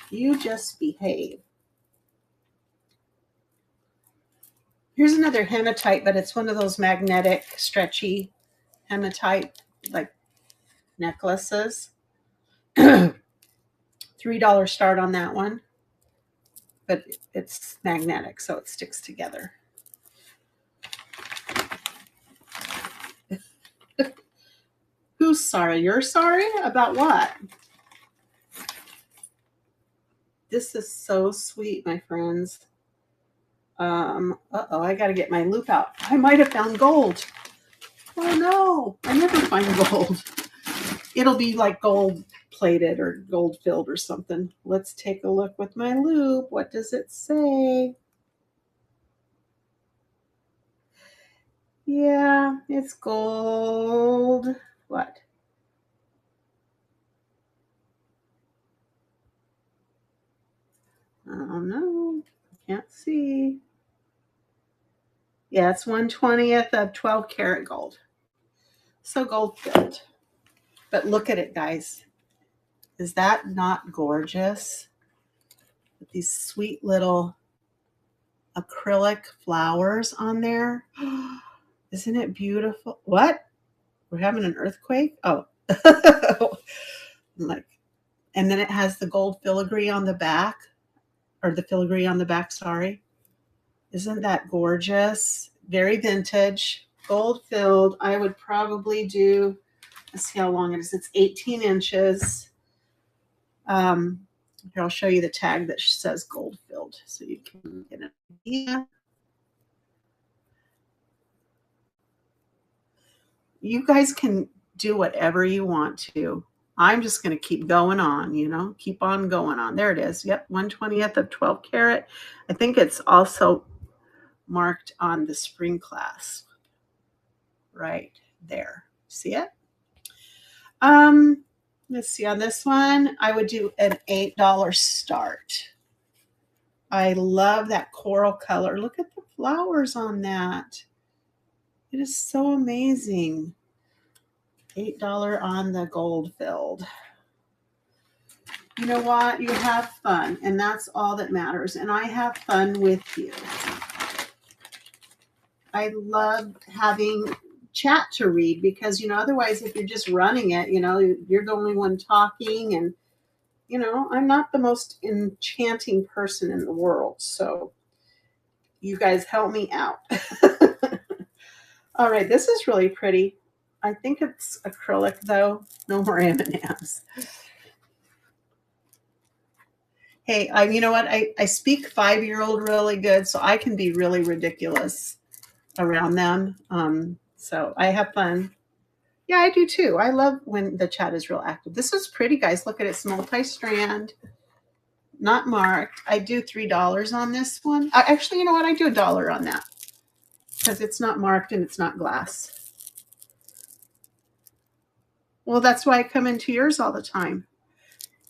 You just behave. Here's another hematite, but it's one of those magnetic, stretchy hematite, like necklaces. $3 start on that one, but it's magnetic, so it sticks together. Who's sorry? You're sorry? About what? This is so sweet, my friends. Uh-oh, I got to get my loop out. I might have found gold. Oh, no. I never find gold. It'll be like gold plated or gold filled or something. Let's take a look with my loop. What does it say? Yeah, it's gold. What? Oh no, can't see. Yeah, it's 1/20th of 12 karat gold. So gold filled. But look at it, guys. Is that not gorgeous? With these sweet little acrylic flowers on there. Isn't it beautiful? What? We're having an earthquake? Oh. Like, and then it has the gold filigree on the back, or the filigree on the back, sorry. Isn't that gorgeous? Very vintage, gold filled. I would probably do, let's see how long it is. It's 18 inches. Here, I'll show you the tag that says gold filled so you can get an idea. You guys can do whatever you want to. I'm just going to keep going on, keep on going on. There it is. Yep, 1/20th of 12 karat. I think it's also marked on the spring clasp right there. See it? Let's see, on this one, I would do an $8 start. I love that coral color. Look at the flowers on that. It is so amazing. $8 on the gold filled. You know what? You have fun, and that's all that matters. And I have fun with you. I love having chat to read because, otherwise if you're just running it, you're the only one talking, and, I'm not the most enchanting person in the world. So you guys help me out. All right, this is really pretty. I think it's acrylic though. No more M&Ms. Hey, you know what? I speak 5-year-old really good, so I can be really ridiculous around them. So I have fun. Yeah, I do too. I love when the chat is real active. This is pretty, guys. Look at it. It's multi-strand, not marked. I do $3 on this one. Actually, you know what? I do $1 on that because it's not marked and it's not glass. Well, that's why I come into yours all the time.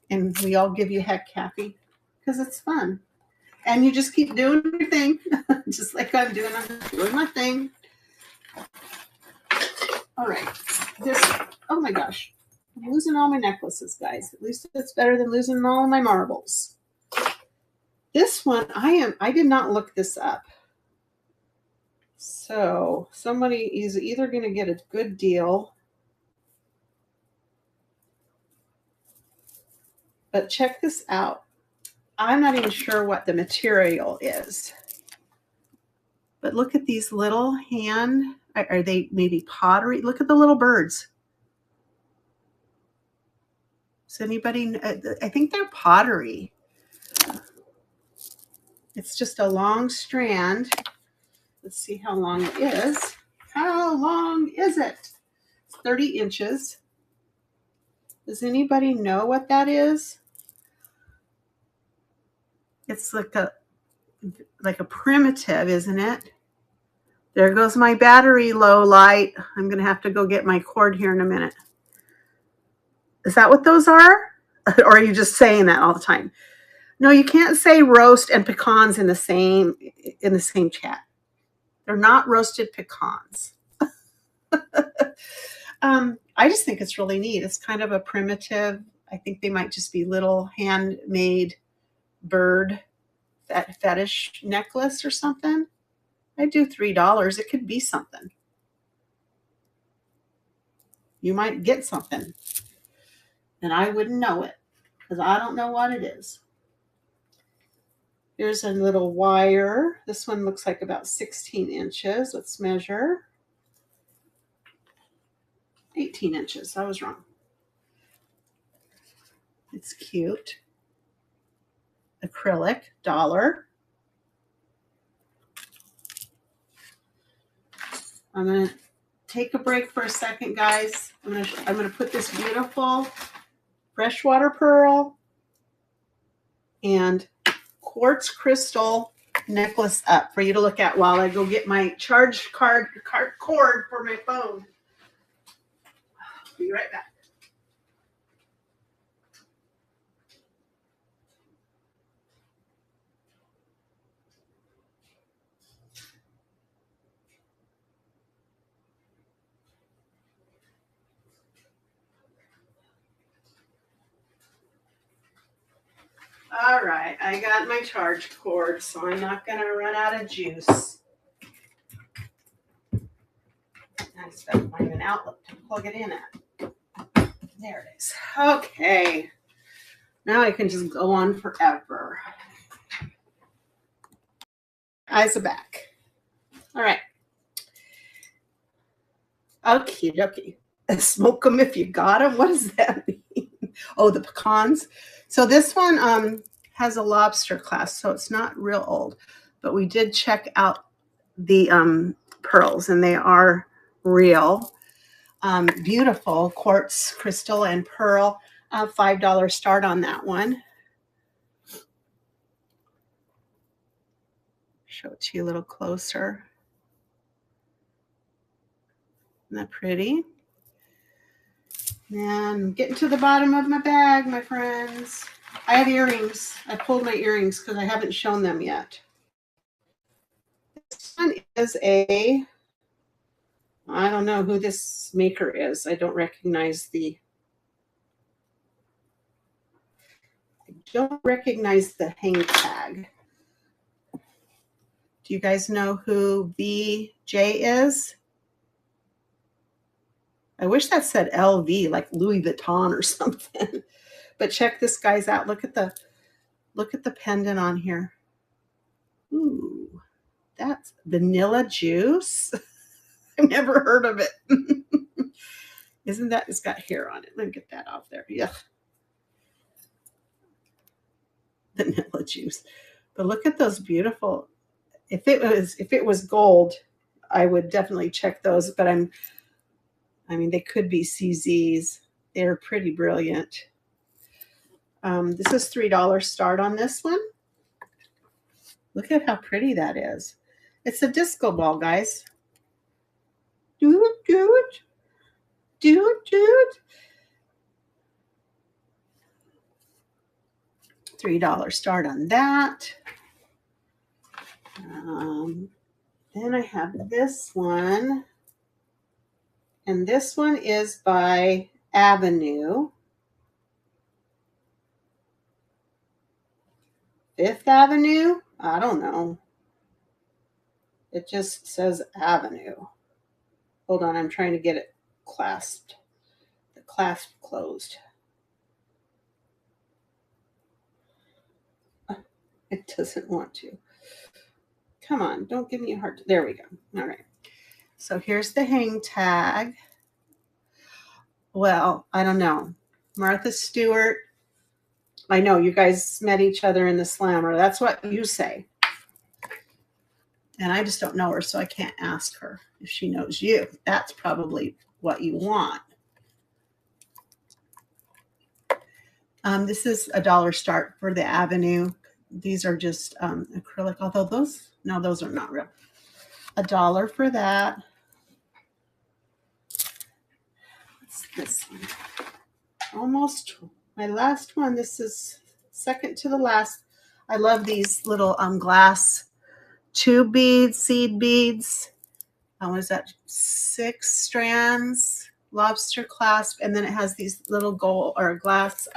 And we all give you heck, Kathy, because it's fun. And you just keep doing your thing, just like I'm doing my thing. All right. Oh my gosh. I'm losing all my necklaces, guys. At least it's better than losing all my marbles. This one, I did not look this up. So somebody is either going to get a good deal, but check this out. I'm not even sure what the material is, but look at these little are they maybe pottery? Look at the little birds. Does anybody, I think they're pottery. It's just a long strand. Let's see how long it is. How long is it? It's 30 inches. Does anybody know what that is? It's like a primitive, isn't it? There goes my battery low light. I'm going to have to go get my cord here in a minute. Is that what those are? Or are you just saying that all the time? No, you can't say roast and pecans in the same chat. They're not roasted pecans. I just think it's really neat. It's kind of a primitive. I think they might just be little handmade bird fetish necklace or something. I do $3. It could be something. You might get something. And I wouldn't know it because I don't know what it is. Here's a little wire. This one looks like about 16 inches. Let's measure. 18 inches. I was wrong. It's cute. Acrylic, $1. I'm going to take a break for a second, guys. I'm going to put this beautiful freshwater pearl and quartz crystal necklace up for you to look at while I go get my charge cord for my phone. I'll be right back. All right, I got my charge cord, so I'm not going to run out of juice. I just got to find an outlet to plug it in at. There it is. Okay. Now I can just go on forever. Eyes are back. All right. Okie dokie. Smoke them if you got them. What does that mean? Oh, the pecans. So this one has a lobster clasp, so it's not real old. But we did check out the pearls, and they are real. Beautiful quartz, crystal, and pearl. $5 start on that one. Show it to you a little closer. Isn't that pretty? And getting to the bottom of my bag, my friends. I have earrings. I pulled my earrings because I haven't shown them yet. This one is I don't know who this maker is. I don't recognize the hang tag. Do you guys know who VJ is? I wish that said LV, like Louis Vuitton or something. But check this guy's out. Look at the pendant on here. Ooh, that's vanilla juice. I've never heard of it. Isn't that? It's got hair on it. Let me get that off there. Yeah. Vanilla juice. But look at those beautiful. If it was gold, I would definitely check those. But they could be CZs. They're pretty brilliant. This is $3 start on this one. Look at how pretty that is. It's a disco ball, guys. Do it. $3 start on that. Then I have this one. And this one is by Avenue. Fifth Avenue? I don't know. It just says Avenue. Hold on, I'm trying to get it clasped. The clasp closed. It doesn't want to. Come on, don't give me a hard time. There we go. All right. So here's the hang tag. Well, I don't know. Martha Stewart. I know you guys met each other in the Slammer. That's what you say. And I just don't know her, so I can't ask her if she knows you. That's probably what you want. This is $1 start for the Avenue. These are just acrylic, although those are not real. $1 for that. What's this one? Almost my last one. This is second to the last. I love these little glass tube beads, seed beads. What is that? 6 strands, lobster clasp, and then it has these little gold or glass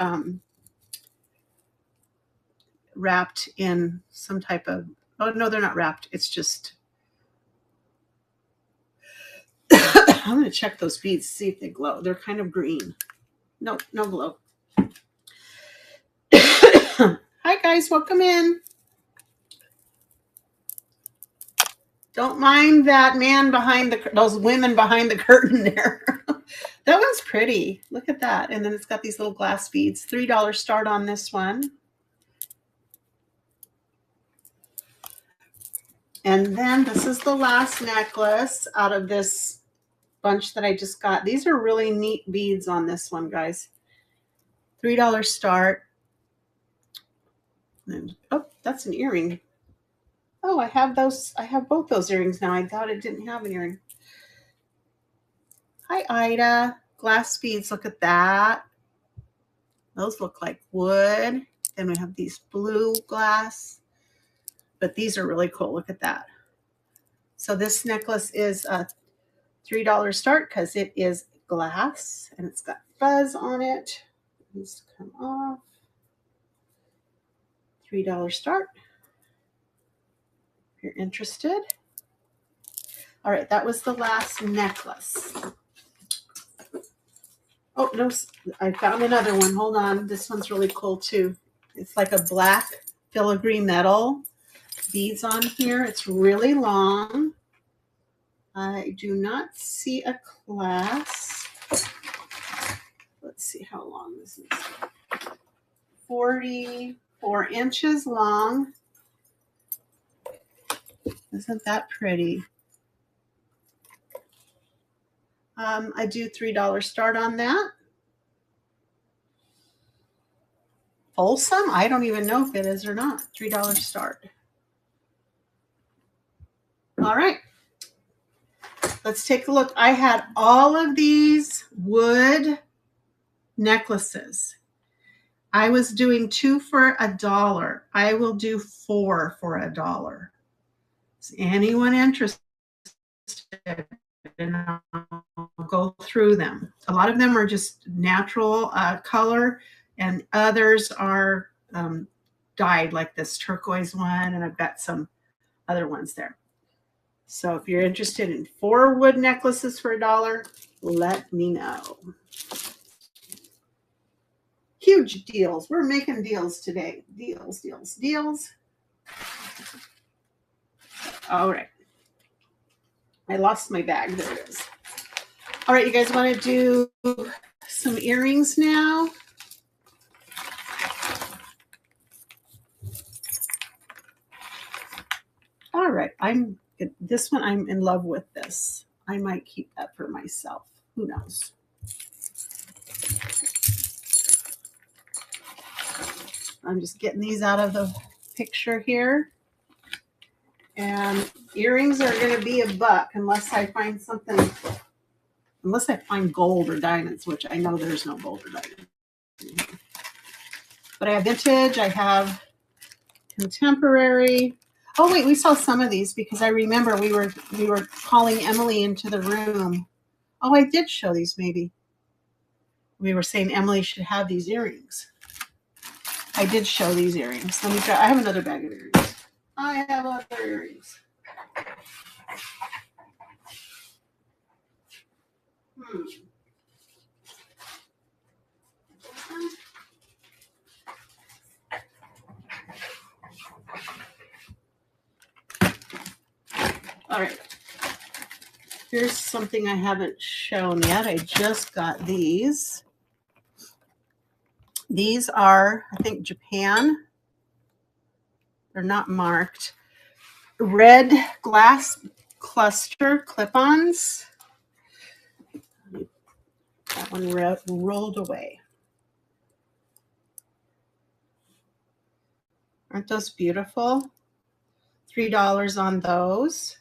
wrapped in some type of, oh no, they're not wrapped. It's just, I'm going to check those beads, see if they glow. They're kind of green. Nope, no glow. Hi guys, welcome in. Don't mind that man behind those women behind the curtain there. That one's pretty. Look at that. And then it's got these little glass beads. $3 start on this one. And then this is the last necklace out of this bunch that I just got. These are really neat beads on this one, guys. $3 start. And, oh, that's an earring. Oh, I have those. I have both those earrings now. I thought it didn't have an earring. Hi, Ida. Glass beads. Look at that. Those look like wood. Then we have these blue glass. But these are really cool. Look at that. So this necklace is a $3 start because it is glass and it's got fuzz on it. It needs to come off. $3 start. If you're interested. All right, that was the last necklace. Oh, no, I found another one. Hold on. This one's really cool too. It's like a black filigree metal beads on here. It's really long. I do not see a clasp. Let's see how long this is. 44 inches long. Isn't that pretty? I do $3 start on that. Folsom? I don't even know if it is or not. $3 start. All right. Let's take a look. I had all of these wood necklaces. I was doing 2 for $1. I will do 4 for $1. Is anyone interested? And I'll go through them. A lot of them are just natural color, and others are dyed, like this turquoise one, and I've got some other ones there. So if you're interested in 4 wood necklaces for $1, let me know. Huge deals. We're making deals today. Deals, deals, deals. All right. I lost my bag. There it is. All right, you guys want to do some earrings now? All right. This one, I'm in love with this. I might keep that for myself. Who knows? I'm just getting these out of the picture here. And earrings are going to be $1 unless I find something, unless I find gold or diamonds, which I know there's no gold or diamonds. But I have vintage, I have contemporary. Oh wait, we saw some of these because I remember we were calling Emily into the room. Oh, I did show these maybe. We were saying Emily should have these earrings. I did show these earrings. Let me try. I have another bag of earrings. I have other earrings. All right. Here's something I haven't shown yet. I just got these. These are, I think, Japan. They're not marked. Red glass cluster clip-ons. That one rolled away. Aren't those beautiful? $3 on those.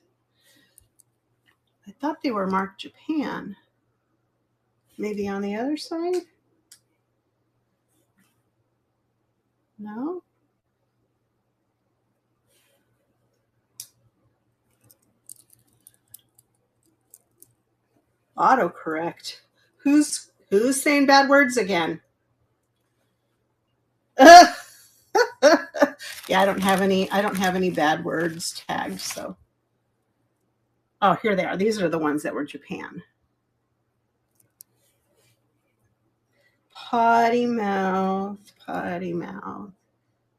I thought they were marked Japan. Maybe on the other side? No? Autocorrect. Who's saying bad words again? Yeah, I don't have any bad words tagged, so. Oh, here they are. These are the ones that were Japan. Potty mouth,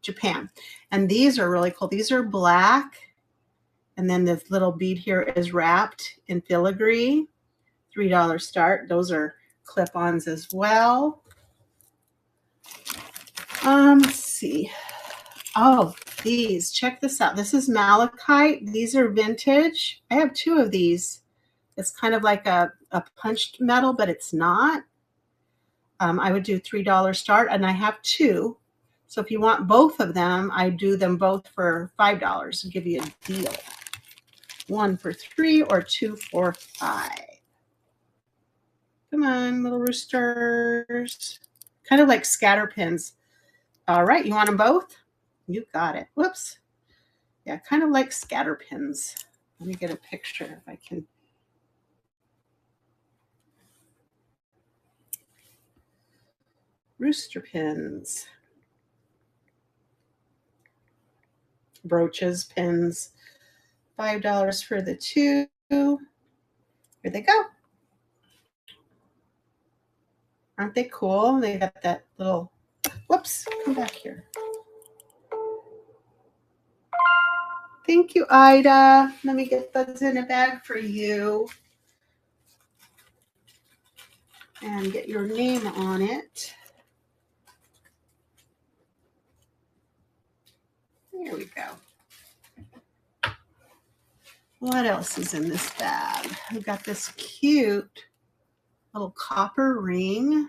Japan. And these are really cool. These are black. And then this little bead here is wrapped in filigree. $3 start. Those are clip-ons as well. Let's see. Oh, these. Check this out. This is malachite. These are vintage. I have 2 of these. It's kind of like a punched metal, but it's not. I would do $3 start, and I have 2. So if you want both of them, I do them both for $5 and give you a deal. 1 for $3 or 2 for $5. Come on, little roosters. Kind of like scatter pins. All right, you want them both? You got it. Whoops. Yeah, kind of like scatter pins. Let me get a picture if I can. Rooster pins. Brooches, pins. $5 for the 2. Here they go. Aren't they cool? They got that little, whoops, come back here. Thank you, Ida. Let me get those in a bag for you. And get your name on it. There we go. What else is in this bag? I've got this cute little copper ring.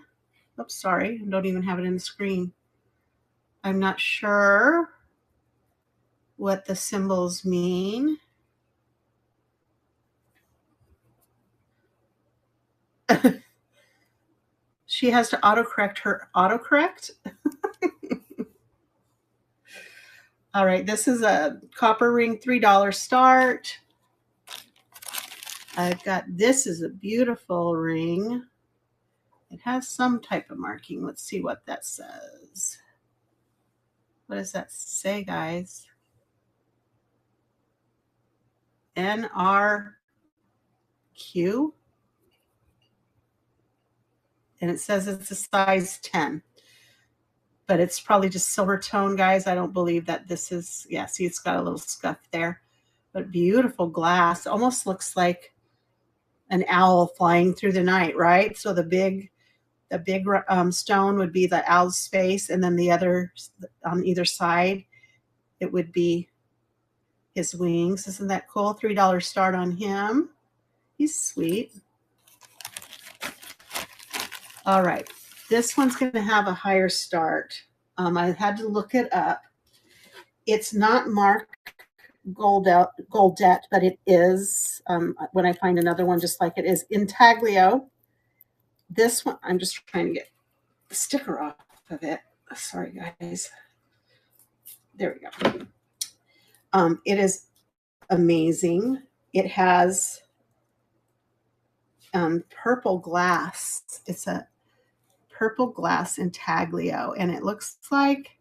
Oops, sorry, I don't even have it in the screen. I'm not sure what the symbols mean. She has to autocorrect her autocorrect. All right, this is a copper ring, $3 start. I've got, this is a beautiful ring. It has some type of marking. Let's see what that says. What does that say, guys? NRQ. And it says it's a size 10. But it's probably just silver tone, guys. I don't believe that this is, yeah, see, it's got a little scuff there. But beautiful glass. Almost looks like an owl flying through the night, right? So the big stone would be the owl's face, and then the other on either side, it would be his wings. Isn't that cool? $3 start on him. He's sweet. All right, this one's going to have a higher start. I had to look it up. It's not marked Goldette, but it is. When I find another one just like it is, intaglio. This one, I'm just trying to get the sticker off of it. Sorry, guys. There we go. It is amazing. It has purple glass. It's a purple glass intaglio, and it looks like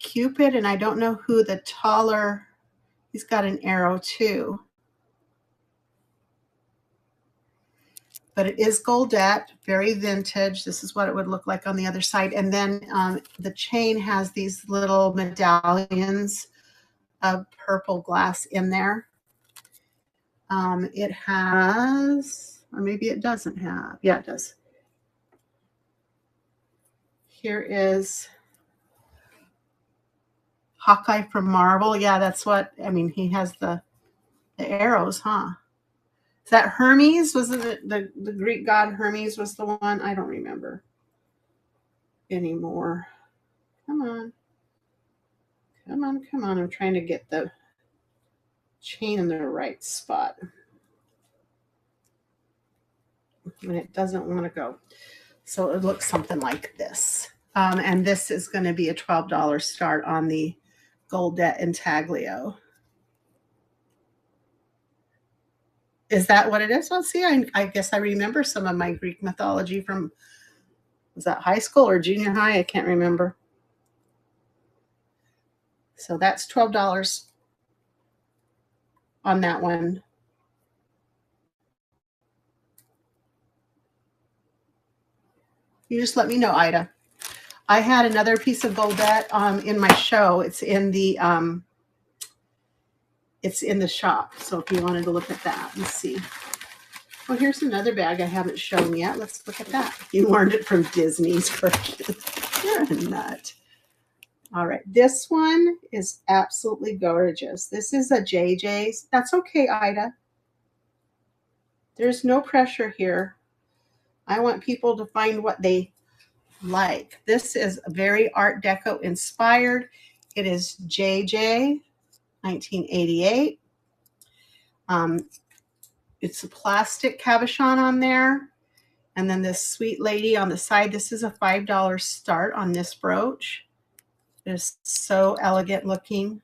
Cupid, and I don't know who the taller, he's got an arrow too. But it is Goldette, very vintage. This is what it would look like on the other side. And then the chain has these little medallions of purple glass in there. It has, or maybe it doesn't have. Yeah, it does. Here is Hawkeye from Marvel. Yeah, that's what, I mean, he has the arrows, huh? Is that Hermes? Wasn't it the Greek god Hermes was the one? I don't remember anymore. Come on. Come on, come on. I'm trying to get the chain in the right spot. And it doesn't want to go. So it looks something like this. And this is going to be a $12 start on the Goldette intaglio. Is that what it is? Well, see, I guess I remember some of my Greek mythology from, was that high school or junior high? I can't remember. So that's $12 on that one. You just let me know, Ida. I had another piece of Goldette in my show. It's in the shop. So if you wanted to look at that and see. Oh, here's another bag I haven't shown yet. Let's look at that. You learned it from Disney's version. You're a nut. All right. This one is absolutely gorgeous. This is a JJ's. That's okay, Ida. There's no pressure here. I want people to find what they like. This is very Art Deco inspired. It is JJ 1988. It's a plastic cabochon on there. And then this sweet lady on the side. This is a $5 start on this brooch. It's so elegant looking.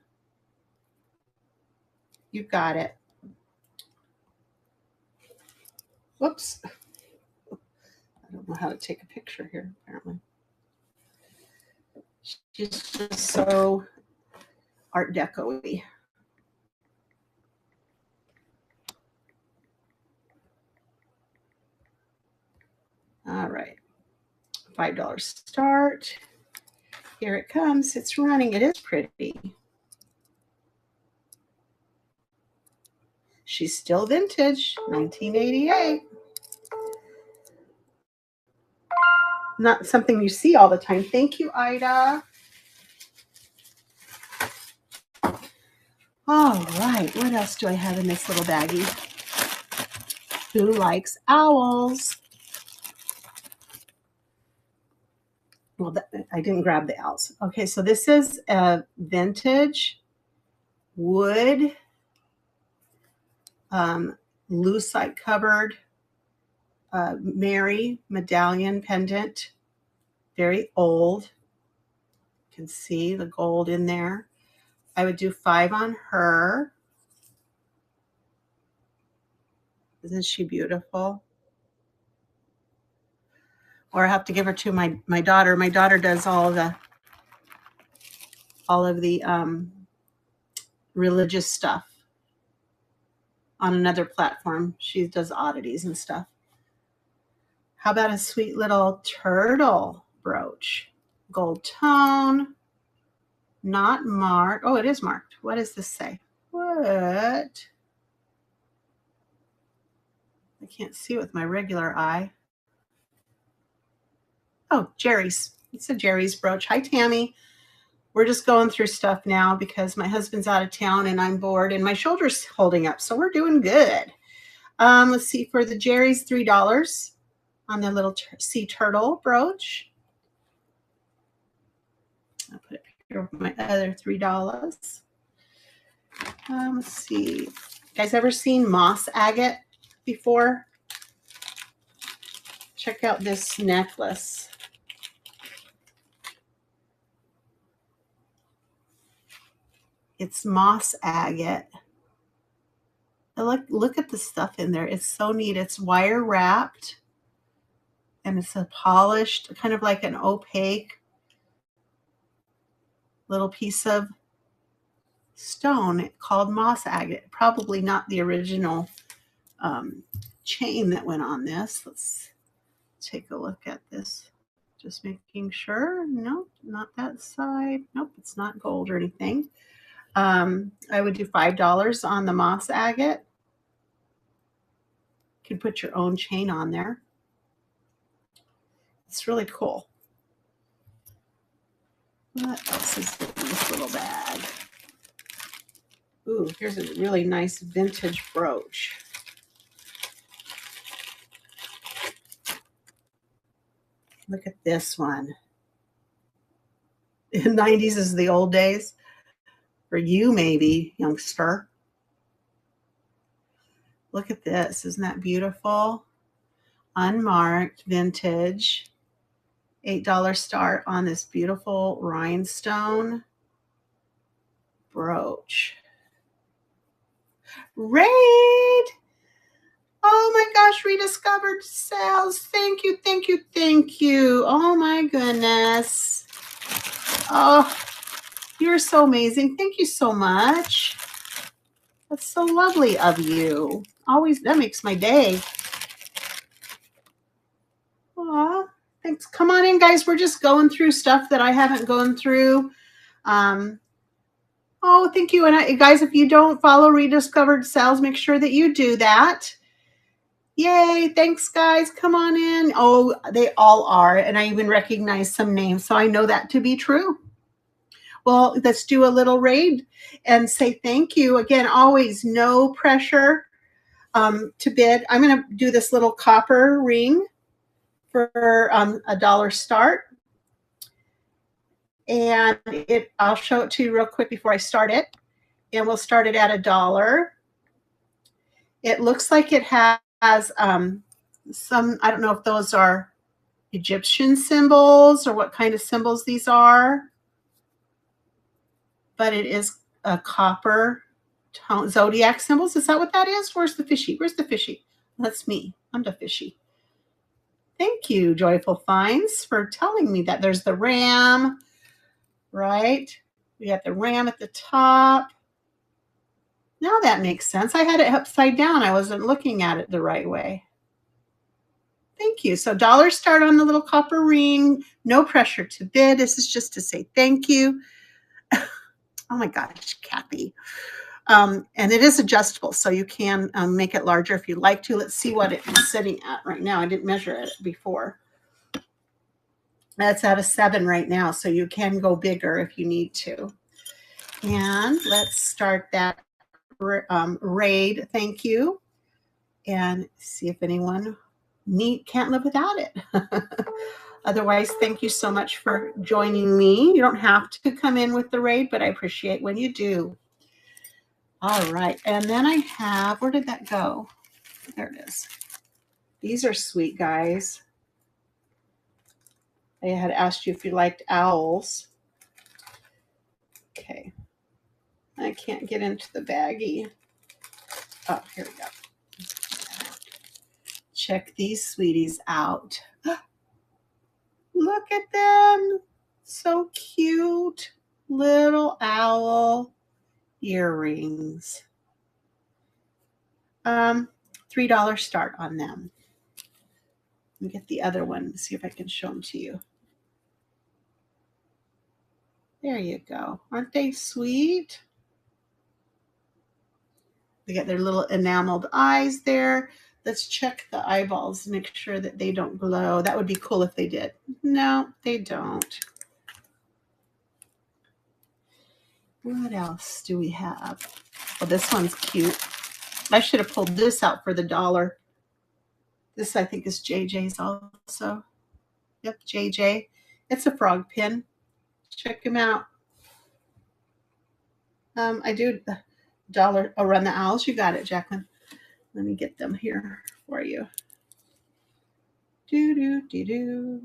You got it. Whoops. I don't know how to take a picture here, apparently. She's just so Art Deco-y. All right. $5 start. Here it comes. It's running. It is pretty. She's still vintage, 1988. Not something you see all the time. Thank you, Ida. All right. What else do I have in this little baggie? Who likes owls? Well, I didn't grab the owls. Okay, so this is a vintage wood lucite covered Mary medallion pendant. Very old. You can see the gold in there. I would do 5 on her. Isn't she beautiful? Or I have to give her to my daughter. My daughter does all of the religious stuff on another platform. She does oddities and stuff. How about a sweet little turtle brooch? Gold tone, not marked. Oh, it is marked. What does this say? What? I can't see with my regular eye. Oh, Jerry's. It's a Jerry's brooch. Hi, Tammy. We're just going through stuff now because my husband's out of town and I'm bored and my shoulder's holding up. So we're doing good. Let's see, for the Jerry's, $3 on the little sea turtle brooch. I'll put it here with my other $3. Let's see. You guys ever seen moss agate before? Check out this necklace. It's moss agate. Look at the stuff in there. It's so neat. It's wire wrapped and it's a polished, kind of like an opaque little piece of stone called moss agate. Probably not the original chain that went on this. Let's take a look at this. Just making sure. Nope, not that side. Nope, it's not gold or anything. I would do $5 on the moss agate. You can put your own chain on there. It's really cool. What else is in this little bag? Ooh, here's a really nice vintage brooch. Look at this one. The 90s is the old days. For you, maybe, youngster. Look at this. Isn't that beautiful? Unmarked, vintage. $8 start on this beautiful rhinestone brooch. Raid! Oh my gosh, rediscovered sales. Thank you, thank you, thank you. Oh my goodness. Oh, You're so amazing. Thank you so much. That's so lovely of you. Always, that makes my day. Aw, thanks. Come on in, guys. We're just going through stuff that I haven't gone through. Oh, thank you. And guys, if you don't follow Rediscovered Cells, make sure that you do that. Yay. Thanks, guys. Come on in. Oh, they all are. And I even recognize some names. So I know that to be true. Well, let's do a little raid and say thank you. Again, always no pressure to bid. I'm going to do this little copper ring for $1 start. And I'll show it to you real quick before I start it. And we'll start it at $1. It looks like it has some, I don't know if those are Egyptian symbols or what kind of symbols these are, but it is a copper tone, zodiac symbols. Is that what that is? Where's the fishy? Where's the fishy? That's me. I'm the fishy. Thank you, Joyful Finds, for telling me that. There's the ram, right? We got the ram at the top. Now that makes sense. I had it upside down. I wasn't looking at it the right way. Thank you. So $1 start on the little copper ring. No pressure to bid. This is just to say thank you. Oh my gosh, Kathy. And it is adjustable, so you can make it larger if you'd like to. Let's see what it's sitting at right now. I didn't measure it before. That's at a 7 right now, so you can go bigger if you need to. And let's start that raid. Thank you. And see if anyone can't live without it. Otherwise, thank you so much for joining me. You don't have to come in with the raid, but I appreciate when you do. All right. And then I have, where did that go? There it is. These are sweet, guys. I had asked you if you liked owls. Okay. I can't get into the baggie. Oh, here we go. Check these sweeties out. Look at them. So cute. Little owl earrings. $3 start on them. Let me get the other one. See if I can show them to you. There you go. Aren't they sweet? They got their little enameled eyes there. Let's check the eyeballs, make sure that they don't glow. That would be cool if they did. No, they don't. What else do we have? Oh, this one's cute. I should have pulled this out for the $1. This, I think, is JJ's also. Yep, JJ. It's a frog pin. Check him out. I do $1. Oh, Run the Owls. You got it, Jacqueline. Let me get them here for you. Do.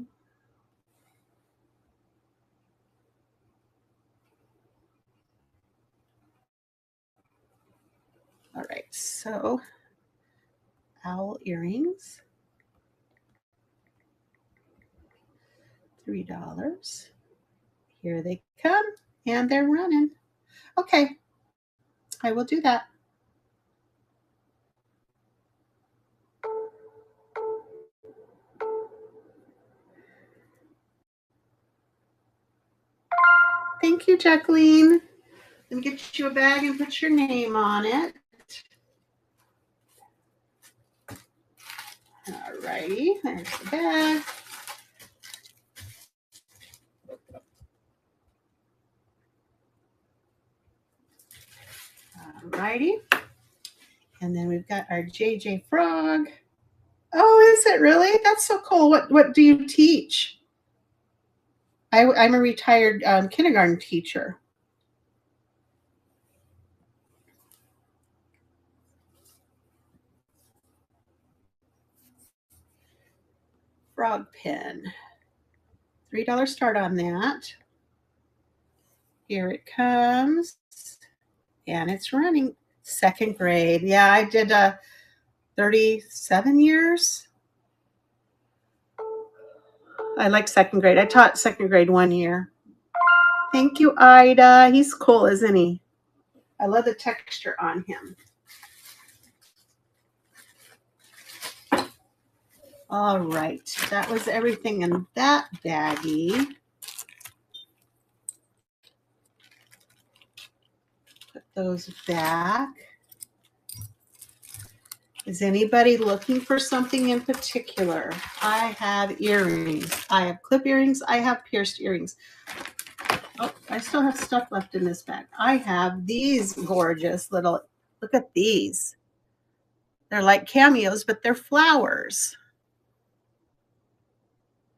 All right, so owl earrings, $3. Here they come, and they're running. Okay, I will do that. Thank you, Jacqueline. Let me get you a bag and put your name on it. All righty, there's the bag. All righty. And then we've got our JJ Frog. Oh, is it really? That's so cool. What do you teach? I'm a retired kindergarten teacher. Frog pin. $3 start on that. Here it comes. And it's running. 2nd grade. Yeah, I did 37 years. I like 2nd grade. I taught 2nd grade 1 year. Thank you, Ida. He's cool, isn't he? I love the texture on him. All right, that was everything in that baggie. Put those back. Is anybody looking for something in particular? I have earrings. I have clip earrings. I have pierced earrings. Oh, I still have stuff left in this bag. I have these gorgeous little, look at these. They're like cameos, but they're flowers.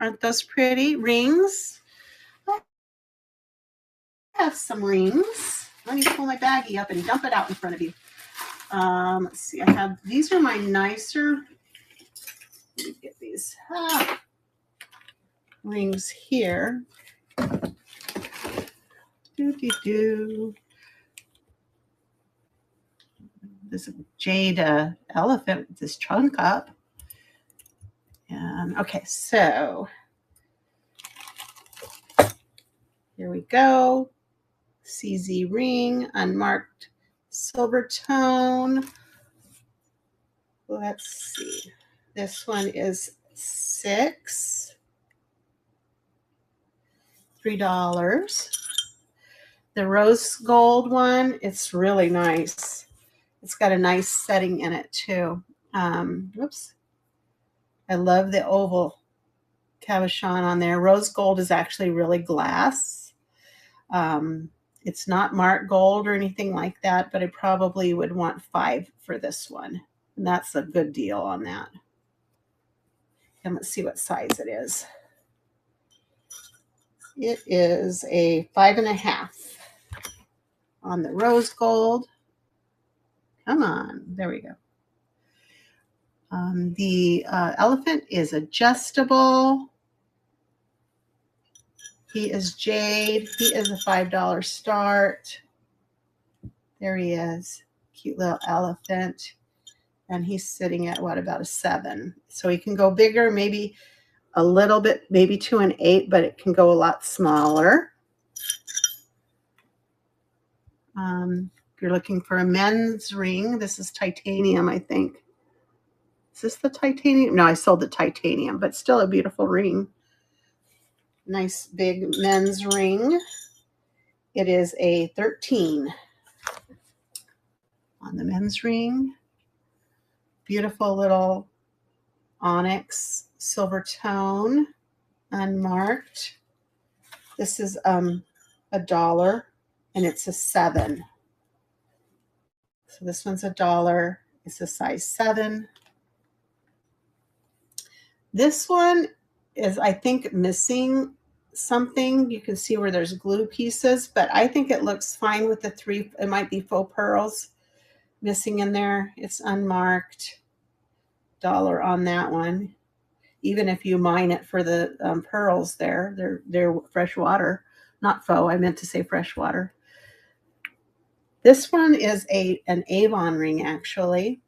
Aren't those pretty? Rings. I have some rings. Let me pull my baggie up and dump it out in front of you. Let's see. I have, these are my nicer, let me get these rings here. This jade elephant with this trunk up. And okay, so here we go. CZ ring, unmarked silver tone. Let's see. This one is $3. The rose gold one, it's really nice. It's got a nice setting in it too. Whoops. I love the oval cabochon on there. Rose gold is actually really glass. It's not marked gold or anything like that, but I probably would want $5 for this one. And that's a good deal on that. And let's see what size it is. It is a 5.5 on the rose gold. Come on, there we go. The elephant is adjustable. He is jade. He is a $5 start. There he is. Cute little elephant. And he's sitting at what, about a 7. So he can go bigger, maybe a little bit, maybe to an 8, but it can go a lot smaller. If you're looking for a men's ring, this is titanium, I think. Is this the titanium? No, I sold the titanium, but still a beautiful ring. Nice big men's ring. It is a 13 on the men's ring. Beautiful little onyx silver tone, unmarked. This is $1 and it's a 7. So this one's $1. It's a size 7. This one is, I think, missing something. You can see where there's glue pieces, but I think it looks fine with the 3. It might be faux pearls missing in there. It's unmarked. $1 on that one. Even if you mine it for the pearls there, they're fresh water, not faux. I meant to say fresh water. This one is an Avon ring, actually.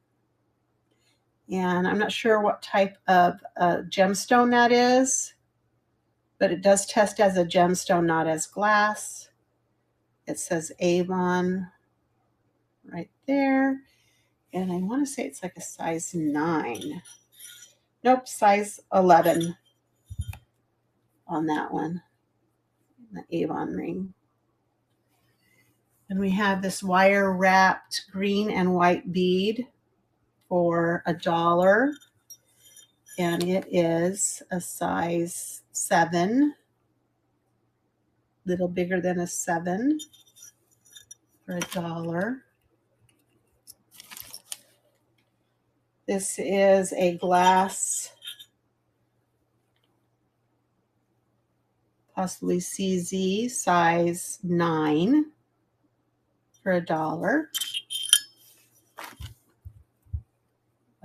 And I'm not sure what type of gemstone that is, but it does test as a gemstone, not as glass. It says Avon right there. And I want to say it's like a size 9. Nope, size 11 on that one, the Avon ring. And we have this wire wrapped green and white bead for $1. And it is a size 7, little bigger than a 7 for $1. This is a glass, possibly CZ, size 9 for $1.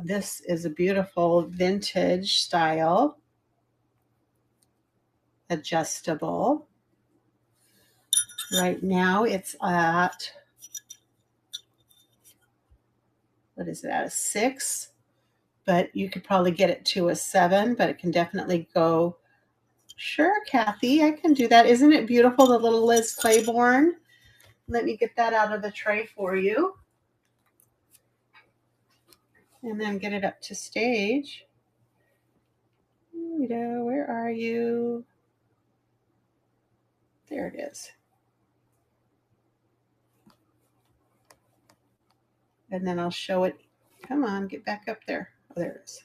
This is a beautiful vintage style, adjustable. Right now it's at, what is it, at a 6, but you could probably get it to a 7, but it can definitely go Sure, Kathy, I can do that. Isn't it beautiful, the little Liz Claiborne? Let me get that out of the tray for you. And then get it up to stage. Rita, where are you? There it is. And then I'll show it. Come on, get back up there. Oh, there it is.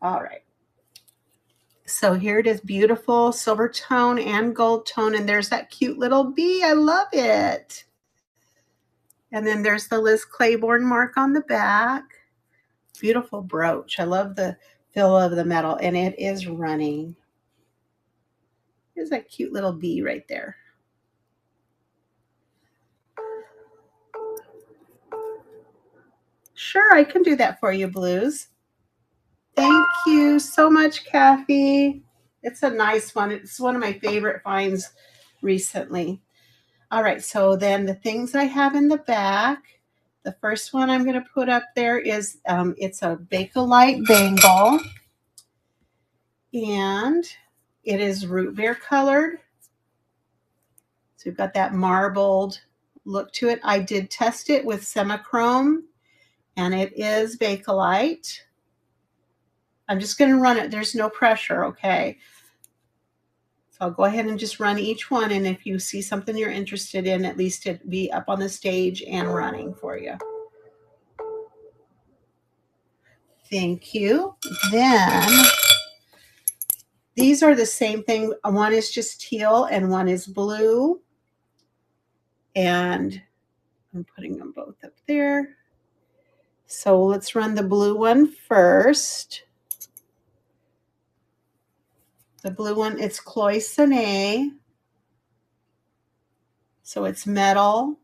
All right. So here it is, beautiful silver tone and gold tone. And there's that cute little bee. I love it. And then there's the Liz Claiborne mark on the back. Beautiful brooch. I love the feel of the metal, and it is running. There's that cute little bee right there. Sure, I can do that for you, Blues. Thank you so much, Kathy. It's a nice one. It's one of my favorite finds recently. All right, so then the things I have in the back, the first one I'm going to put up there is it's a Bakelite bangle, and it is root beer colored. So you've got that marbled look to it. I did test it with Semichrome, and it is Bakelite. I'm just going to run it. There's no pressure, okay? So I'll go ahead and just run each one, and if you see something you're interested in, at least it'd be up on the stage and running for you. Thank you. Then these are the same thing. One is just teal and one is blue. And I'm putting them both up there. So let's run the blue one first. The blue one, it's Cloisonne. So it's metal,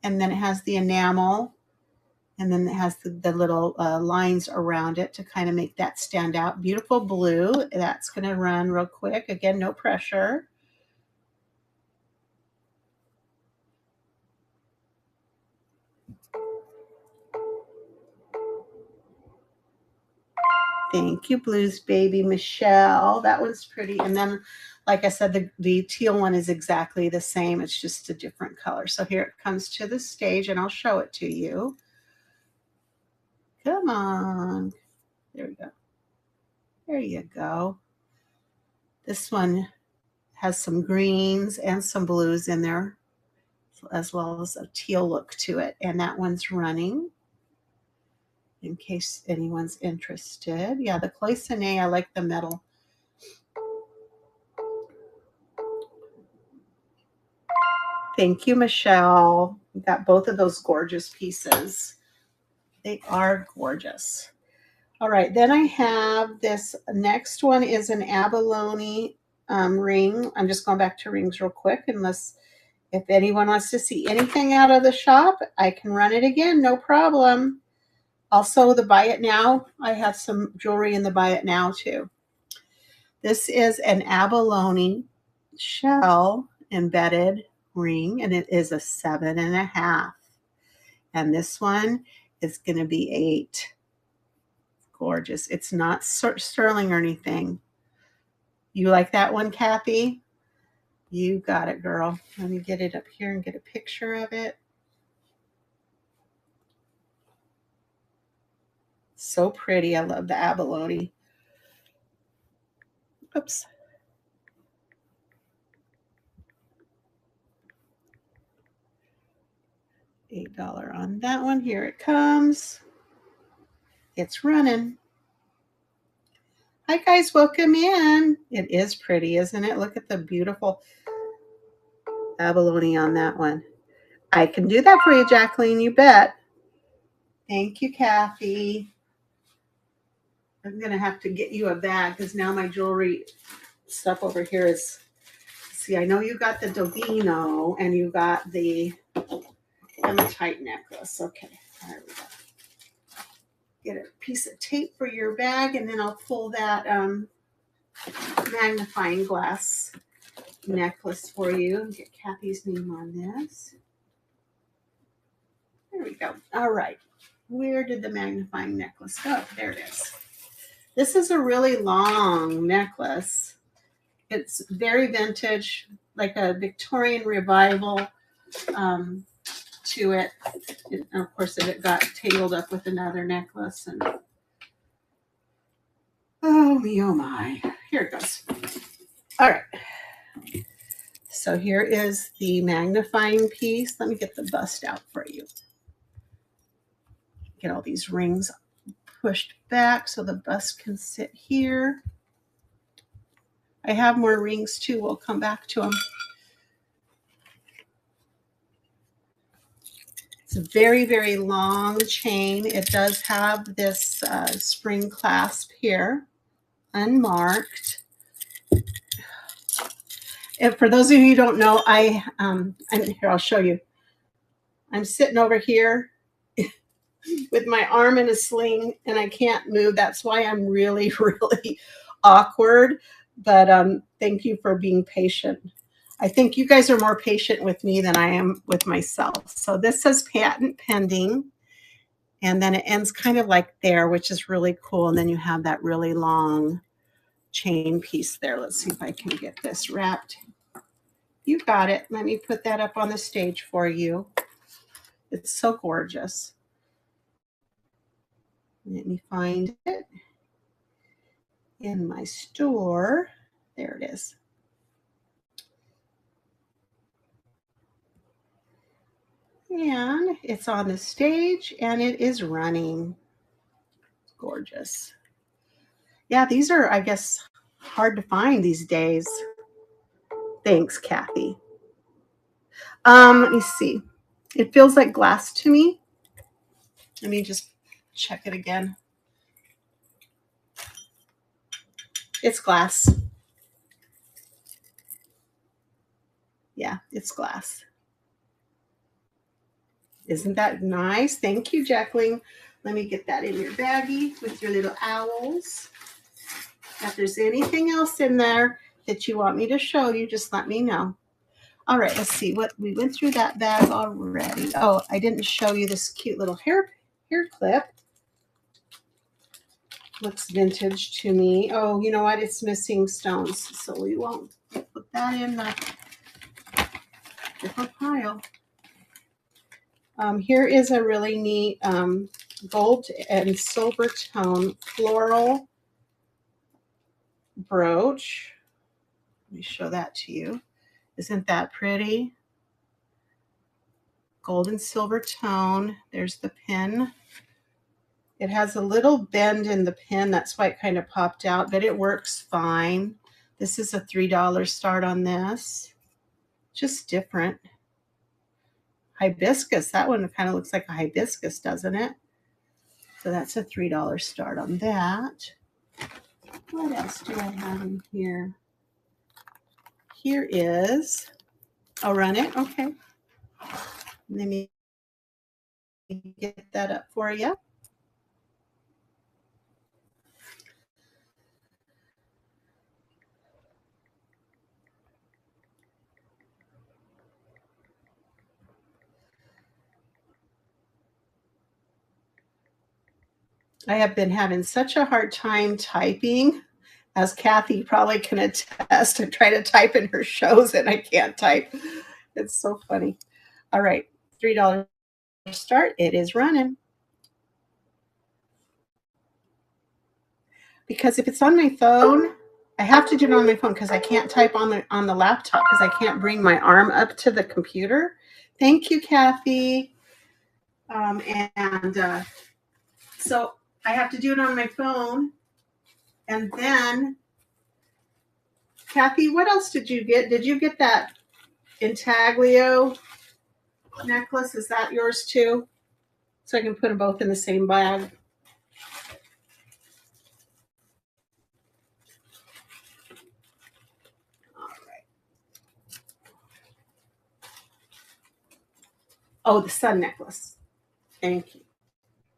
and then it has the enamel, and then it has the little lines around it to kind of make that stand out. Beautiful blue. That's going to run real quick. Again, no pressure. Thank you, Blues Baby Michelle. That one's pretty. And then, like I said, the teal one is exactly the same. It's just a different color. So here it comes to the stage, and I'll show it to you. Come on. There we go. There you go. This one has some greens and some blues in there, as well as a teal look to it. And that one's running, in case anyone's interested. Yeah, the Cloisonne, I like the metal. Thank you, Michelle. We got both of those gorgeous pieces. They are gorgeous. All right, then I have this next one is an abalone ring. I'm just going back to rings real quick, unless if anyone wants to see anything out of the shop, I can run it again, no problem. Also, the Buy It Now, I have some jewelry in the Buy It Now too. This is an abalone shell embedded ring, and it is a 7.5. And this one is going to be 8. Gorgeous. It's not sterling or anything. You like that one, Kathy? You got it, girl. Let me get it up here and get a picture of it. So pretty. I love the abalone. Oops. $8 on that one. Here it comes. It's running. Hi, guys. Welcome in. It is pretty, isn't it? Look at the beautiful abalone on that one. I can do that for you, Jacqueline. You bet. Thank you, Kathy. I'm going to have to get you a bag because now my jewelry stuff over here is, see, I know you got the Dovino and you got the hematite necklace. Okay, there we go. Get a piece of tape for your bag, and then I'll pull that magnifying glass necklace for you and get Kathy's name on this. There we go. All right. Where did the magnifying necklace go? There it is. This is a really long necklace. It's very vintage, like a Victorian revival to it. And of course, it got tangled up with another necklace. And oh me, oh my. Here it goes. All right. So here is the magnifying piece. Let me get the bust out for you. Get all these rings pushed back so the bust can sit here. I have more rings too. We'll come back to them. It's a very, very long chain. It does have this spring clasp here, unmarked. And for those of you who don't know, I'm here, I'll show you. I'm sitting over here with my arm in a sling and I can't move. That's why I'm really, really awkward. But thank you for being patient. I think you guys are more patient with me than I am with myself. So this says patent pending. And then it ends kind of like there, which is really cool. And then you have that really long chain piece there. Let's see if I can get this wrapped. You got it. Let me put that up on the stage for you. It's so gorgeous. Let me find it in my store. There it is. And it's on the stage and it is running. Gorgeous. Yeah, these are, I guess, hard to find these days. Thanks, Kathy. Let me see. It feels like glass to me. Let me just check it again. It's glass. Yeah, it's glass. Isn't that nice? Thank you, Jacqueline. Let me get that in your baggie with your little owls. If there's anything else in there that you want me to show you, just let me know. All right, let's see. What we went through that bag already. Oh, I didn't show you this cute little hair clip. Looks vintage to me. Oh, you know what? It's missing stones, so we won't put that in the different pile. Here is a really neat gold and silver tone floral brooch. Let me show that to you. Isn't that pretty? Gold and silver tone. There's the pin. It has a little bend in the pin. That's why it kind of popped out, but it works fine. This is a $3 start on this. Just different. Hibiscus. That one kind of looks like a hibiscus, doesn't it? So that's a $3 start on that. What else do I have in here? Here is, I'll run it. Okay. Let me get that up for you. I have been having such a hard time typing, as Kathy probably can attest. I try to type in her shows and I can't type. It's so funny. All right, $3 start. It is running. Because if it's on my phone, I have to do it on my phone because I can't type on the laptop because I can't bring my arm up to the computer. Thank you, Kathy. So I have to do it on my phone. And then, Kathy, what else did you get? Did you get that intaglio necklace? Is that yours too? So I can put them both in the same bag. All right. Oh, the sun necklace. Thank you.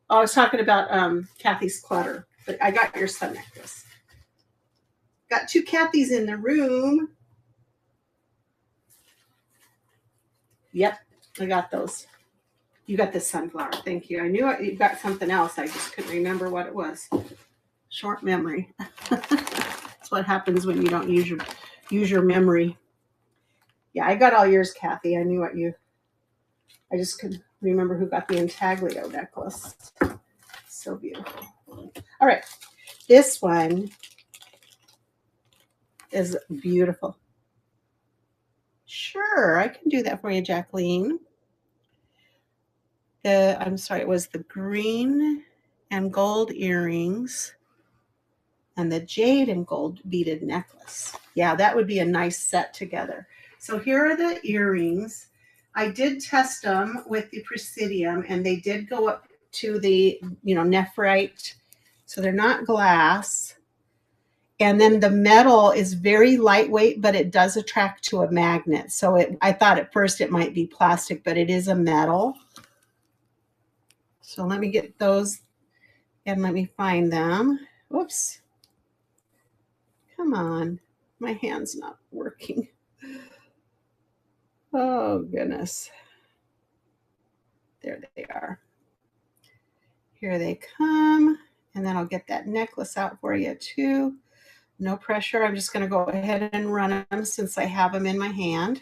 Oh, I was talking about Kathy's clutter, but I got your sun necklace. Got two Kathys in the room. Yep, I got those. You got the sunflower. Thank you. I knew you got something else. I just couldn't remember what it was. Short memory. That's what happens when you don't use your memory. Yeah, I got all yours, Kathy. I knew what you. I just couldn't remember who got the intaglio necklace. So beautiful. All right, this one is beautiful. Sure, I can do that for you, Jacqueline. I'm sorry, it was the green and gold earrings and the jade and gold beaded necklace. Yeah, that would be a nice set together. So here are the earrings. I did test them with the Presidium, and they did go up to the, nephrite. So they're not glass. And then the metal is very lightweight, but it does attract to a magnet. So I thought at first it might be plastic, but it is a metal. So let me get those and let me find them. Whoops. Come on. My hand's not working. Oh, goodness. There they are. Here they come. And then I'll get that necklace out for you too. No pressure. I'm just going to go ahead and run them since I have them in my hand.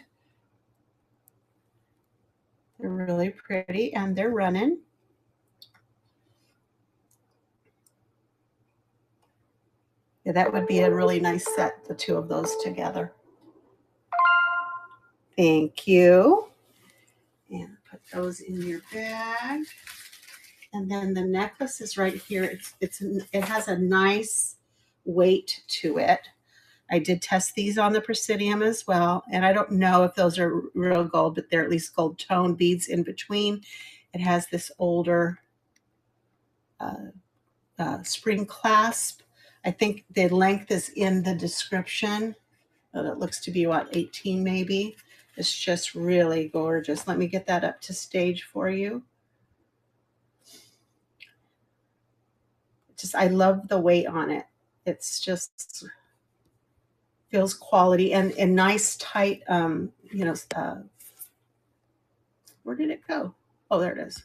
They're really pretty and they're running. Yeah, that would be a really nice set, the two of those together. Thank you. And put those in your bag. And then the necklace is right here. It has a nice weight to it. I did test these on the Presidium as well, and I don't know if those are real gold, but they're at least gold tone beads in between. It has this older spring clasp. I think the length is in the description. It looks to be about 18 maybe. It's just really gorgeous. Let me get that up to stage for you. I love the weight on it. It's just feels quality and nice tight, where did it go? Oh, there it is.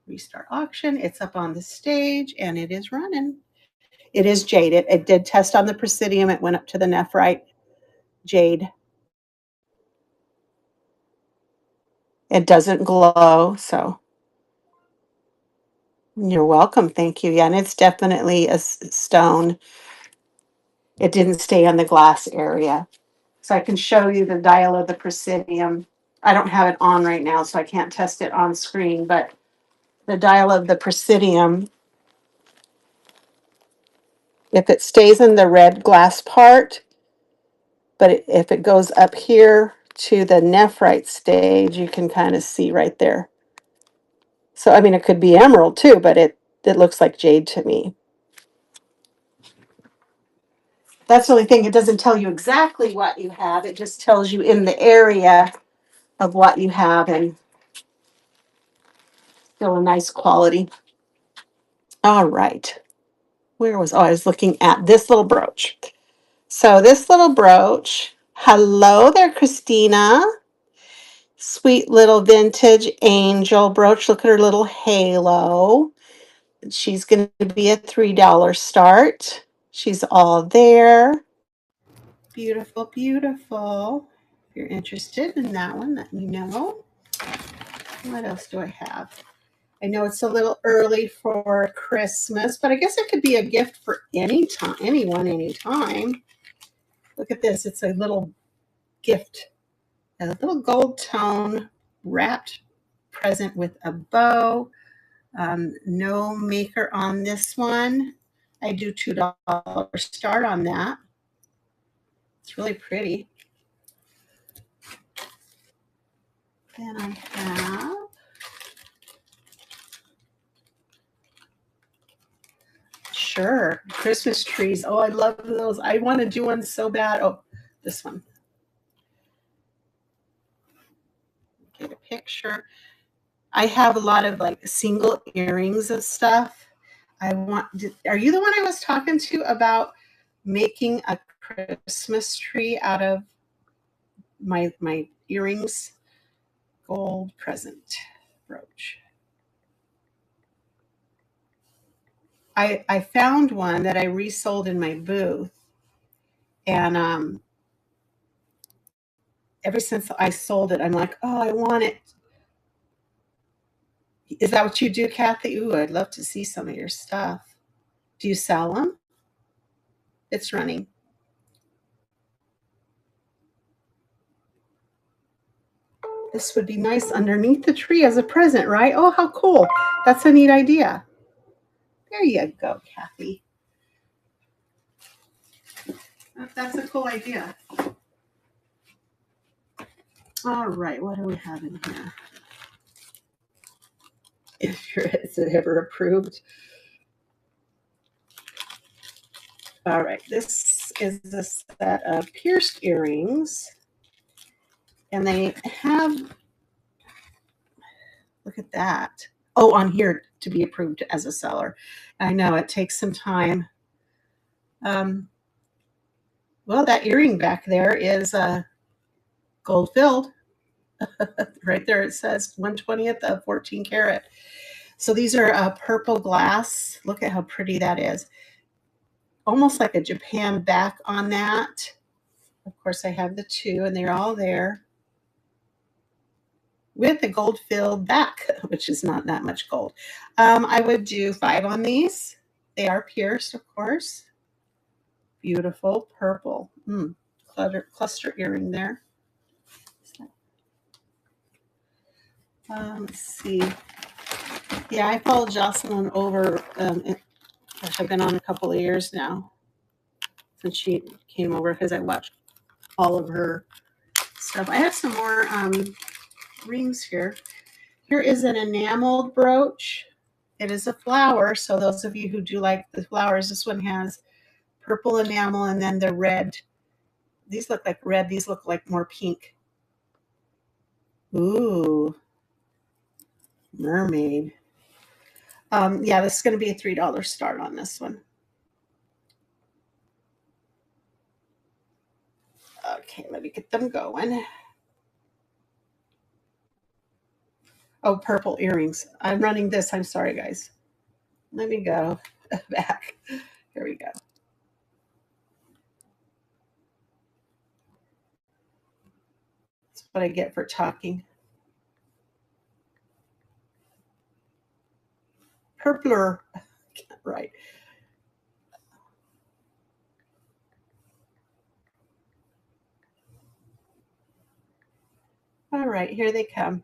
Restart auction. It's up on the stage and it is running. It is jade. It did test on the Presidium. It went up to the nephrite jade. It doesn't glow, so you're welcome. Thank you. Yeah, and it's definitely a stone. It didn't stay on the glass area. So I can show you the dial of the Presidium. I don't have it on right now, so I can't test it on screen, but the dial of the Presidium, if it stays in the red glass part, but if it goes up here to the nephrite stage, you can kind of see right there. So, I mean, it could be emerald too, but it looks like jade to me. That's the only thing. It doesn't tell you exactly what you have. It just tells you in the area of what you have, and still a nice quality. All right. I was looking at this little brooch. So this little brooch, hello there, Christina. Sweet little vintage angel brooch. Look at her little halo. She's going to be a $3 start. She's all there. Beautiful, beautiful. If you're interested in that one, let me know. What else do I have? I know it's a little early for Christmas, but I guess it could be a gift for anyone, anytime. Look at this. It's a little gift. A little gold tone wrapped present with a bow. No maker on this one. I do $2 start on that. It's really pretty. Then I have sure Christmas trees. Oh, I love those. I want to do one so bad. Oh, this one. Get a picture. I have a lot of like single earrings of stuff. Are you the one I was talking to about making a Christmas tree out of my earrings? Gold present brooch. I found one that I resold in my booth, and ever since I sold it, I'm like, oh, I want it. Is that what you do, Kathy? Ooh, I'd love to see some of your stuff. Do you sell them? It's running. This would be nice underneath the tree as a present, right? Oh, how cool. That's a neat idea. There you go, Kathy. That's a cool idea. All right, what do we have in here? Is it ever approved? All right, this is a set of pierced earrings. And they have, look at that. Oh, on here to be approved as a seller. I know it takes some time. Well, that earring back there is gold filled. Right there it says 1/20th of 14 karat. So these are purple glass. Look at how pretty that is. Almost like a Japan back on that. Of course, I have the two, and they're all there with a gold filled back, which is not that much gold. I would do 5 on these. They are pierced, of course. Beautiful purple. Cluster earring there. Let's see. Yeah, I followed Jocelyn over. I've been on a couple of years now since she came over because I watched all of her stuff. I have some more rings here. Here is an enameled brooch. It is a flower, so those of you who do like the flowers, this one has purple enamel and then the red. These look like red. These look like more pink. Ooh, mermaid. Yeah, this is going to be a $3 start on this one. Okay, let me get them going. Oh, purple earrings. I'm running this. I'm sorry, guys. Let me go back. Here we go. That's what I get for talking. Purpler. Right. All right, here they come.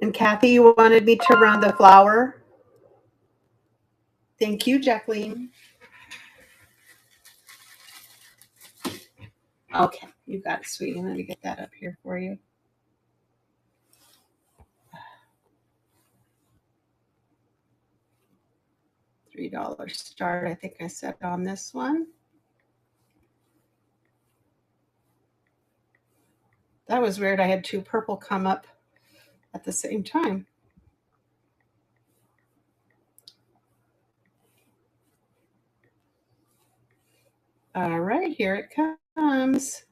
And Kathy, you wanted me to run the flower? Thank you, Jacqueline. Okay, you got it, sweetie. Let me get that up here for you. $3 start, I think I said on this one. That was weird. I had 2 purple come up at the same time. All right, here it comes.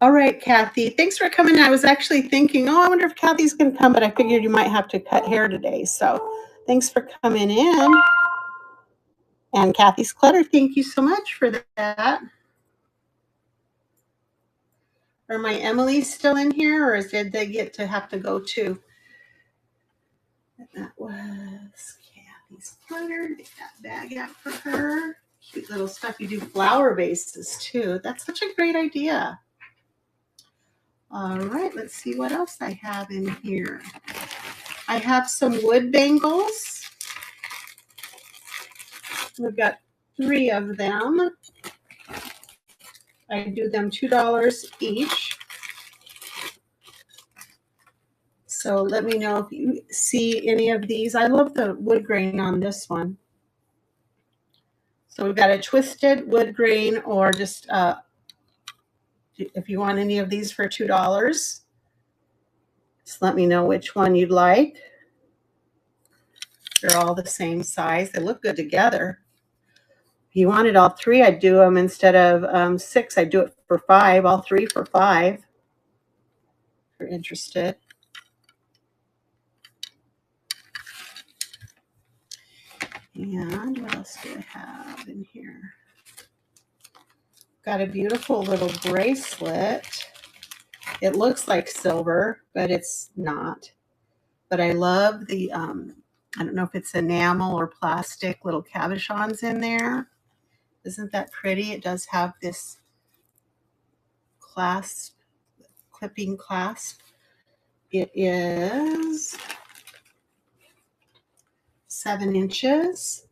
All right, Kathy. Thanks for coming. I was actually thinking, oh, I wonder if Kathy's going to come, but I figured you might have to cut hair today. So thanks for coming in. And Kathy's Clutter, thank you so much for that. Are my Emily's still in here, or did they get to have to go too? That was Kathy's Clutter. Get that bag out for her. Cute little stuff. You do flower bases too. That's such a great idea. All right, let's see what else I have in here. I have some wood bangles. We've got 3 of them. I do them $2 each. So let me know if you see any of these. I love the wood grain on this one. So we've got a twisted wood grain, or just if you want any of these for $2, just let me know which one you'd like. They're all the same size. They look good together. If you wanted all three, I'd do them instead of 6. I'd do it for 5, all 3 for 5. If you're interested. And what else do I have in here? Got a beautiful little bracelet. It looks like silver, but it's not. But I love the, I don't know if it's enamel or plastic little cabochons in there. Isn't that pretty? It does have this clasp, clipping clasp. It is 7 inches.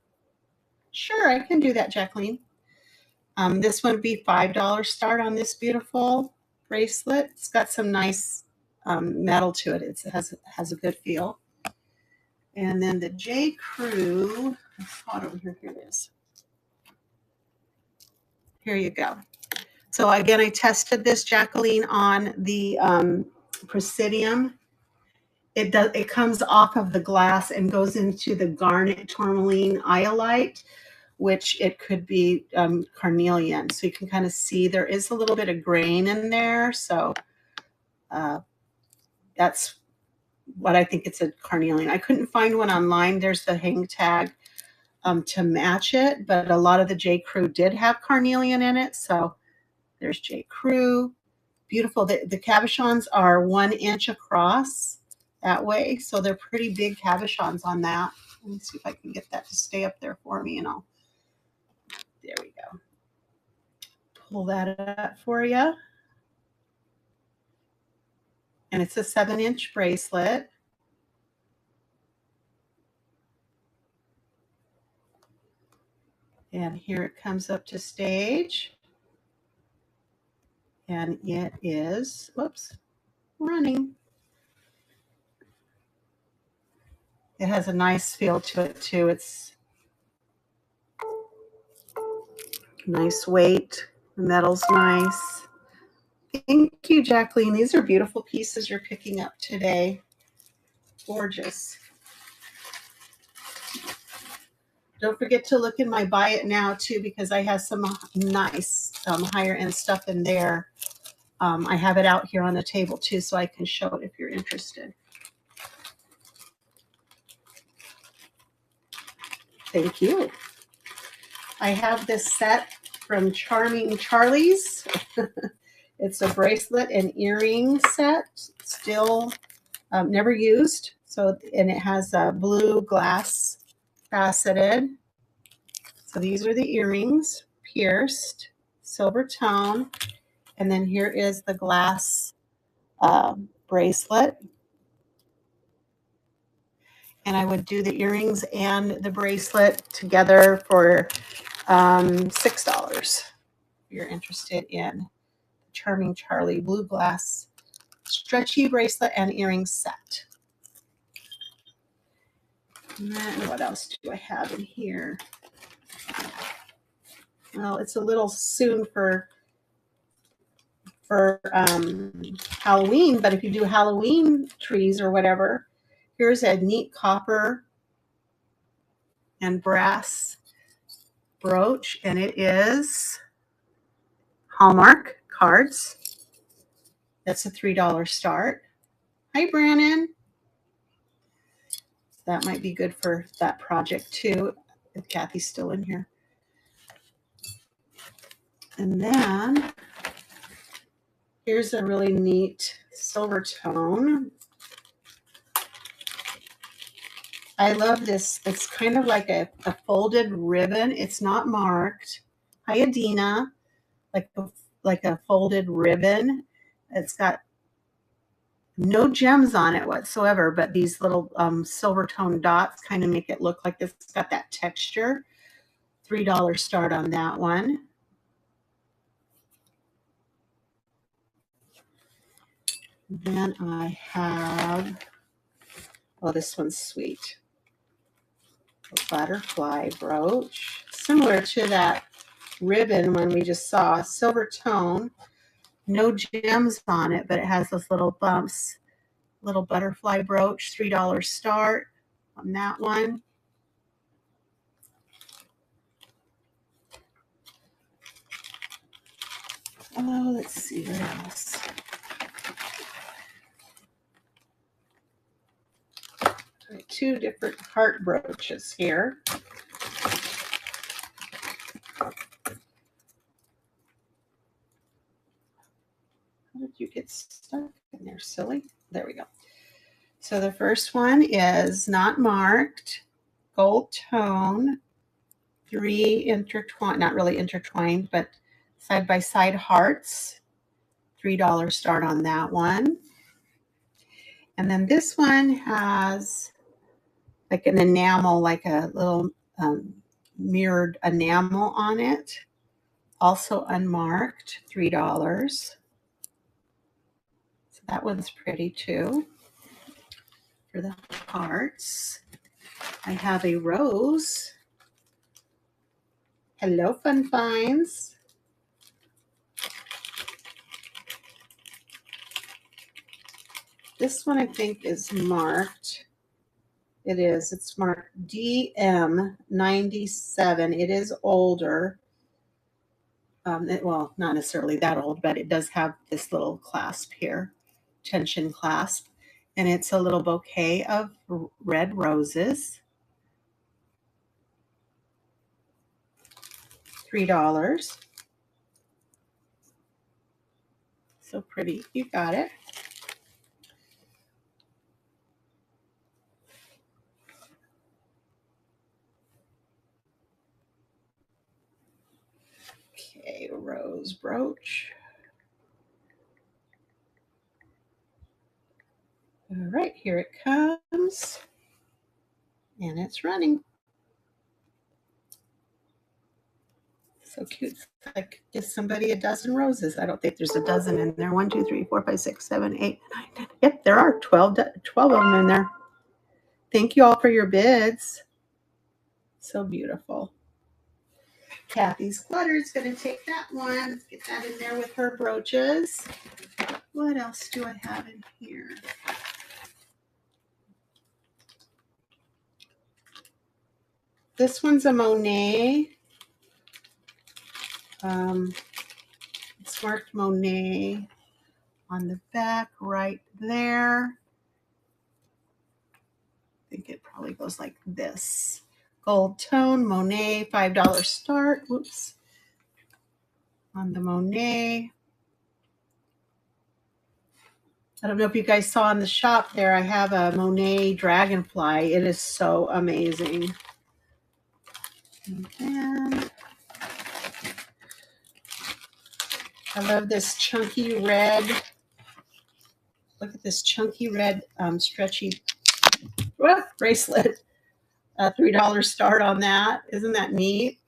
Sure, I can do that, Jacqueline. This one would be $5 start on this beautiful bracelet. It's got some nice metal to it. It has a good feel. And then the J. Crew, I saw it over here. Here it is. Here you go. So again, I tested this, Jacqueline, on the Presidium. It comes off of the glass and goes into the garnet tourmaline iolite, which it could be carnelian. So you can kind of see there is a little bit of grain in there. So that's what I think it's a carnelian. I couldn't find one online. There's the hang tag to match it, but a lot of the J. Crew did have carnelian in it. So there's J. Crew. Beautiful. The cabochons are 1 inch across that way. So they're pretty big cabochons on that. Let me see if I can get that to stay up there for me, and there we go. Pull that up for you. And it's a 7-inch bracelet. And here it comes up to stage. And it is, whoops, running. It has a nice feel to it too. It's nice weight. The metal's nice. Thank you, Jacqueline. These are beautiful pieces you're picking up today. Gorgeous. Don't forget to look in my Buy It Now too, because I have some nice higher end stuff in there. I have it out here on the table too, so I can show it if you're interested. Thank you. I have this set from Charming Charlie's. It's a bracelet and earring set, still never used. So, and it has a blue glass faceted. So these are the earrings, pierced, silver tone. And then here is the glass bracelet. And I would do the earrings and the bracelet together for $6. If you're interested in the Charming Charlie blue glass stretchy bracelet and earring set. And then what else do I have in here? Well, it's a little soon for Halloween, but if you do Halloween trees or whatever, here's a neat copper and brass brooch, and it is Hallmark cards. That's a $3 start. Hi, Brandon. That might be good for that project too, if Kathy's still in here. And then here's a really neat silver tone. I love this. It's kind of like a folded ribbon. It's not marked. Hi, Adina. Like a folded ribbon. It's got no gems on it whatsoever, but these little silver tone dots kind of make it look like this. It's got that texture. $3 start on that one. Then I have, oh, this one's sweet. A butterfly brooch, similar to that ribbon one we just saw, silver tone, no gems on it, but it has those little bumps. Little butterfly brooch, $3 start on that one. Oh, let's see what else. Two different heart brooches here. How did you get stuck in there, silly? There we go. So the first one is not marked, gold tone, 3 intertwined, not really intertwined, but side-by-side hearts. $3 start on that one. And then this one has like an enamel, like a little mirrored enamel on it. Also unmarked, $3. So that one's pretty too. For the hearts, I have a rose. Hello, Fun Finds. This one I think is marked. It is. It's marked DM97. It is older. Well, not necessarily that old, but it does have this little clasp here, tension clasp. And it's a little bouquet of red roses. $3. So pretty. You got it. Okay, rose brooch. All right, here it comes. And it's running. So cute. Like, give somebody a dozen roses. I don't think there's a dozen in there. 1, 2, 3, 4, 5, 6, 7, 8, 9, 10. Yep, there are 12 of them in there. Thank you all for your bids. So beautiful. Kathy's Clutter is going to take that one. Let's get that in there with her brooches. What else do I have in here? This one's a Monet. It's marked Monet on the back right there. I think it probably goes like this. Gold tone, Monet, $5 start. Whoops. On the Monet. I don't know if you guys saw in the shop there, I have a Monet Dragonfly. It is so amazing. And I love this chunky red. Look at this chunky red stretchy bracelet. $3 start on that. Isn't that neat?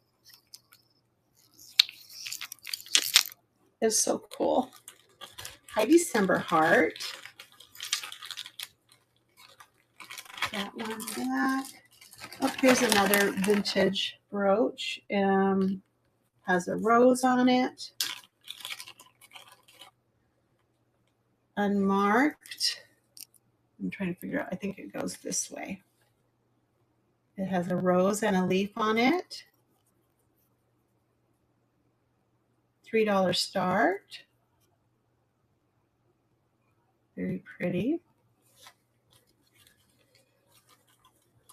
It's so cool. Hi, December Heart. That one back. Oh, here's another vintage brooch. Has a rose on it. Unmarked. I'm trying to figure out. I think it goes this way. It has a rose and a leaf on it. $3 start. Very pretty.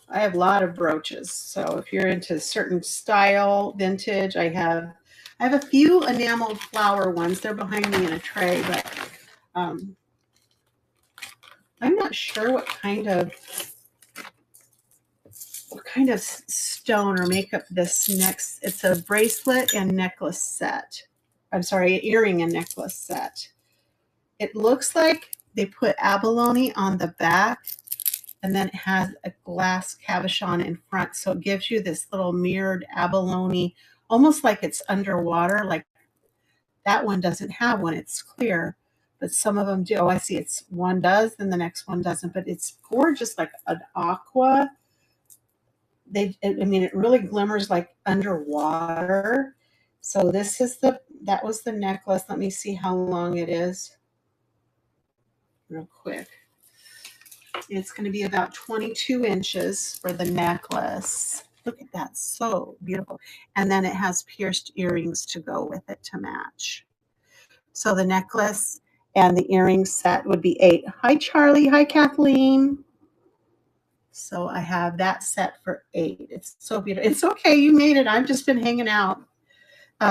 I have a lot of brooches. So if you're into certain style, vintage, I have a few enameled flower ones. They're behind me in a tray, but I'm not sure what kind of stone or makeup this next. It's a bracelet and necklace set. I'm sorry, earring and necklace set. It looks like they put abalone on the back, and then it has a glass cabochon in front. So it gives you this little mirrored abalone, almost like it's underwater. Like that one doesn't have one. It's clear, but some of them do. Oh, I see. It's one does, and the next one doesn't. But it's gorgeous, like an aqua. It really glimmers like underwater. So this is that was the necklace. Let me see how long it is real quick. It's going to be about 22 inches for the necklace. Look at that. So beautiful. And then it has pierced earrings to go with it to match. So the necklace and the earring set would be $8. Hi, Charlie. Hi, Kathleen. So I have that set for $8. It's so beautiful. It's okay. You made it. I've just been hanging out.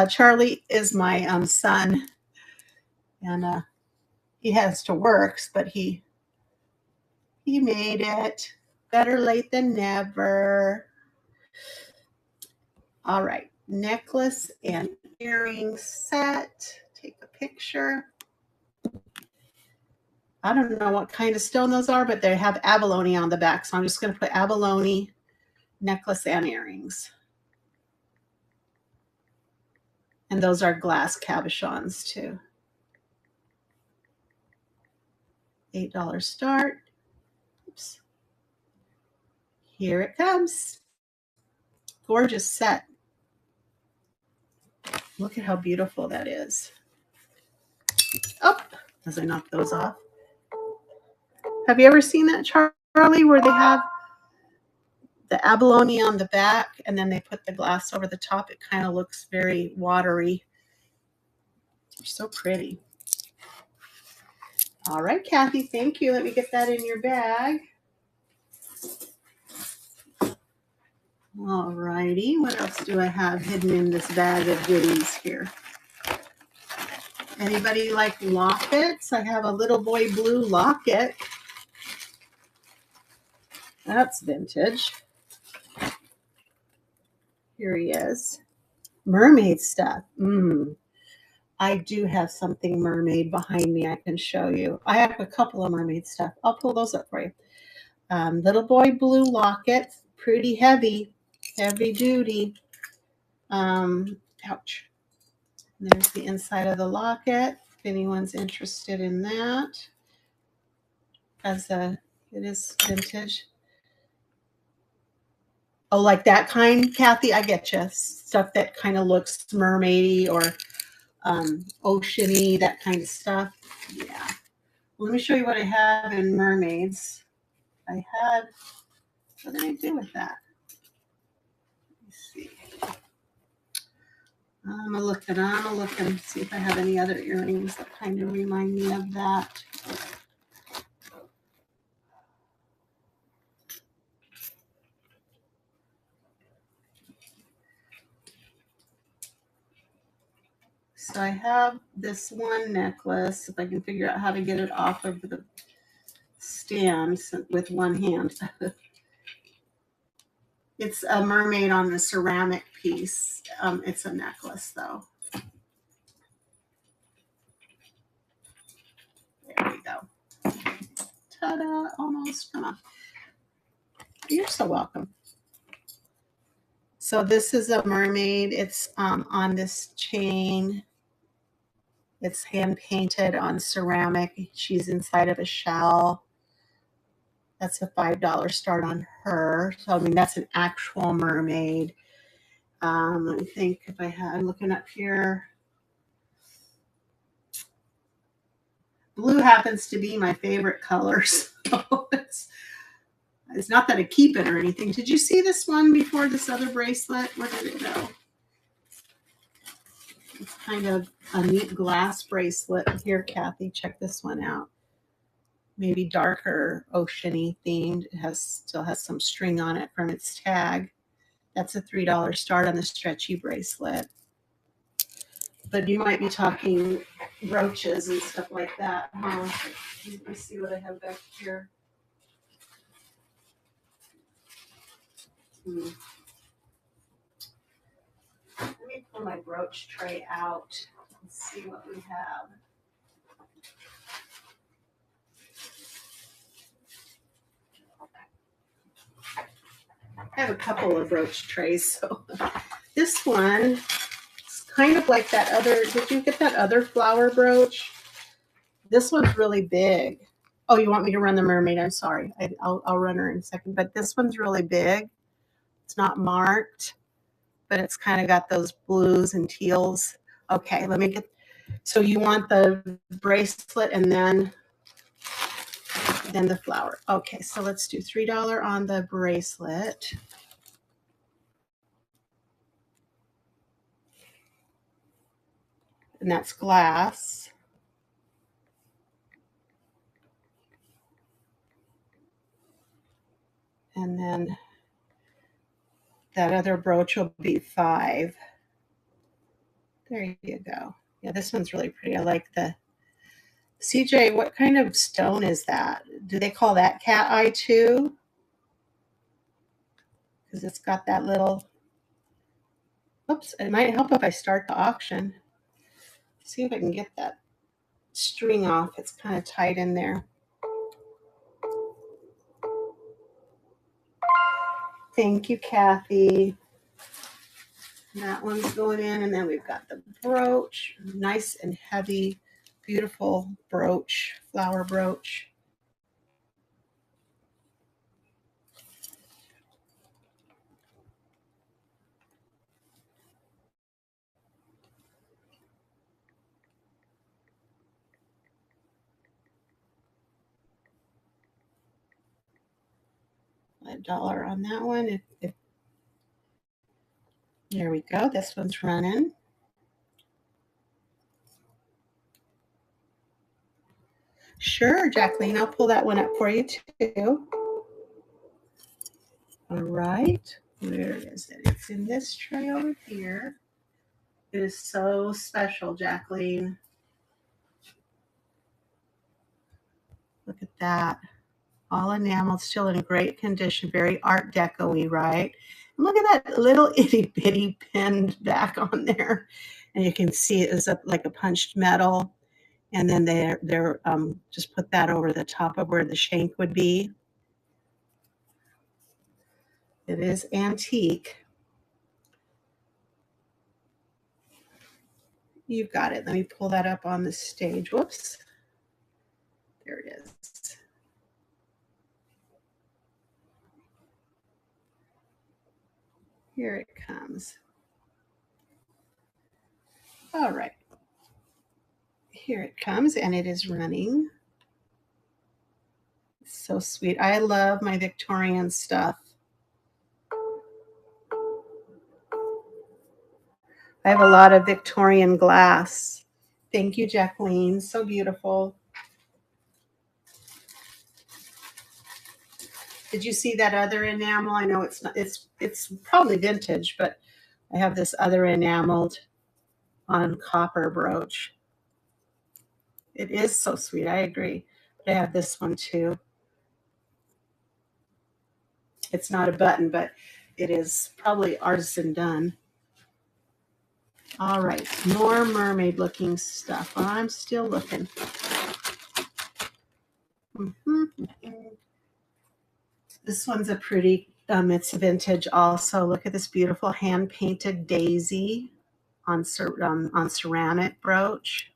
Charlie is my son, and he has to work, but he made it. Better late than never. All right, necklace and earring set. Take a picture. I don't know what kind of stone those are, but they have abalone on the back. So I'm just going to put abalone necklace and earrings. And those are glass cabochons too. $8 start. Oops. Here it comes. Gorgeous set. Look at how beautiful that is. Oh, as I knock those off. Have you ever seen that, Charlie, where they have the abalone on the back and then they put the glass over the top? It kind of looks very watery. They're so pretty. All right, Kathy, thank you. Let me get that in your bag. All righty, what else do I have hidden in this bag of goodies here? Anybody like lockets? I have a little boy blue locket. That's vintage. Here he is. Mermaid stuff. I do have something mermaid behind me I can show you. I have a couple of mermaid stuff. I'll pull those up for you. Little boy blue locket. Pretty heavy. Heavy duty. Ouch. There's the inside of the locket. If anyone's interested in that. It is vintage. Oh, like that kind, Kathy? I get you. Stuff that kind of looks mermaidy or oceany, that kind of stuff. Yeah. Well, let me show you what I have in mermaids. What did I do with that? Let's see. I'm looking, see if I have any other earrings that kind of remind me of that. So I have this one necklace, if I can figure out how to get it off of the stand with one hand. It's a mermaid on the ceramic piece. It's a necklace, though. There we go. Ta-da, almost. Come on. You're so welcome. So this is a mermaid. It's on this chain. It's hand painted on ceramic. She's inside of a shell. That's a $5 start on her. So, I mean, that's an actual mermaid. Let me think if I had, I'm looking up here. Blue happens to be my favorite color. So it's not that I keep it or anything. Did you see this one before, this other bracelet? Where did it go? It's kind of a neat glass bracelet. Here, Kathy, check this one out. Maybe darker oceany themed. It still has some string on it from its tag. That's a $3 start on the stretchy bracelet. But you might be talking brooches and stuff like that, huh? Let me see what I have back here. Let me pull my brooch tray out and see what we have. I have a couple of brooch trays. So this one is kind of like that other. Did you get that other flower brooch? This one's really big. Oh, you want me to run the mermaid? I'm sorry. I'll run her in a second. But this one's really big. It's not marked, but it's kind of got those blues and teals. Okay, let me get. So you want the bracelet and then the flower. Okay, so let's do $3 on the bracelet. And that's glass. And then that other brooch will be $5. There you go. Yeah, this one's really pretty. I like the CJ. What kind of stone is that? Do they call that cat eye too? Because it's got that little. Oops, it might help if I start the auction. See if I can get that string off. It's kind of tight in there. Thank you, Kathy. That one's going in, and then we've got the brooch, nice and heavy, beautiful brooch, flower brooch. $1 on that one. There we go. This one's running. Sure, Jacqueline, I'll pull that one up for you too. All right, where is it? It's in this tray over here. It is so special, Jacqueline. Look at that. All enameled, still in great condition, very Art Deco-y, right? And look at that little itty bitty pinned back on there. And you can see it is like a punched metal. And then they're just put that over the top of where the shank would be. It is antique. You've got it. Let me pull that up on the stage. Whoops. There it is. Here it comes. All right. Here it comes, and it is running. It's so sweet. I love my Victorian stuff. I have a lot of Victorian glass. Thank you, Jacqueline. So beautiful. Did you see that other enamel? I know it's not, it's probably vintage, but I have this other enameled on copper brooch. It is so sweet. I agree. But I have this one too. It's not a button, but it is probably artisan done. All right, more mermaid looking stuff. I'm still looking. This one's a pretty, it's vintage also. Look at this beautiful hand painted daisy on ceramic brooch.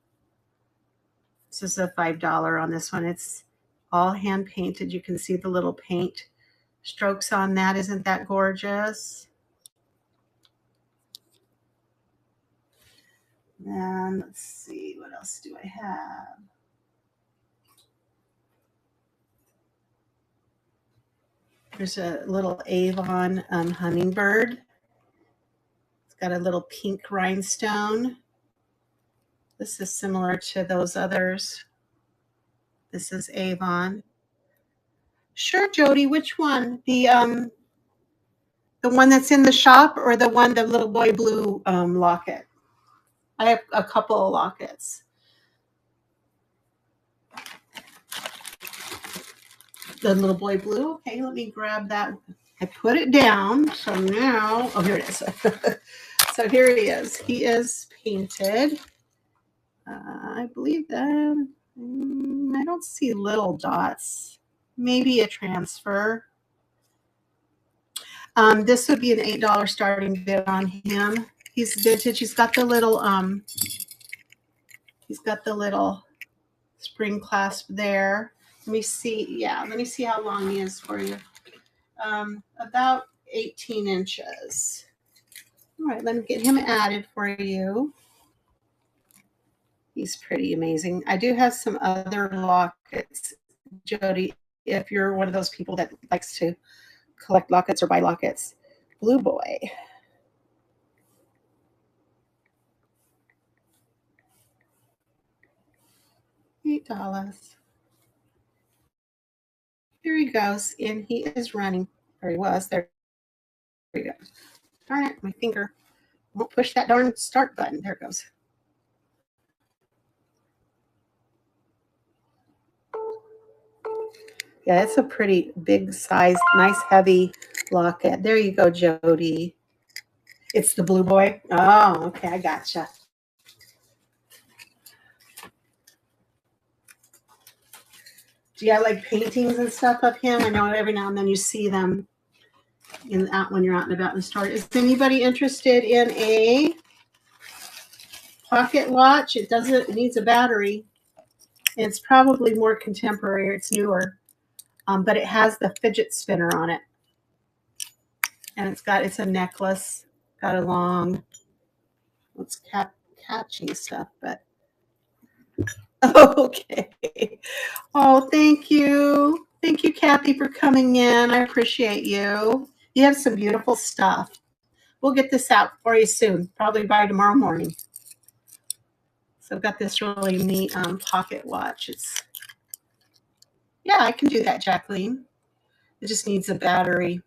This is a $5 on this one. It's all hand painted. You can see the little paint strokes on that. Isn't that gorgeous? And let's see, what else do I have? There's a little Avon hummingbird. It's got a little pink rhinestone. This is similar to those others. This is Avon. Sure, Jody. Which one? The one that's in the shop, or the little boy blue locket? I have a couple of lockets. The little boy blue. Okay, let me grab that. I put it down. So now, oh, here it is. So here he is. He is painted. I believe that. I don't see little dots. Maybe a transfer. This would be an $8 starting bid on him. He's vintage. He's got the little spring clasp there. Let me see. Yeah, let me see how long he is for you. About 18 inches. All right, let me get him added for you. He's pretty amazing. I do have some other lockets, Jody, if you're one of those people that likes to collect lockets or buy lockets. Blue boy. $8. Here he goes, and he is running. There he was. There we go. Darn it, my finger won't push that darn start button. There it goes. Yeah, it's a pretty big size, nice heavy locket. There you go, Jody. It's the blue boy. Oh, okay, I gotcha. Do you have like paintings and stuff of him? I know every now and then you see them when you're out and about in the store. Is anybody interested in a pocket watch? It needs a battery. It's probably more contemporary. It's newer, but it has the fidget spinner on it, and it's a necklace. Got a long, it's catchy stuff, but okay. Oh, thank you. Thank you, Kathy, for coming in. I appreciate you. You have some beautiful stuff. We'll get this out for you soon, probably by tomorrow morning. So I've got this really neat pocket watch. Yeah, I can do that, Jacqueline. It just needs a battery.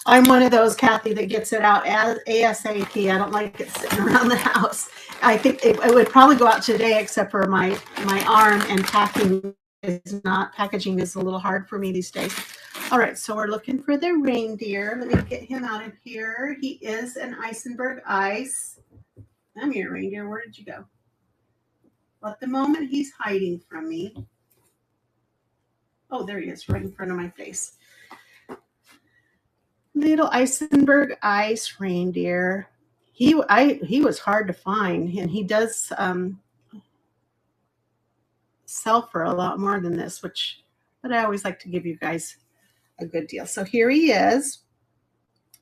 I'm one of those, Kathy, that gets it out ASAP. I don't like it sitting around the house. I think it would probably go out today, except for my arm, and packaging is a little hard for me these days. All right, so we're looking for the reindeer. Let me get him out of here. He is an Isenberg Ice. Come here, reindeer. Where did you go? Well, at the moment, he's hiding from me. Oh, there he is, right in front of my face. Little Isenberg Ice reindeer. He was hard to find, and he does sell for a lot more than this, but I always like to give you guys a good deal. So here he is.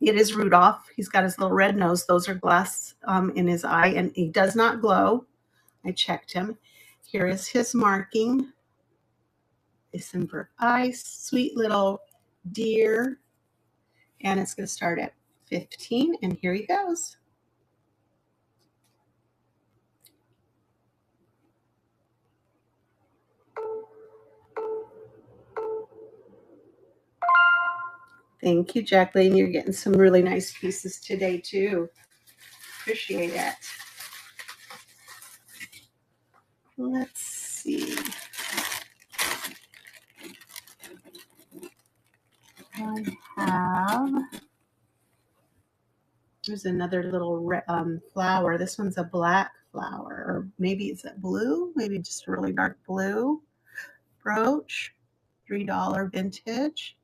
It is Rudolph. He's got his little red nose. Those are glass in his eye, and he does not glow. I checked him. Here is his marking. Isenberg Ice, sweet little deer. And it's going to start at 15, and here he goes. Thank you, Jacqueline. You're getting some really nice pieces today, too. Appreciate it. Let's see. There's another little flower. This one's a black flower, or maybe it's a blue, maybe just a really dark blue brooch. $3 vintage.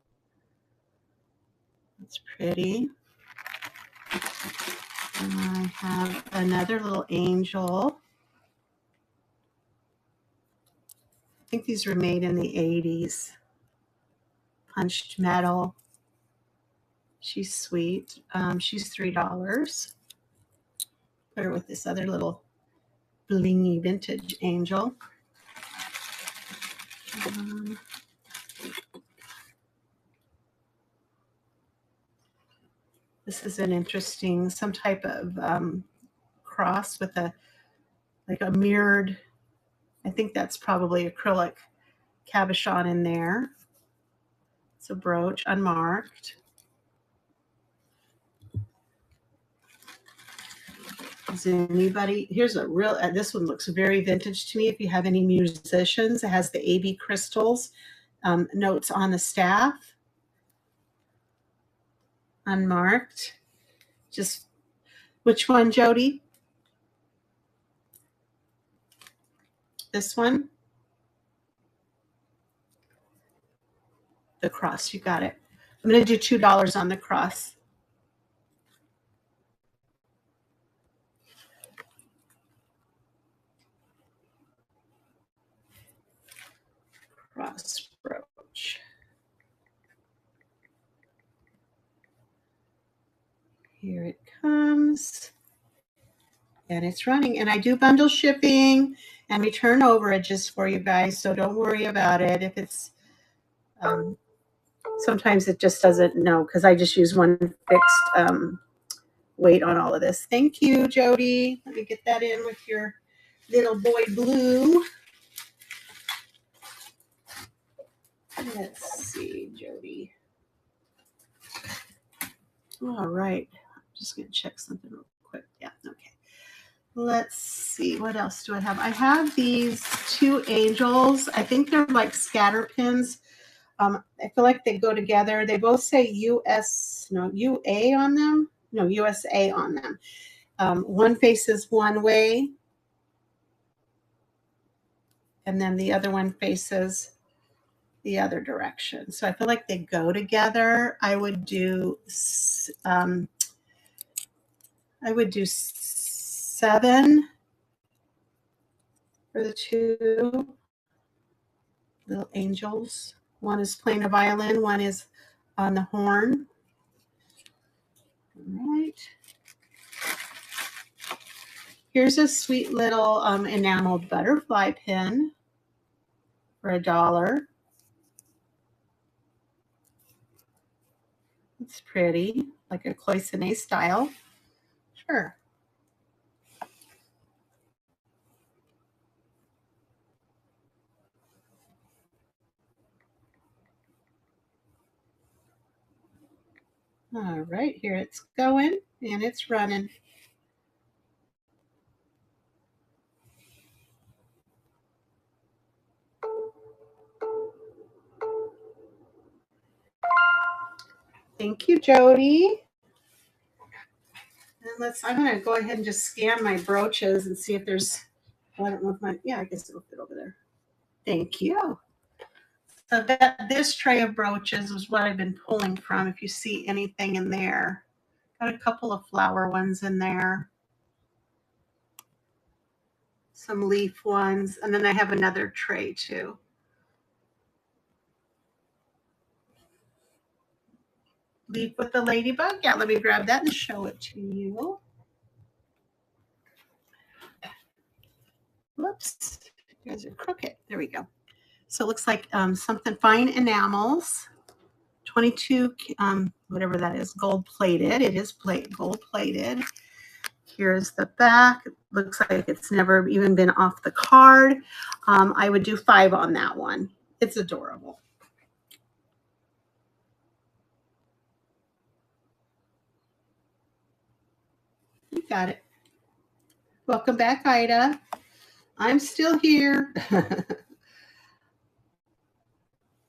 That's pretty. And I have another little angel. I think these were made in the 80s. Punched metal. She's sweet. She's $3. Put her with this other little blingy vintage angel. This is an interesting, some type of cross with a mirrored, I think that's probably acrylic cabochon in there. It's a brooch, unmarked. Is anybody, here's a real, this one looks very vintage to me. If you have any musicians, it has the AB crystals notes on the staff. Unmarked. Just, which one, Jody? This one? The cross, you got it. I'm going to do $2 on the cross. Cross brooch. Here it comes. And it's running. And I do bundle shipping and return overages for you guys, so don't worry about it. If it's sometimes it just doesn't know, because I just use one fixed weight on all of this. Thank you, Jody. Let me get that in with your little boy blue. Let's see, Jody. All right. I'm just going to check something real quick. Yeah, okay. Let's see. What else do I have? I have these two angels. I think they're like scatter pins. I feel like they go together. They both say UA on them. No, USA on them. One faces one way, and then the other one faces the other direction. So I feel like they go together. I would do 7 for the two little angels. One is playing a violin, one is on the horn. All right. Here's a sweet little enameled butterfly pin for $1. It's pretty, like a cloisonné style. Sure. All right, here it's going and it's running. Thank you, Jody. And I'm going to go ahead and just scan my brooches and see if there's, I don't know if I guess it'll fit over there. Thank you. So this tray of brooches is what I've been pulling from. If you see anything in there, got a couple of flower ones in there, some leaf ones, and then I have another tray too. Leaf with the ladybug. Yeah, let me grab that and show it to you. Whoops, you guys are crooked. There we go. So it looks like something fine enamels, 22, whatever that is, gold plated. It is gold plated. Here's the back. It looks like it's never even been off the card. I would do 5 on that one. It's adorable. You got it. Welcome back, Ida. I'm still here.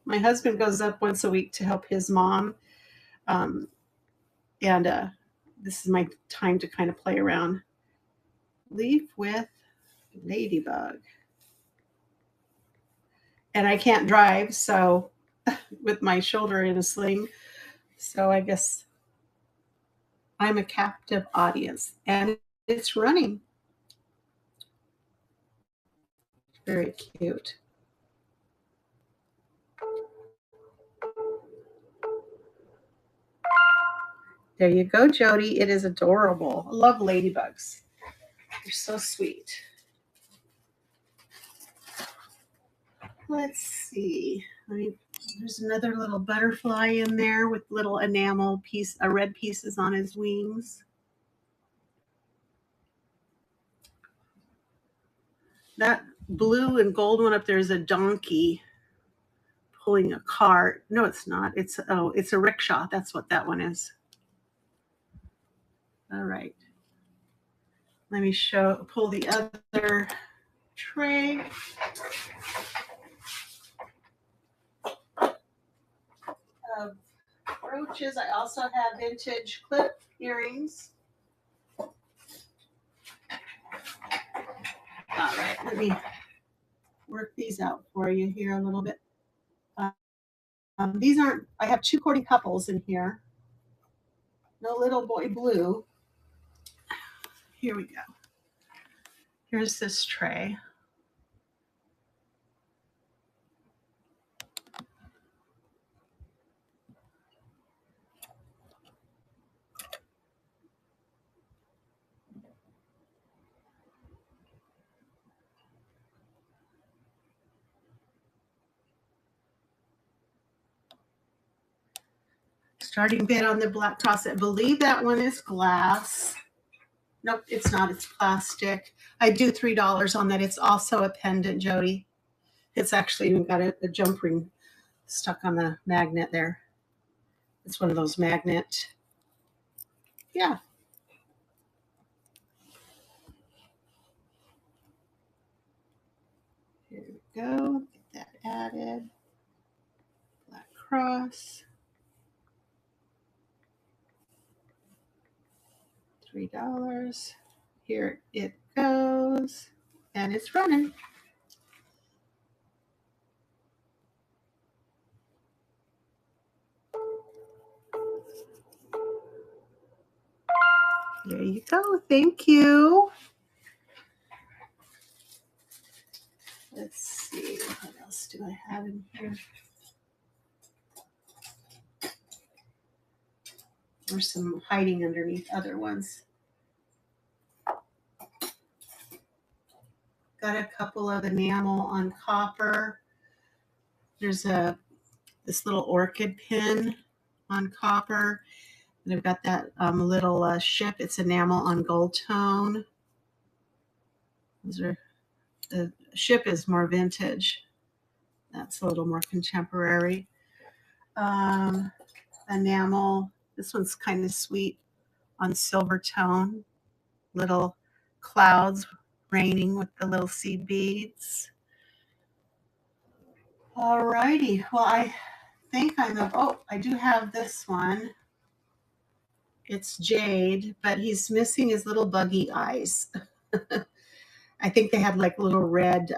My husband goes up once a week to help his mom. And this is my time to kind of play around. Leaf with ladybug. And I can't drive, so with my shoulder in a sling. So I guess I'm a captive audience. And it's running. Very cute. There you go, Jody. It is adorable. I love ladybugs. They're so sweet. Let's see. There's another little butterfly in there with little enamel red pieces on his wings. That blue and gold one up there is a donkey pulling a cart. No, it's not. It's a rickshaw. That's what that one is. All right. Let me pull the other tray. Of brooches. I also have vintage clip earrings. All right, let me work these out for you here a little bit. These aren't, I have 2 courting couples in here. No little boy blue. Here we go. Here's this tray. Starting bid on the black cross. I believe that one is glass. Nope, it's not. It's plastic. I do $3 on that. It's also a pendant, Jody. It's actually even got a jump ring stuck on the magnet there. It's one of those magnet. Yeah. Here we go. Get that added. Black cross. $3. Here it goes. And it's running. There you go. Thank you. Let's see. What else do I have in here? There's some hiding underneath other ones. Got a couple of enamel on copper. There's this little orchid pin on copper. And I've got that little ship. It's enamel on gold tone. The ship is more vintage. That's a little more contemporary. Enamel. This one's kind of sweet on silver tone. Little clouds raining with the little seed beads. All righty. Well, I think I do have this one. It's jade, but he's missing his little buggy eyes. I think they have like little red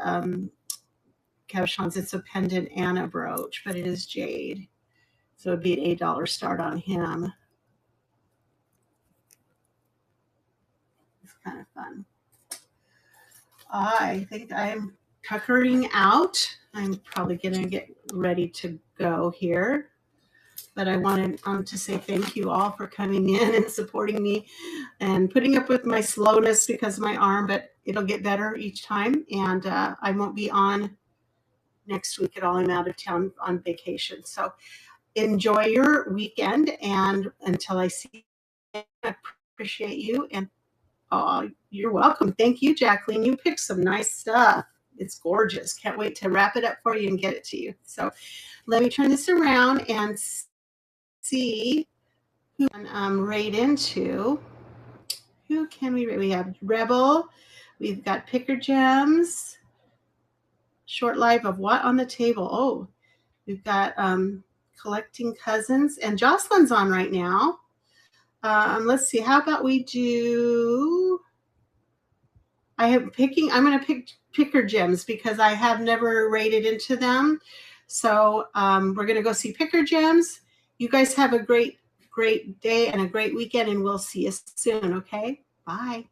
cabochons. It's a pendant and a brooch, but it is jade. So it'd be an $8 start on him. It's kind of fun. I think I'm tuckering out. I'm probably going to get ready to go here. But I wanted to say thank you all for coming in and supporting me and putting up with my slowness because of my arm, but it'll get better each time. And I won't be on next week at all. I'm out of town on vacation. So enjoy your weekend. And until I see you, I appreciate you. And you're welcome. Thank you, Jacqueline. You picked some nice stuff. It's gorgeous. Can't wait to wrap it up for you and get it to you. So let me turn this around and see who can rate into. Who can we rate? We have Rebel. We've got Picker Gems. Short Life of What on the Table? Oh, we've got Collecting Cousins. And Jocelyn's on right now. Let's see. How about we do... I'm going to pick Picker Gems because I have never rated into them. So we're going to go see Picker Gems. You guys have a great day and a great weekend, and we'll see you soon, okay? Bye.